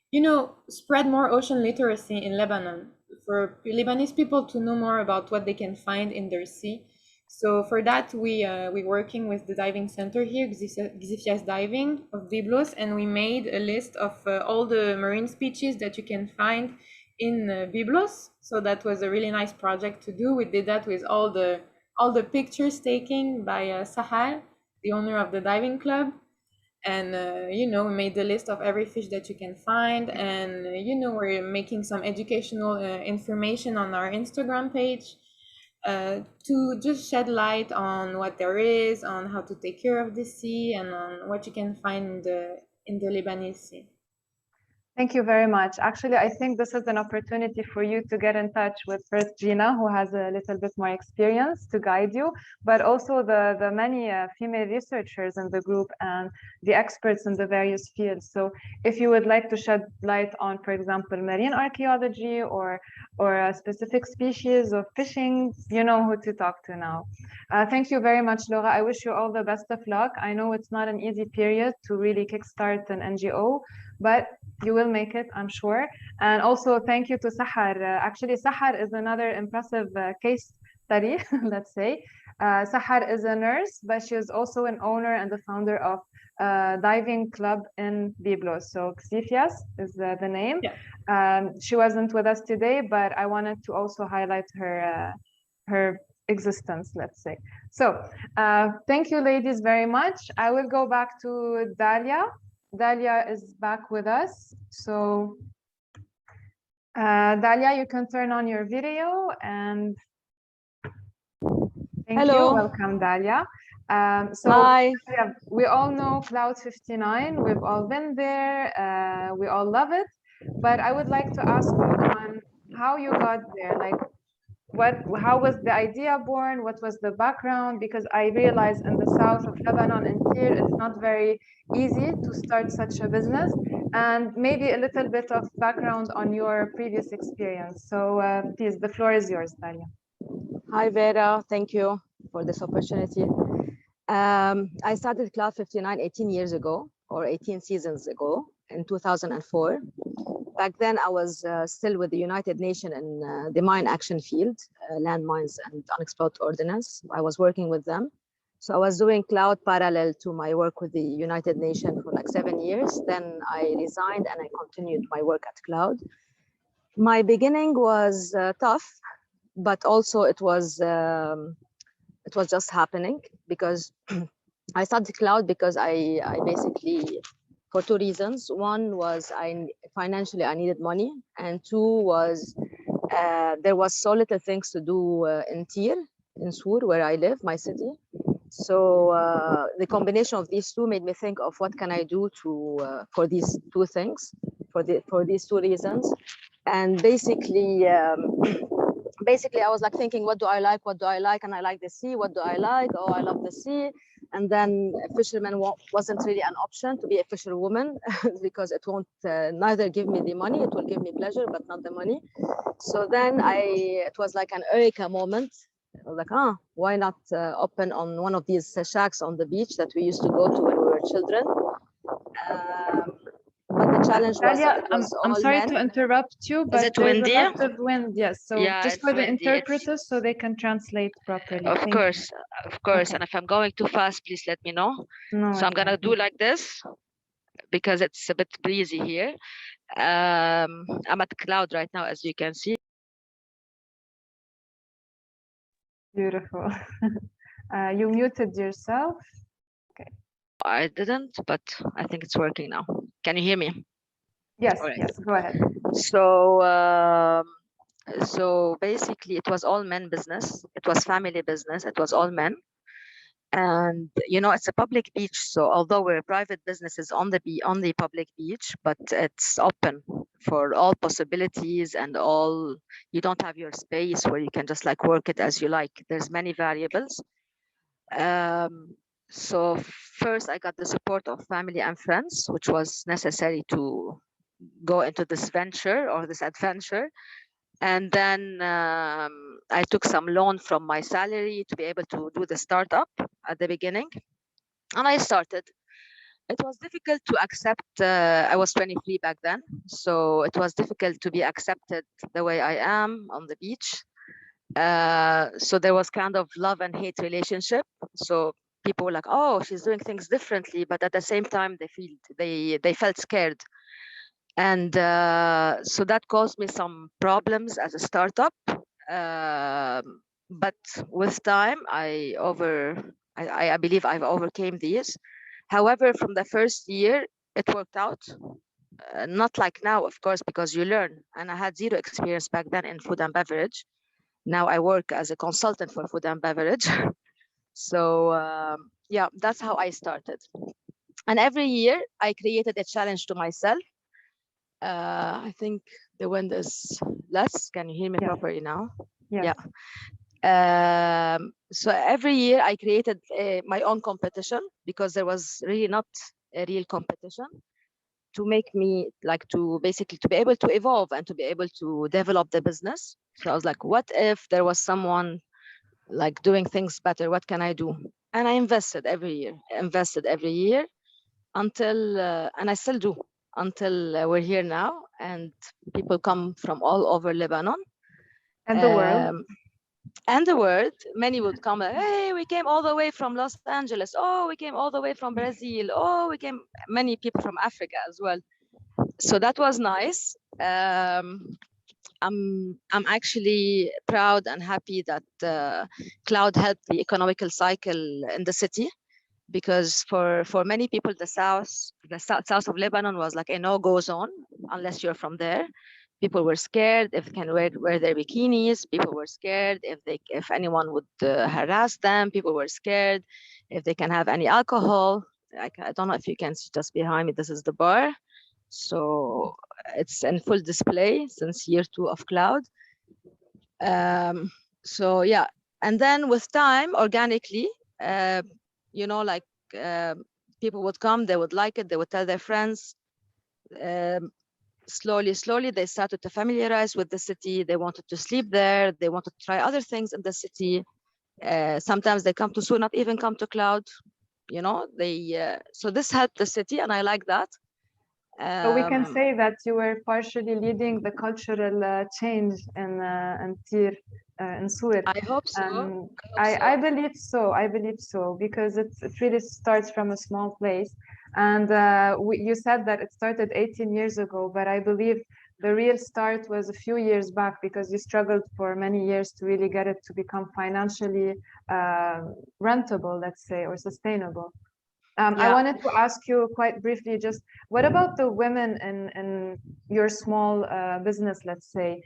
you know, spread more ocean literacy in Lebanon, for Lebanese people to know more about what they can find in their sea. So for that, we're working with the diving center here, Xifias Diving of Byblos, and we made a list of all the marine species that you can find in Byblos. So that was a really nice project to do. We did that with all the pictures taken by Sahar, the owner of the diving club. And you know, we made the list of every fish that you can find, and you know, we're making some educational information on our Instagram page to just shed light on what there is, on how to take care of the sea, and on what you can find in the Lebanese sea. Thank you very much. Actually, I think this is an opportunity for you to get in touch with first Gina, who has a little bit more experience to guide you, but also the many female researchers in the group and the experts in the various fields. So if you would like to shed light on, for example, marine archaeology or a specific species of fishing, you know who to talk to now. Thank you very much, Laura. I wish you all the best of luck. I know it's not an easy period to really kickstart an NGO, but you will make it, I'm sure. And also thank you to Sahar. Actually, Sahar is another impressive case study, let's say. Sahar is a nurse, but she is also an owner and the founder of a diving club in Byblos. So Xifias is the name. Yeah. She wasn't with us today, but I wanted to also highlight her existence, let's say. So thank you, ladies, very much. I will go back to Dalia. Dalia is back with us. So Dalia, you can turn on your video, and thank you. Welcome, Dalia. So hi. Yeah, we all know Cloud 59. We've all been there. We all love it. But I would like to ask you on how you got there. Like, how was the idea born? What was the background? Because I realize in the south of Lebanon and here, it's not very easy to start such a business, and maybe a little bit of background on your previous experience. So please, the floor is yours, Dalia. Hi, Vera. Thank you for this opportunity. I started Cloud 59 18 years ago, or 18 seasons ago, in 2004. Back then, I was still with the United Nations in the mine action field, landmines and unexploded ordnance. I was working with them. So I was doing Cloud parallel to my work with the United Nations for like 7 years. Then I resigned and I continued my work at Cloud. My beginning was tough, but also it was just happening, because I started Cloud because I basically, for two reasons. One was financially I needed money, and two was there was so little things to do in Tir, in Sur, where I live, my city. So the combination of these two made me think of what can I do to for these two things, for these two reasons. And basically I was like thinking, what do I like? And I like the sea. What do I like? Oh, I love the sea. And then fisherman wasn't really an option to be a fisherwoman because it won't neither give me the money, it will give me pleasure, but not the money. So then it was like an eureka moment. I was like, why not open on one of these shacks on the beach that we used to go to when we were children? But the challenge was Dalia, it was I'm all sorry men. to interrupt you, but it there's windy? a lot of wind. Yes, so Yeah, just it's for the windy. interpreters so they can translate properly. Of Thank course, of course. Okay. And if I'm going too fast, please let me know. No, So I'm gonna do like this because it's a bit breezy here. I'm at cloud right now, as you can see. Beautiful. You muted yourself. Okay. I didn't, but I think it's working now. Can you hear me? Yes, All right. yes, go ahead. So basically, it was all men business. It was family business. It was all men. And you know, it's a public beach. So although we're private businesses on the public beach, but it's open for all possibilities and all. You don't have your space where you can just like work it as you like. There's many variables. So first, I got the support of family and friends, which was necessary to go into this venture or this adventure. And then I took some loan from my salary to be able to do the startup at the beginning. And I started. It was difficult to accept. I was 23 back then. So it was difficult to be accepted the way I am on the beach. So there was kind of love and hate relationship. So people were like, oh, she's doing things differently. But at the same time, they felt scared. And so that caused me some problems as a startup. But with time, I believe I've overcame these. However, from the first year, it worked out. Not like now, of course, because you learn. And I had zero experience back then in food and beverage. Now I work as a consultant for food and beverage. So yeah, that's how I started. And every year I created a challenge to myself. I think the wind is less. Can you hear me properly now? Yes. Yeah. So every year I created my own competition because there was really not a real competition to make me like to basically to be able to evolve and to be able to develop the business. So I was like, what if there was someone like doing things better? What can I do? And I invested every year until, and I still do until we're here now, and people come from all over Lebanon. And the world. And the world, many would come like, hey, we came all the way from Los Angeles. Oh, we came all the way from Brazil. Oh, we came, many people from Africa as well. So that was nice. I'm actually proud and happy that cloud helped the economical cycle in the city, because for many people, the south of Lebanon was like a no-go zone unless you're from there. People were scared if they can wear their bikinis. People were scared if anyone would harass them. People were scared if they can have any alcohol. I don't know if you can see just behind me. This is the bar. So it's in full display since year 2 of cloud. So yeah, and then with time, organically, you know, like people would come, they would like it, they would tell their friends. Slowly, they started to familiarize with the city. They wanted to sleep there. They wanted to try other things in the city. Sometimes they come to Sur, not even come to cloud. You know, so this helped the city, and I like that. So we can say that you were partially leading the cultural change in Tir, in Sur. I hope so. I believe so. I believe so, because it really starts from a small place. And you said that it started 18 years ago, but I believe the real start was a few years back, because you struggled for many years to really get it to become financially rentable, let's say, or sustainable. I wanted to ask you quite briefly, just what about the women in your small business, let's say?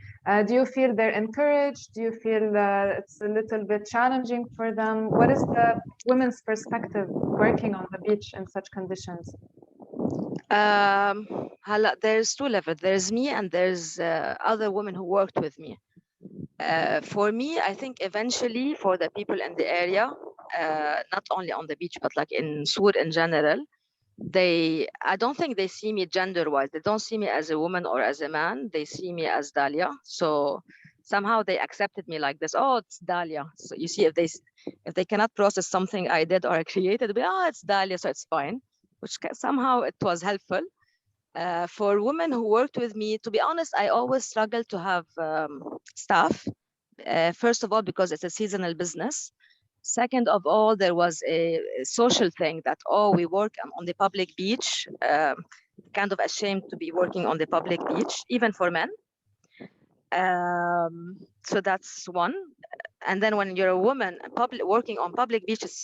Do you feel they're encouraged? Do you feel it's a little bit challenging for them? What is the women's perspective working on the beach in such conditions? There's 2 levels. There's me and there's other women who worked with me. For me, I think eventually for the people in the area, not only on the beach, but like in Sur in general, I don't think they see me gender-wise. They don't see me as a woman or as a man. They see me as Dalia. So somehow they accepted me like this. Oh, it's Dalia. So you see, if they cannot process something I did or I created, oh, it's Dalia, so it's fine. which somehow it was helpful. For women who worked with me, to be honest, I always struggled to have staff. First of all, because it's a seasonal business. Second of all, there was a social thing that, oh, we work on the public beach, kind of ashamed to be working on the public beach, even for men. So that's one. And then when you're a woman working on public beaches,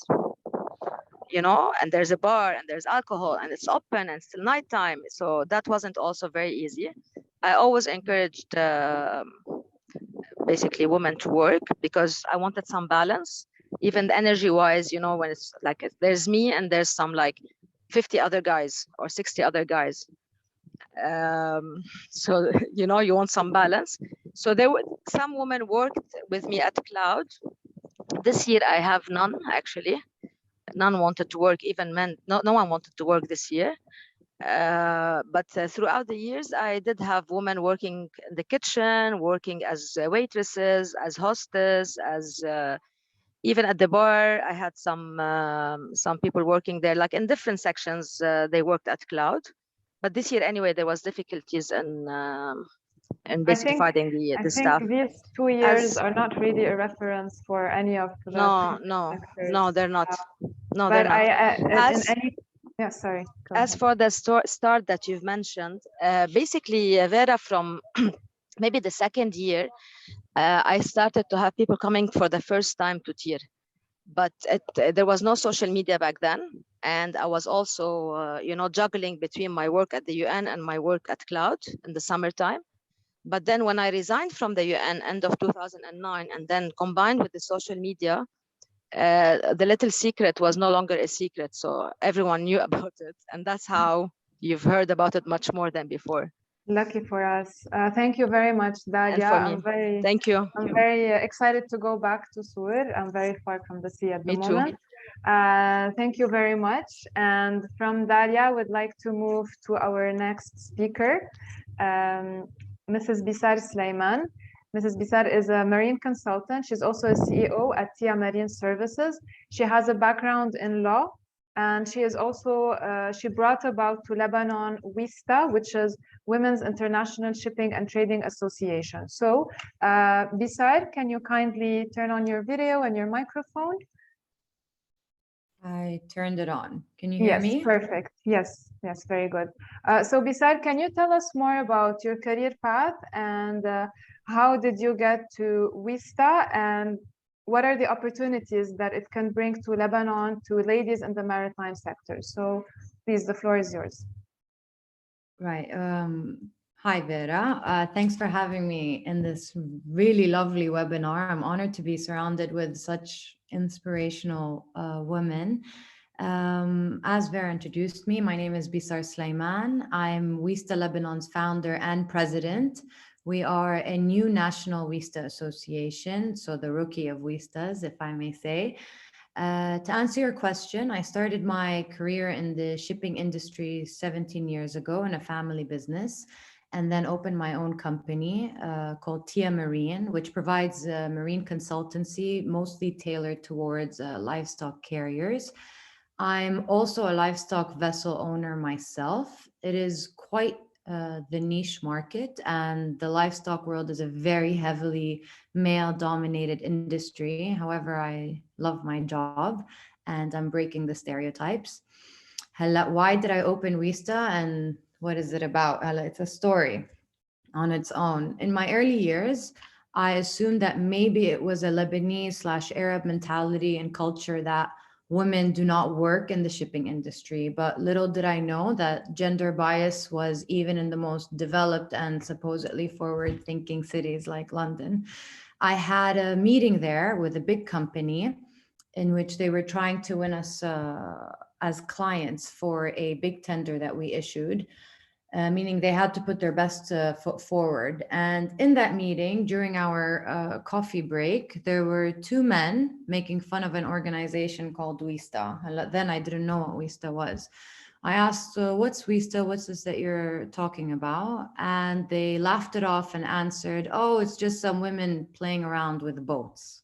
you know, and there's a bar and there's alcohol and it's open and it's still nighttime. So that wasn't also very easy. I always encouraged basically women to work because I wanted some balance, even energy wise, you know, when it's like there's me and there's some like 50 other guys or 60 other guys. So, you know, you want some balance. So there were some women worked with me at Cloud. This year I have none, actually. None wanted to work, even men. No one wanted to work this year. But throughout the years, I did have women working in the kitchen, working as waitresses, as hostess, as even at the bar. I had some people working there, like in different sections. They worked at Cloud. But this year, anyway, there was difficulties in basically finding the staff. I think these 2 years are not really a reference for any of the No, they're not. No, but they're not. Yeah, sorry. As for the start that you've mentioned, basically, Vera, from maybe the second year, I started to have people coming for the first time to TIR. But there was no social media back then. And I was also, you know, juggling between my work at the UN and my work at Cloud in the summertime. But then when I resigned from the UN end of 2009, and then combined with the social media, the little secret was no longer a secret. So everyone knew about it. And that's how you've heard about it much more than before. Lucky for us. Thank you very much, Dalia. Thank you. I'm very excited to go back to Sur. I'm very far from the sea at the moment. Thank you very much. And from Dalia, I would like to move to our next speaker, Mrs. Bisar Sleiman. Mrs. Bisar is a marine consultant. She's also a CEO at TIA Marine Services. She has a background in law, and she is also, she brought about to Lebanon WISTA, which is Women's International Shipping and Trading Association. So Bisar, can you kindly turn on your video and your microphone? I turned it on. Can you hear me? Yes, perfect. Yes, very good. So Bisar, can you tell us more about your career path and how did you get to WISTA, and what are the opportunities that it can bring to Lebanon, to ladies in the maritime sector? So please, the floor is yours. Right. Hi, Vera. Thanks for having me in this really lovely webinar. I'm honored to be surrounded with such inspirational women. As Vera introduced me, my name is Bisar Sleiman. I'm WISTA Lebanon's founder and president. We are a new national WISTA association, so the rookie of WISTAs, if I may say. To answer your question, I started my career in the shipping industry 17 years ago in a family business, and then opened my own company called TIA Marion, which provides marine consultancy, mostly tailored towards livestock carriers. I'm also a livestock vessel owner myself. It is quite the niche market, and the livestock world is a very heavily male-dominated industry. However, I love my job and I'm breaking the stereotypes. Why did I open WISTA and what is it about? It's a story on its own. In my early years, I assumed that maybe it was a Lebanese/Arab mentality and culture that women do not work in the shipping industry, but little did I know that gender bias was even in the most developed and supposedly forward-thinking cities like London. I had a meeting there with a big company in which they were trying to win us as clients for a big tender that we issued, meaning they had to put their best foot forward. And in that meeting, during our coffee break, there were two men making fun of an organization called WISTA. And then I didn't know what WISTA was. I asked, what's WISTA? What's this that you're talking about? And they laughed it off and answered, oh, it's just some women playing around with boats.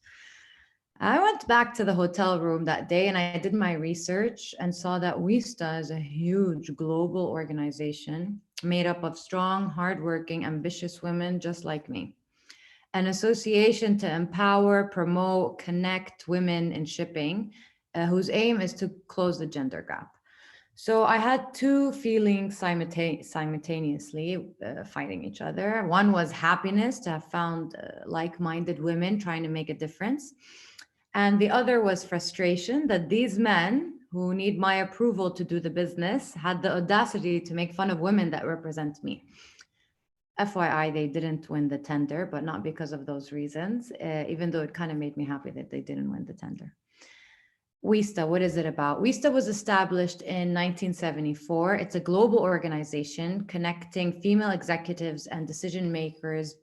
I went back to the hotel room that day and I did my research and saw that WISTA is a huge global organization made up of strong, hardworking, ambitious women just like me. An association to empower, promote, connect women in shipping, whose aim is to close the gender gap. So I had two feelings simultaneously fighting each other. One was happiness to have found like-minded women trying to make a difference. And the other was frustration that these men who need my approval to do the business had the audacity to make fun of women that represent me. FYI, they didn't win the tender, but not because of those reasons, even though it kind of made me happy that they didn't win the tender. WISTA, what is it about? WISTA was established in 1974. It's a global organization connecting female executives and decision makers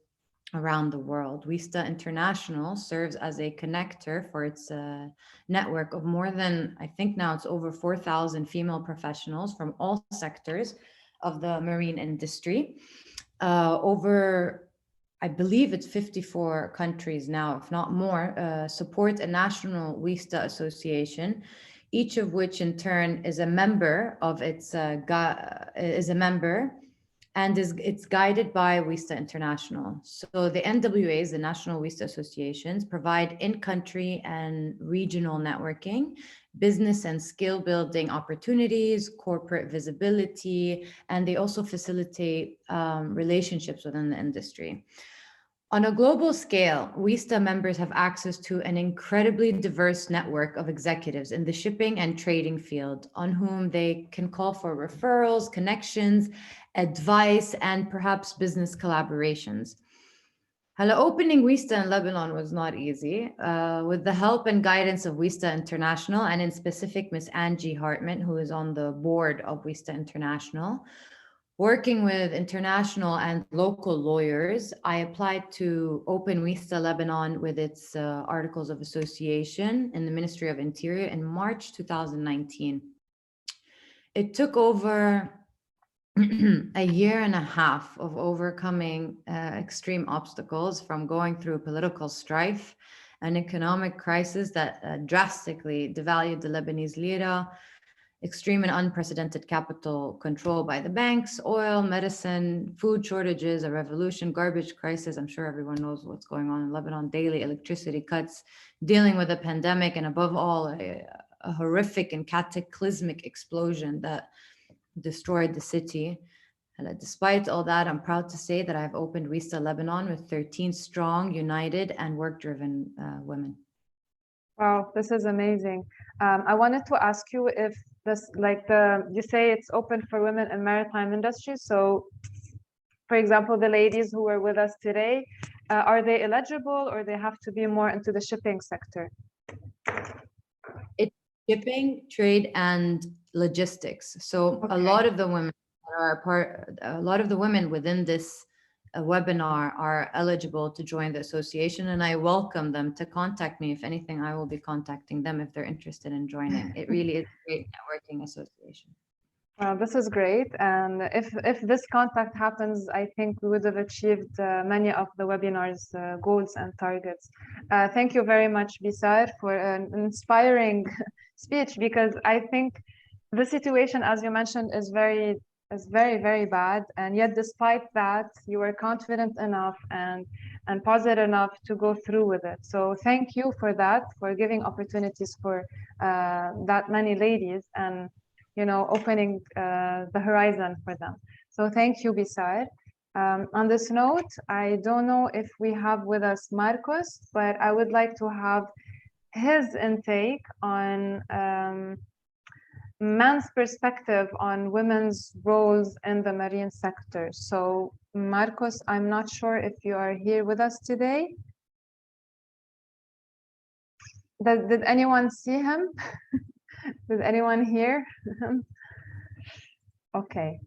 around the world. WISTA International serves as a connector for its network of more than, I think now it's over 4,000 female professionals from all sectors of the marine industry. Over, I believe it's 54 countries now, if not more, support a national WISTA association, each of which in turn is a member of its, and it's guided by WISTA International. So the NWAs, the National WISTA Associations, provide in-country and regional networking, business and skill building opportunities, corporate visibility, and they also facilitate relationships within the industry. On a global scale, WISTA members have access to an incredibly diverse network of executives in the shipping and trading field on whom they can call for referrals, connections, advice, and perhaps business collaborations. Opening WISTA in Lebanon was not easy. With the help and guidance of WISTA International, and in specific Miss Angie Hartman, who is on the board of WISTA International, working with international and local lawyers, I applied to open WISTA Lebanon with its Articles of Association in the Ministry of Interior in March 2019. It took over a year and a half of overcoming extreme obstacles, from going through political strife, an economic crisis that drastically devalued the Lebanese lira, extreme and unprecedented capital control by the banks, oil, medicine, food shortages, a revolution, garbage crisis. I'm sure everyone knows what's going on in Lebanon, daily electricity cuts, dealing with a pandemic, and above all, a horrific and cataclysmic explosion that destroyed the city. And despite all that, I'm proud to say that I've opened WISTA Lebanon with 13 strong, united, and work-driven women. Wow, this is amazing. I wanted to ask you if this, you say it's open for women in maritime industry. So, for example, the ladies who are with us today, are they eligible, or they have to be more into the shipping sector? It's shipping, trade, and logistics. So okay. A lot of the women within this webinar are eligible to join the association, and I welcome them to contact me. If anything, I will be contacting them if they're interested in joining. It really is a great networking association. Well, this is great, and if this contact happens, I think we would have achieved many of the webinar's goals and targets. Thank you very much, Bisar, for an inspiring speech, because I think the situation, as you mentioned, is very, very bad, and yet despite that, you were confident enough and positive enough to go through with it. So thank you for that, for giving opportunities for that many ladies, and opening the horizon for them. So thank you, Bisar. On this note, I don't know if we have with us Marcos, but I would like to have his intake on men's perspective on women's roles in the marine sector. So Marcos, I'm not sure if you are here with us today. Did anyone see him? Did anyone hear him? Okay.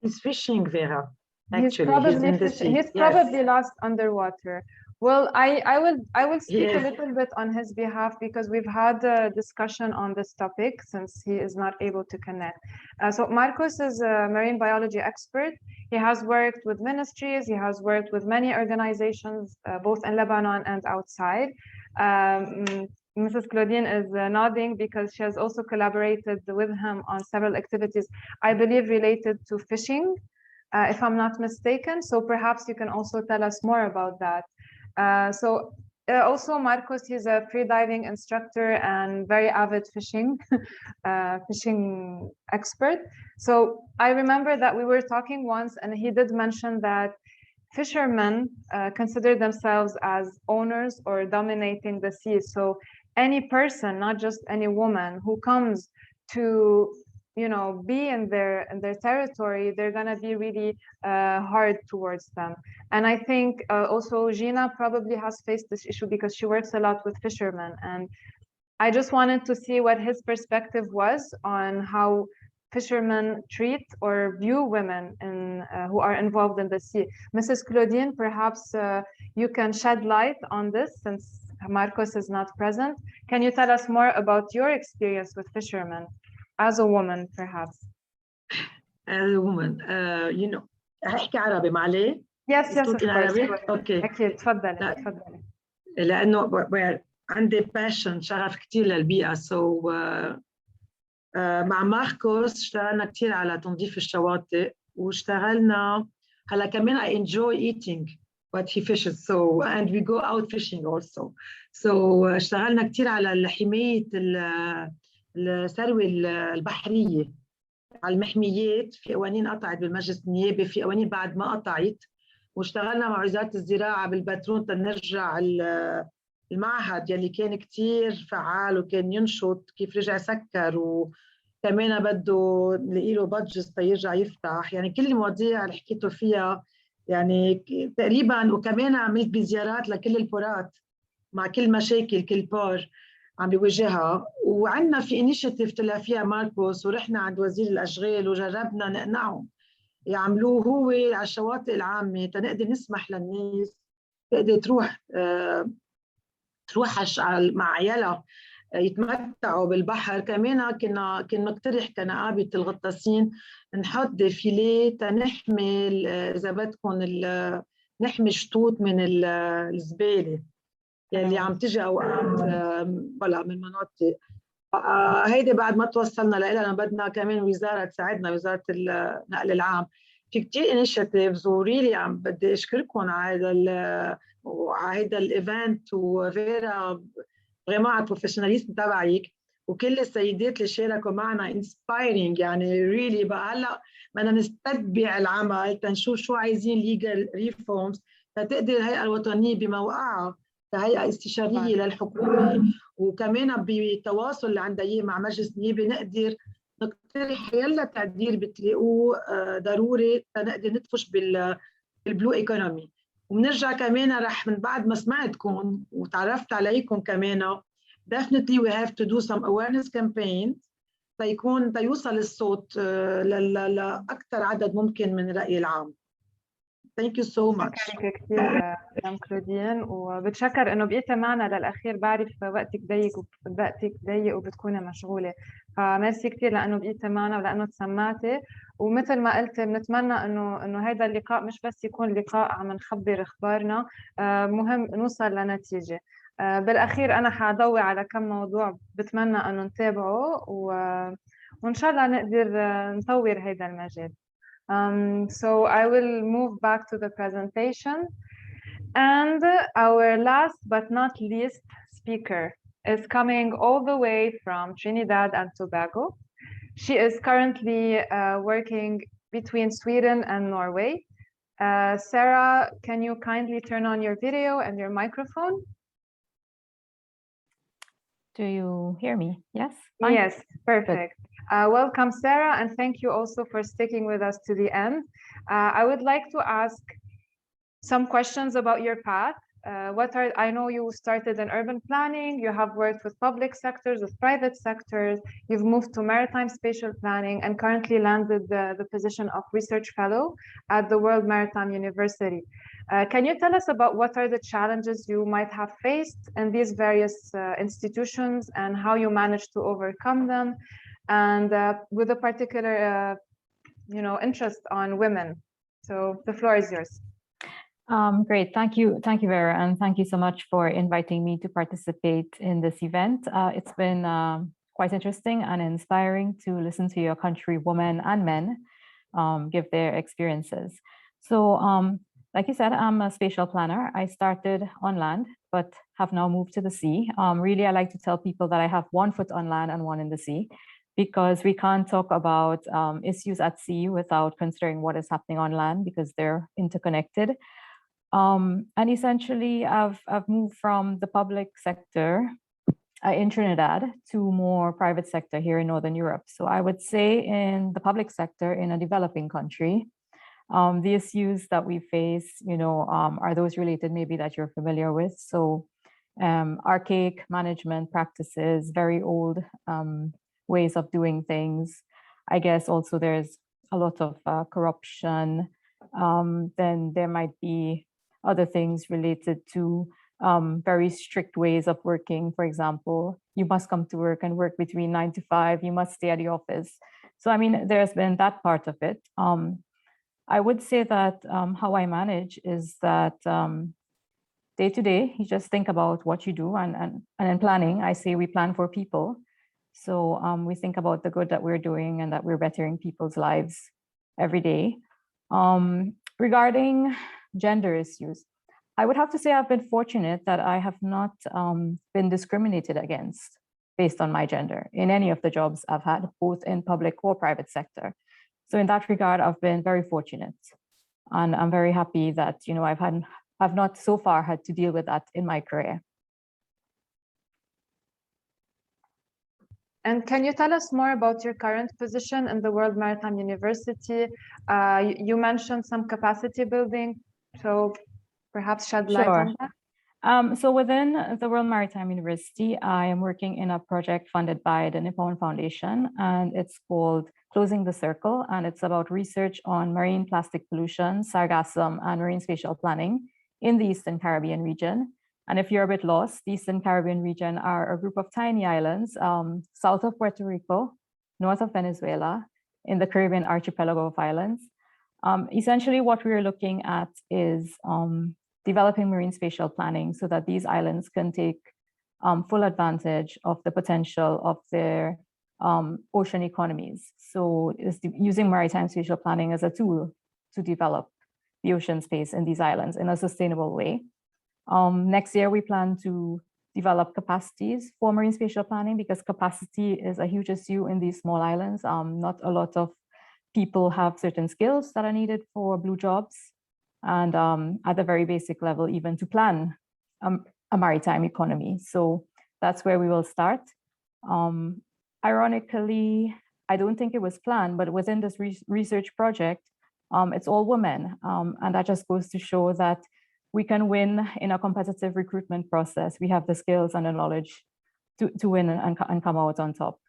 He's fishing, Vera. Actually, he's probably lost underwater. Well, I will speak a little bit on his behalf, because we've had a discussion on this topic since he is not able to connect. So Marcos is a marine biology expert. He has worked with ministries. He has worked with many organizations, both in Lebanon and outside. Mrs. Claudine is nodding because she has also collaborated with him on several activities, I believe related to fishing, if I'm not mistaken. So perhaps you can also tell us more about that. Also Marcos, he's a freediving instructor and very avid fishing expert. So I remember that we were talking once and he did mention that fishermen consider themselves as owners or dominating the sea. So any person, not just any woman, who comes to be in their territory, they're gonna be really hard towards them. And I think also Gina probably has faced this issue because she works a lot with fishermen. And I just wanted to see what his perspective was on how fishermen treat or view women who are involved in the sea. Mrs. Claudine, perhaps you can shed light on this since Marcos is not present. Can you tell us more about your experience with fishermen as a woman, perhaps? As a woman, هحكي عربي معلي؟ Yes, of course. اوكي. أكيد، تفضلي. لأنه عندي passion، شغف كتير للبيئة. مع ماركوس اشتغلنا كتير على تنظيف الشواطئ، واشتغلنا هلا كمان I enjoy eating what he fishes, and we go out fishing also. اشتغلنا كتير على حماية الثروة البحرية، على المحميات. في قوانين قطعت بالمجلس النيابي، في قوانين بعد ما قطعت، واشتغلنا مع وزارة الزراعة بالبترون تنرجع المعهد يلي كان كتير فعال وكان ينشط كيف رجع سكر، وكمان بده نلاقي له بادجت تيرجع يفتح. يعني كل المواضيع اللي حكيتوا فيها يعني تقريبا. وكمان عملت بزيارات لكل البورات مع كل مشاكل كل بار عم بيواجهها. وعندنا في انيشيتيف طلع فيها ماركوس، ورحنا عند وزير الاشغال وجربنا نقنعهم يعملوه هو على الشواطئ العامه تنقدر نسمح للناس تقدر تروح مع عيالها يتمتعوا بالبحر. كمان كنا نقترح كنقابه الغطاسين نحط ديفيليه تنحمي اذا بدكم نحمي شطوط من الزباله اللي عم تجي اوقات من مناطق. هيدي بعد ما توصلنا لها بدنا كمان وزاره تساعدنا، وزاره النقل العام. في كثير انيشيتيفز، وريلي بدي اشكركم على هذا الايفنت، وفيرا فريمون على البروفيشناليزم تبعك، وكل السيدات اللي شاركوا معنا انسبايرنج. يعني ريلي بقى هلا بدنا نستتبع العمل تنشوف شو عايزين ليجل ريفورمز تقدر الهيئه الوطنيه بموقعها كهيئه استشاريه للحكومه، وكمان بالتواصل اللي عندها اياه مع مجلس نيابي نقدر نقترح يلا تعديل بتلاقوه ضروري تنقدر ندفش بالبلو ايكونومي. وبنرجع كمان رح من بعد ما سمعتكم وتعرفت عليكم كمان definitely we have to do some awareness campaigns تيوصل الصوت لأكثر عدد ممكن من الرأي العام. Thank you so much. شكرا كثير مدام كلودين، وبتشكر انه بقيتي معنا للاخير. بعرف وقتك ضيق وبتكوني مشغوله، فميرسي كثير لانه بقيتي معنا ولانه تسمعتي. ومثل ما قلت بنتمنى انه هذا اللقاء مش بس يكون لقاء عم نخبر اخبارنا، مهم نوصل لنتيجه. بالاخير انا حضوي على كم موضوع بتمنى انه نتابعه وان شاء الله نقدر نطور هذا المجال. So I will move back to the presentation, and our last but not least speaker is coming all the way from Trinidad and Tobago. She is currently working between Sweden and Norway. Sarah, can you kindly turn on your video and your microphone? Do you hear me? Yes? Fine. Yes, perfect. Welcome, Sarah, and thank you also for sticking with us to the end. I would like to ask some questions about your path. I know you started in urban planning, you have worked with public sectors, with private sectors, you've moved to maritime spatial planning, and currently landed the position of research fellow at the World Maritime University. Can you tell us about what are the challenges you might have faced in these various institutions and how you managed to overcome them, and with a particular interest on women? So the floor is yours. Great, thank you, Vera, and thank you so much for inviting me to participate in this event. It's been quite interesting and inspiring to listen to your countrywomen and men give their experiences. So, like you said, I'm a spatial planner. I started on land, but have now moved to the sea. Really, I like to tell people that I have one foot on land and one in the sea, because we can't talk about issues at sea without considering what is happening on land, because they're interconnected. And essentially, I've moved from the public sector in Trinidad to more private sector here in Northern Europe. So I would say in the public sector in a developing country, the issues that we face, are those related maybe that you're familiar with. So archaic management practices, very old ways of doing things. I guess also there's a lot of corruption. Then there might be other things related to very strict ways of working. For example, you must come to work and work between 9 to 5, you must stay at the office. So, I mean, there's been that part of it. I would say that how I manage is that day to day, you just think about what you do. And in planning, I say we plan for people. So we think about the good that we're doing and that we're bettering people's lives every day. Regarding gender issues, I would have to say I've been fortunate that I have not been discriminated against based on my gender in any of the jobs I've had, both in public or private sector. So in that regard, I've been very fortunate. And I'm very happy that, I've not so far had to deal with that in my career. And can you tell us more about your current position in the World Maritime University? You mentioned some capacity building, so perhaps shed light on that. So within the World Maritime University, I am working in a project funded by the Nippon Foundation, and it's called Closing the Circle, and it's about research on marine plastic pollution, sargassum, and marine spatial planning in the Eastern Caribbean region. And if you're a bit lost, the Eastern Caribbean region are a group of tiny islands south of Puerto Rico, north of Venezuela, in the Caribbean archipelago of islands. Essentially, what we're looking at is developing marine spatial planning so that these islands can take full advantage of the potential of their ocean economies. So it's using maritime spatial planning as a tool to develop the ocean space in these islands in a sustainable way. Next year, we plan to develop capacities for marine spatial planning, because capacity is a huge issue in these small islands. Not a lot of people have certain skills that are needed for blue jobs. And at the very basic level, even to plan a maritime economy. So that's where we will start. Ironically, I don't think it was planned, but within this research project, it's all women. And that just goes to show that we can win in a competitive recruitment process. We have the skills and the knowledge to win and come out on top.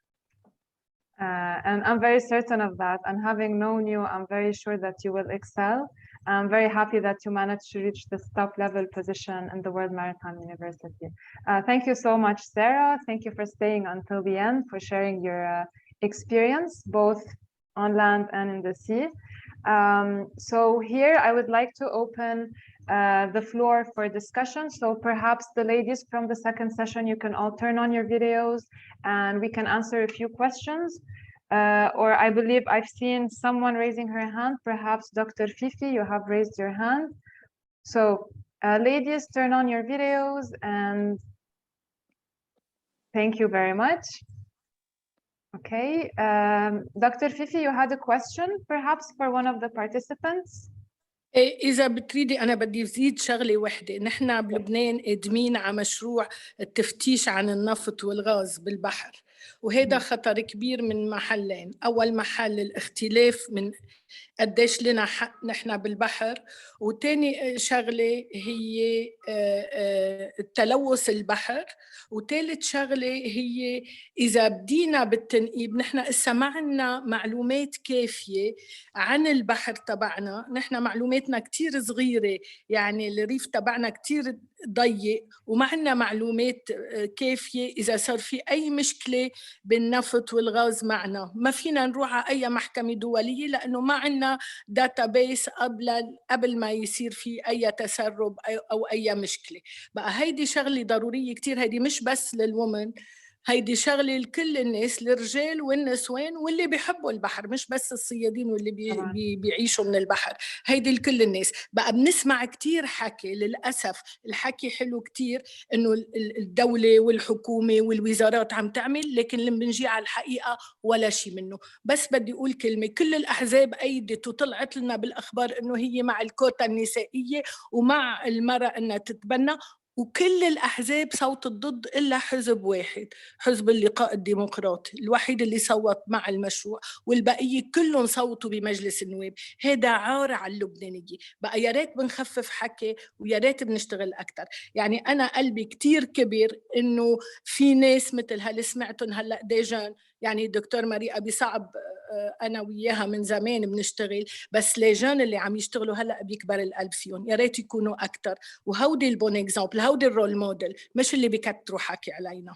And I'm very certain of that. And having known you, I'm very sure that you will excel. I'm very happy that you managed to reach this top level position in the World Maritime University. Thank you so much, Sarah. Thank you for staying until the end, for sharing your experience, both on land and in the sea. So here I would like to open the floor for discussion. So perhaps the ladies from the second session, you can all turn on your videos and we can answer a few questions. Or I believe I've seen someone raising her hand. Perhaps Dr. Fifi, you have raised your hand. So ladies, turn on your videos and thank you very much. Okay, Dr. Fifi, you had a question perhaps for one of the participants? إذا بتريدي أنا بدي أزيد شغلة واحدة. نحن بلبنان قادمين على مشروع التفتيش عن النفط والغاز بالبحر، وهذا خطر كبير من محلين. أول محل الاختلاف من قديش لنا حق نحن بالبحر، وتاني شغلة هي التلوث البحر، وثالث شغلة هي إذا بدينا بالتنقيب. نحن إسا ما عنا معلومات كافية عن البحر تبعنا، نحن معلوماتنا كتير صغيرة، يعني الريف تبعنا كتير ضيق وما عنا معلومات كافية. إذا صار في أي مشكلة بالنفط والغاز معنا ما فينا نروح على أي محكمة دولية لأنه ما عندنا داتابيس قبل ما يصير في أي تسرب أو أي مشكلة. بقى هيدي شغلة ضرورية كتير، هيدي مش بس للومن، هيدي شغلة لكل الناس، الرجال والنسوان واللي بيحبوا البحر، مش بس الصيادين واللي بيعيشوا من البحر، هيدي لكل الناس. بقى بنسمع كتير حكي، للأسف الحكي حلو كتير إنه الدولة والحكومة والوزارات عم تعمل، لكن لما بنجي على الحقيقة ولا شيء منه. بس بدي أقول كلمة، كل الأحزاب أيدت وطلعت لنا بالأخبار إنه هي مع الكوتا النسائية ومع المرأة إنها تتبنى، وكل الأحزاب صوت ضد إلا حزب واحد، حزب اللقاء الديمقراطي الوحيد اللي صوت مع المشروع، والبقية كلهم صوتوا بمجلس النواب. هذا عار على اللبنانية. بقى يا ريت بنخفف حكي ويا ريت بنشتغل أكتر. يعني أنا قلبي كتير كبير إنه في ناس مثل هاللي سمعتهم هلأ ديجان، يعني الدكتور ماري أبي صعب أنا وياها من زمان بنشتغل، بس ليجان اللي عم يشتغلوا هلأ بيكبر القلب فيهم، يا ريت يكونوا أكتر. وهودي البون اكزامبل، هودي الرول موديل، مش اللي بكتروا حكي علينا.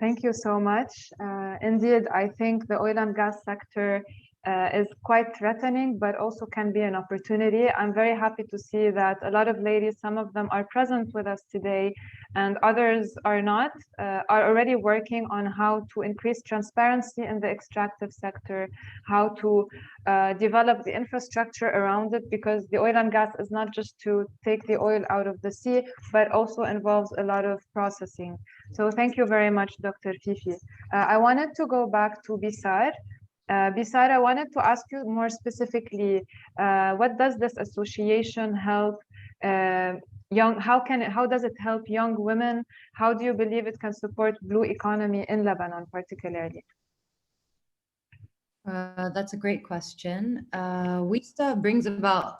Thank you so much. Indeed, I think the oil and gas sector is quite threatening, but also can be an opportunity. I'm very happy to see that a lot of ladies, some of them are present with us today, and others are not, are already working on how to increase transparency in the extractive sector, how to develop the infrastructure around it, because the oil and gas is not just to take the oil out of the sea, but also involves a lot of processing. So thank you very much, Dr. Fifi. I wanted to go back to Bisar. Bisar, I wanted to ask you more specifically, what does this association help how does it help young women? How do you believe it can support blue economy in Lebanon particularly? That's a great question. WISTA brings about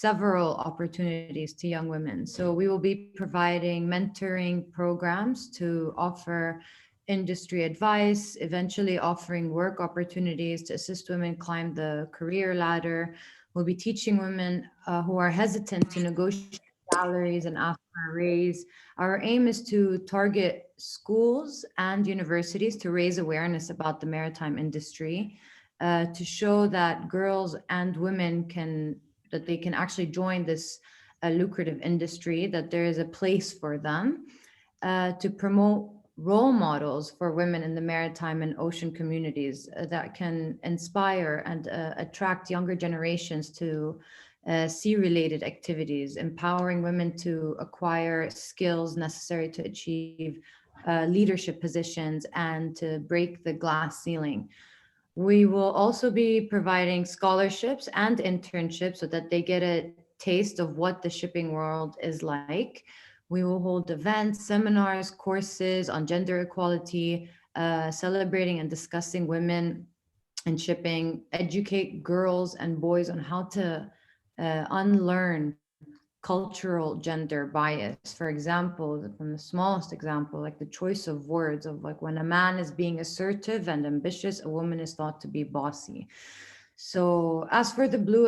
several opportunities to young women. So we will be providing mentoring programs to offer industry advice, eventually offering work opportunities to assist women climb the career ladder. We'll be teaching women who are hesitant to negotiate salaries and ask for a raise. Our aim is to target schools and universities to raise awareness about the maritime industry, to show that girls and women that they can actually join this lucrative industry, that there is a place for them, to promote role models for women in the maritime and ocean communities that can inspire and attract younger generations to sea-related activities, empowering women to acquire skills necessary to achieve leadership positions and to break the glass ceiling. We will also be providing scholarships and internships so that they get a taste of what the shipping world is like. We will hold events, seminars, courses on gender equality, celebrating and discussing women in shipping, educate girls and boys on how to unlearn cultural gender bias. For example, from the smallest example, like the choice of words of like when a man is being assertive and ambitious, a woman is thought to be bossy. So as for the blue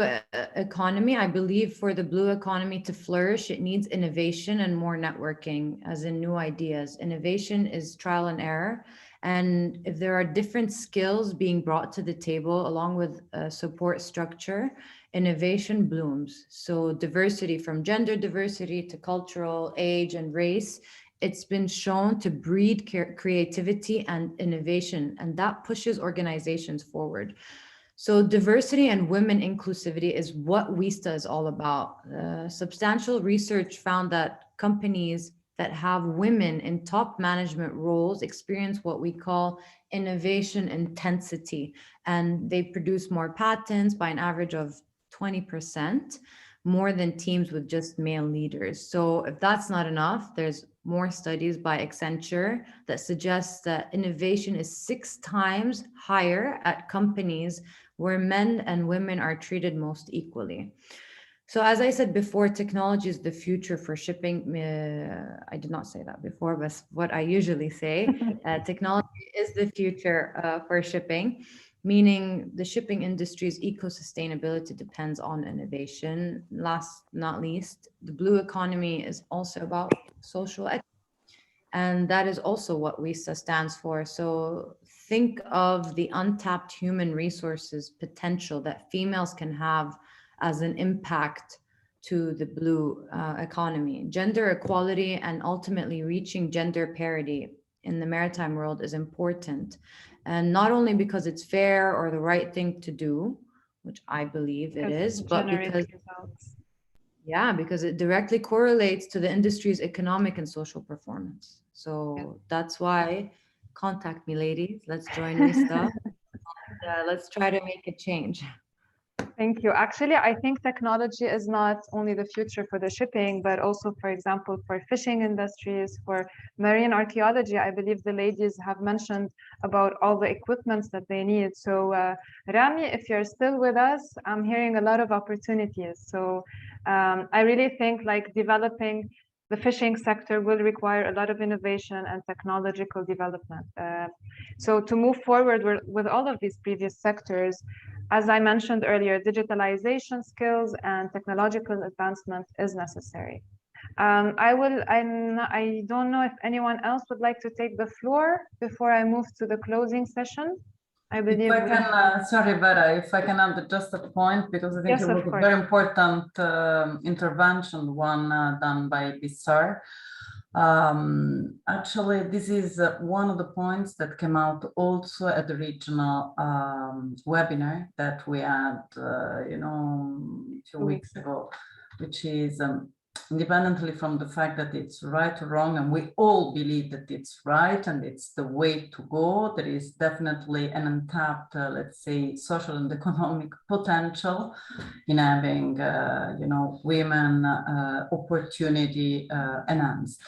economy, I believe for the blue economy to flourish, it needs innovation and more networking, as in new ideas. Innovation is trial and error. And if there are different skills being brought to the table along with a support structure, innovation blooms. So diversity, from gender diversity to cultural, age, and race, it's been shown to breed creativity and innovation, and that pushes organizations forward. So diversity and women inclusivity is what WISTA is all about. Substantial research found that companies that have women in top management roles experience what we call innovation intensity, and they produce more patents by an average of 20% more than teams with just male leaders. So if that's not enough, there's more studies by Accenture that suggests that innovation is 6 times higher at companies where men and women are treated most equally. So as I said before, technology is the future for shipping. I did not say that before, but what I usually say, technology is the future for shipping, meaning the shipping industry's eco-sustainability depends on innovation. Last not least, the blue economy is also about social equity. And that is also what WISA stands for. So think of the untapped human resources potential that females can have as an impact to the blue economy. Gender equality and ultimately reaching gender parity in the maritime world is important. And not only because it's fair or the right thing to do, which I believe it is, but because because it directly correlates to the industry's economic and social performance. So that's why contact me, ladies. Let's join WISTA. Let's try to make a change. Thank you. Actually, I think technology is not only the future for the shipping, but also, for example, for fishing industries, for marine archaeology. I believe the ladies have mentioned about all the equipments that they need. So Rami, if you're still with us, I'm hearing a lot of opportunities. So I really think like developing the fishing sector will require a lot of innovation and technological development. So to move forward with all of these previous sectors, as I mentioned earlier, digitalization skills and technological advancement is necessary. I don't know if anyone else would like to take the floor before I move to the closing session. I believe. If I can, sorry, Vera, if I can add just a point, because I think it was a very important intervention, one done by Bissar. Actually, this is one of the points that came out also at the regional webinar that we had, you know, a few weeks ago, which is independently from the fact that it's right or wrong, and we all believe that it's right and it's the way to go, there is definitely an untapped, let's say, social and economic potential in having, you know, women opportunity enhanced.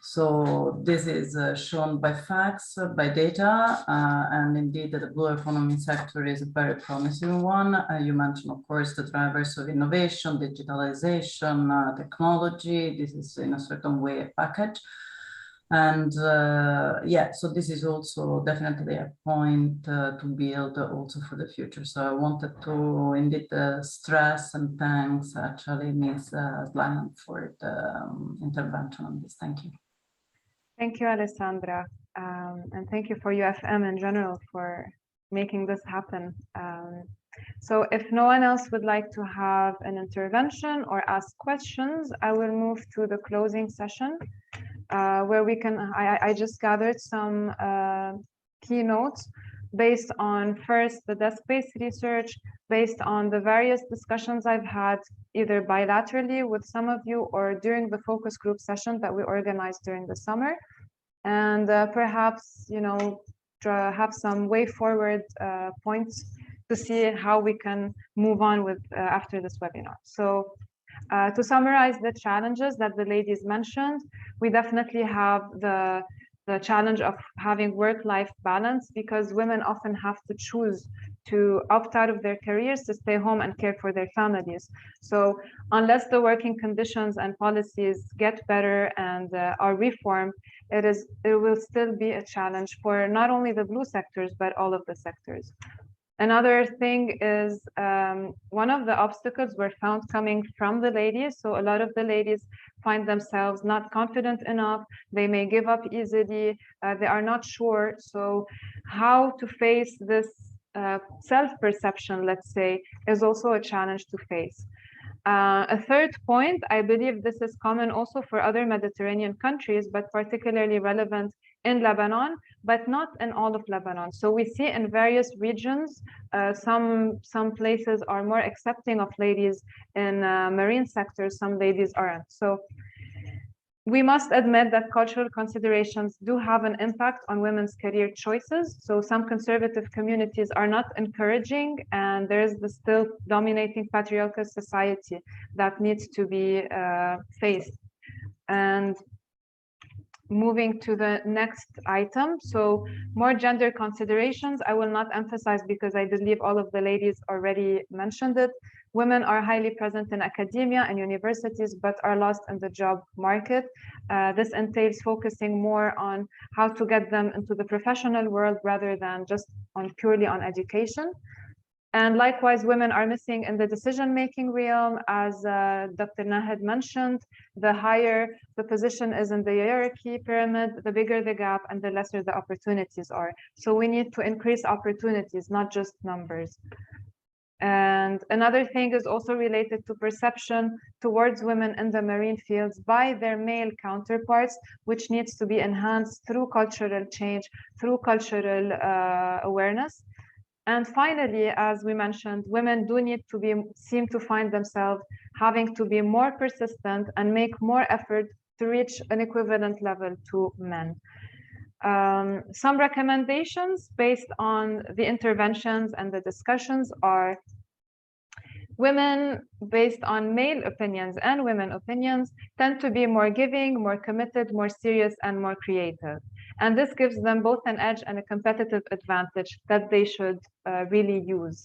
So this is shown by facts, by data, and indeed the blue economy sector is a very promising one. You mentioned, of course, the drivers of innovation, digitalization, technology. This is in a certain way a package. And yeah, so this is also definitely a point to build also for the future. So I wanted to indeed stress and thanks actually Ms. Slangen for the intervention on this. Thank you. Thank you, Alessandra. And thank you for UFM in general for making this happen. So if no one else would like to have an intervention or ask questions, I will move to the closing session where we can, I just gathered some keynotes based on first the desk-based research, based on the various discussions I've had either bilaterally with some of you or during the focus group session that we organized during the summer, and perhaps, you know, have some way forward points to see how we can move on with after this webinar. So to summarize the challenges that the ladies mentioned, we definitely have the challenge of having work-life balance, because women often have to choose to opt out of their careers to stay home and care for their families. So unless the working conditions and policies get better and are reformed, it will still be a challenge for not only the blue sectors, but all of the sectors. Another thing is one of the obstacles were found coming from the ladies. So a lot of the ladies find themselves not confident enough. They may give up easily. They are not sure. So how to face this self-perception, let's say, is also a challenge to face. A third point, I believe this is common also for other Mediterranean countries, but particularly relevant in Lebanon, but not in all of Lebanon. So we see in various regions, some places are more accepting of ladies in marine sectors, some ladies aren't. So we must admit that cultural considerations do have an impact on women's career choices. So some conservative communities are not encouraging, and there is the still dominating patriarchal society that needs to be faced. And moving to the next item, so more gender considerations, I will not emphasize because I believe all of the ladies already mentioned it. Women are highly present in academia and universities, but are lost in the job market. This entails focusing more on how to get them into the professional world rather than just purely on education. And likewise, women are missing in the decision-making realm. As Dr. Nahed mentioned, the higher the position is in the hierarchy pyramid, the bigger the gap and the lesser the opportunities are. So we need to increase opportunities, not just numbers. And another thing is also related to perception towards women in the marine fields by their male counterparts, which needs to be enhanced through cultural change, through cultural awareness. And finally, as we mentioned, women do need to seem to find themselves having to be more persistent and make more effort to reach an equivalent level to men. Some recommendations based on the interventions and the discussions are: women, based on male opinions and women opinions, tend to be more giving, more committed, more serious, and more creative. And this gives them both an edge and a competitive advantage that they should really use.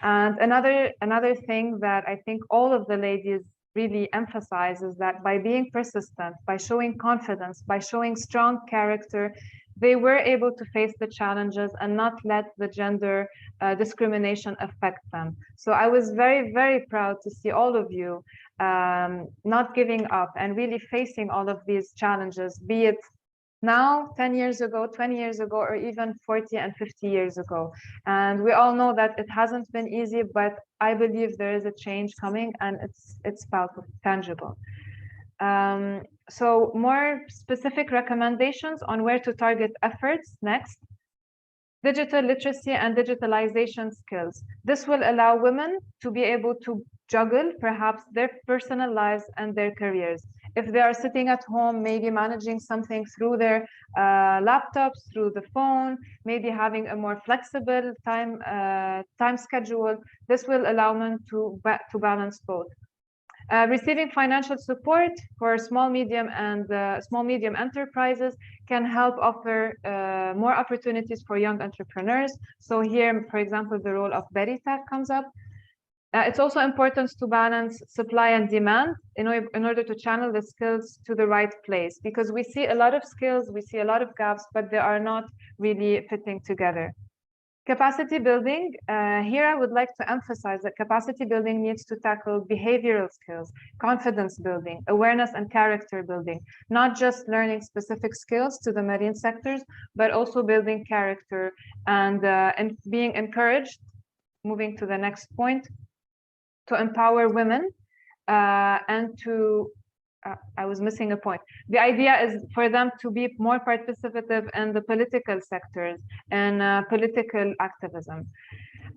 And another thing that I think all of the ladies really emphasize is that by being persistent, by showing confidence, by showing strong character, they were able to face the challenges and not let the gender discrimination affect them. So I was very, very proud to see all of you not giving up and really facing all of these challenges, be it now, 10 years ago, 20 years ago, or even 40 and 50 years ago. And we all know that it hasn't been easy, but I believe there is a change coming and it's palpable, tangible. So more specific recommendations on where to target efforts next. Digital literacy and digitalization skills. This will allow women to be able to juggle perhaps their personal lives and their careers. If they are sitting at home, maybe managing something through their laptops, through the phone, maybe having a more flexible time schedule, this will allow them to balance both. Receiving financial support for small, medium enterprises can help offer more opportunities for young entrepreneurs. So here, for example, the role of Veritech comes up. It's also important to balance supply and demand in order to channel the skills to the right place, because we see a lot of skills, we see a lot of gaps, but they are not really fitting together. Capacity building, here I would like to emphasize that capacity building needs to tackle behavioral skills, confidence building, awareness and character building, not just learning specific skills to the marine sectors, but also building character and being encouraged, moving to the next point, to empower women and to I was missing a point. The idea is for them to be more participative in the political sectors and political activism.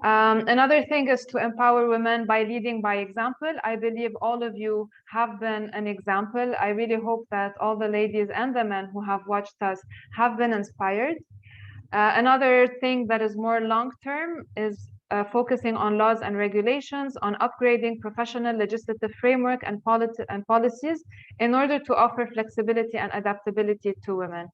Another thing is to empower women by leading by example. I believe all of you have been an example. I really hope that all the ladies and the men who have watched us have been inspired. Another thing that is more long-term is focusing on laws and regulations, on upgrading professional legislative framework and policies in order to offer flexibility and adaptability to women.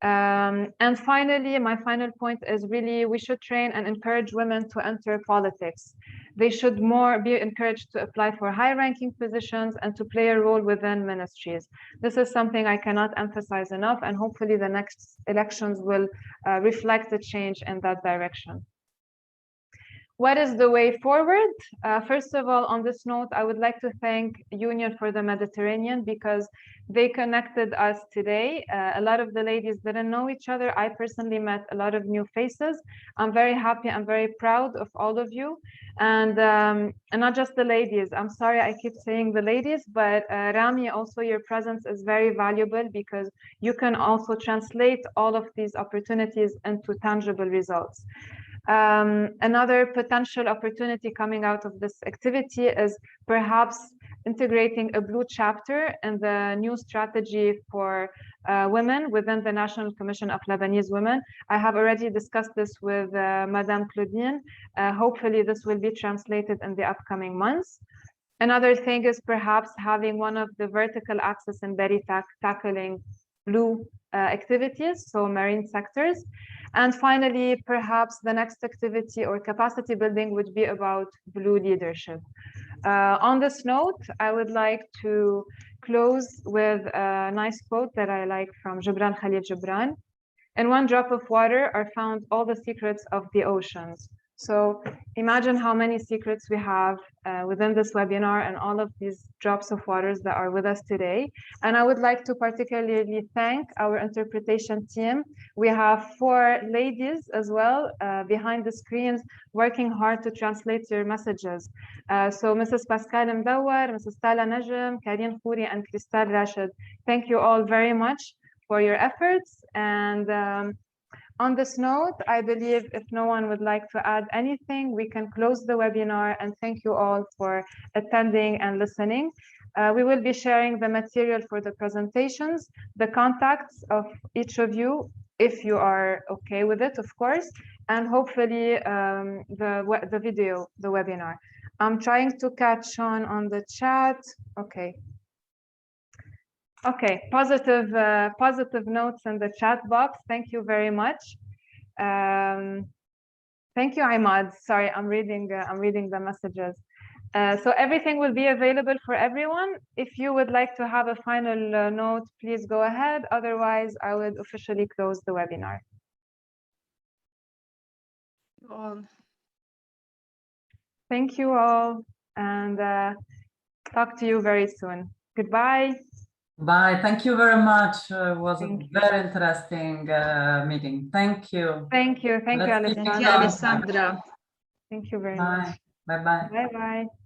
And finally, my final point is really we should train and encourage women to enter politics. They should more be encouraged to apply for high-ranking positions and to play a role within ministries. This is something I cannot emphasize enough, and hopefully the next elections will reflect the change in that direction. What is the way forward? First of all, on this note, I would like to thank Union for the Mediterranean because they connected us today. A lot of the ladies didn't know each other. I personally met a lot of new faces. I'm very happy. I'm very proud of all of you. And not just the ladies. I'm sorry I keep saying the ladies, but Rami, also your presence is very valuable because you can also translate all of these opportunities into tangible results. Another potential opportunity coming out of this activity is perhaps integrating a blue chapter in the new strategy for women within the National Commission of Lebanese Women. I have already discussed this with Madame Claudine. Hopefully this will be translated in the upcoming months. Another thing is perhaps having one of the vertical axis in Veritech tackling blue activities, so marine sectors. And finally, perhaps the next activity or capacity building would be about blue leadership. On this note, I would like to close with a nice quote that I like from Gibran Khalil Gibran. In one drop of water are found all the secrets of the oceans. So imagine how many secrets we have within this webinar and all of these drops of waters that are with us today. And I would like to particularly thank our interpretation team. We have 4 ladies as well behind the screens working hard to translate your messages. So Mrs. Pascal Mdawar, Mrs. Tala Najm, Karine Khouri, and Kristal Rashid. Thank you all very much for your efforts. And on this note, I believe if no one would like to add anything, we can close the webinar, and thank you all for attending and listening. We will be sharing the material for the presentations, the contacts of each of you, if you are okay with it, of course, and hopefully the video, the webinar. I'm trying to catch on the chat. Okay, positive notes in the chat box. Thank you very much. Thank you, Imad. Sorry, I'm reading the messages. So everything will be available for everyone. If you would like to have a final note, please go ahead. Otherwise, I would officially close the webinar. Thank you all, and talk to you very soon. Goodbye. Bye. Thank you very much. It was a very interesting meeting. Thank you. Thank you. Thank you, Alessandra. Thank you, Thank you very much. much. Bye-bye. Bye-bye.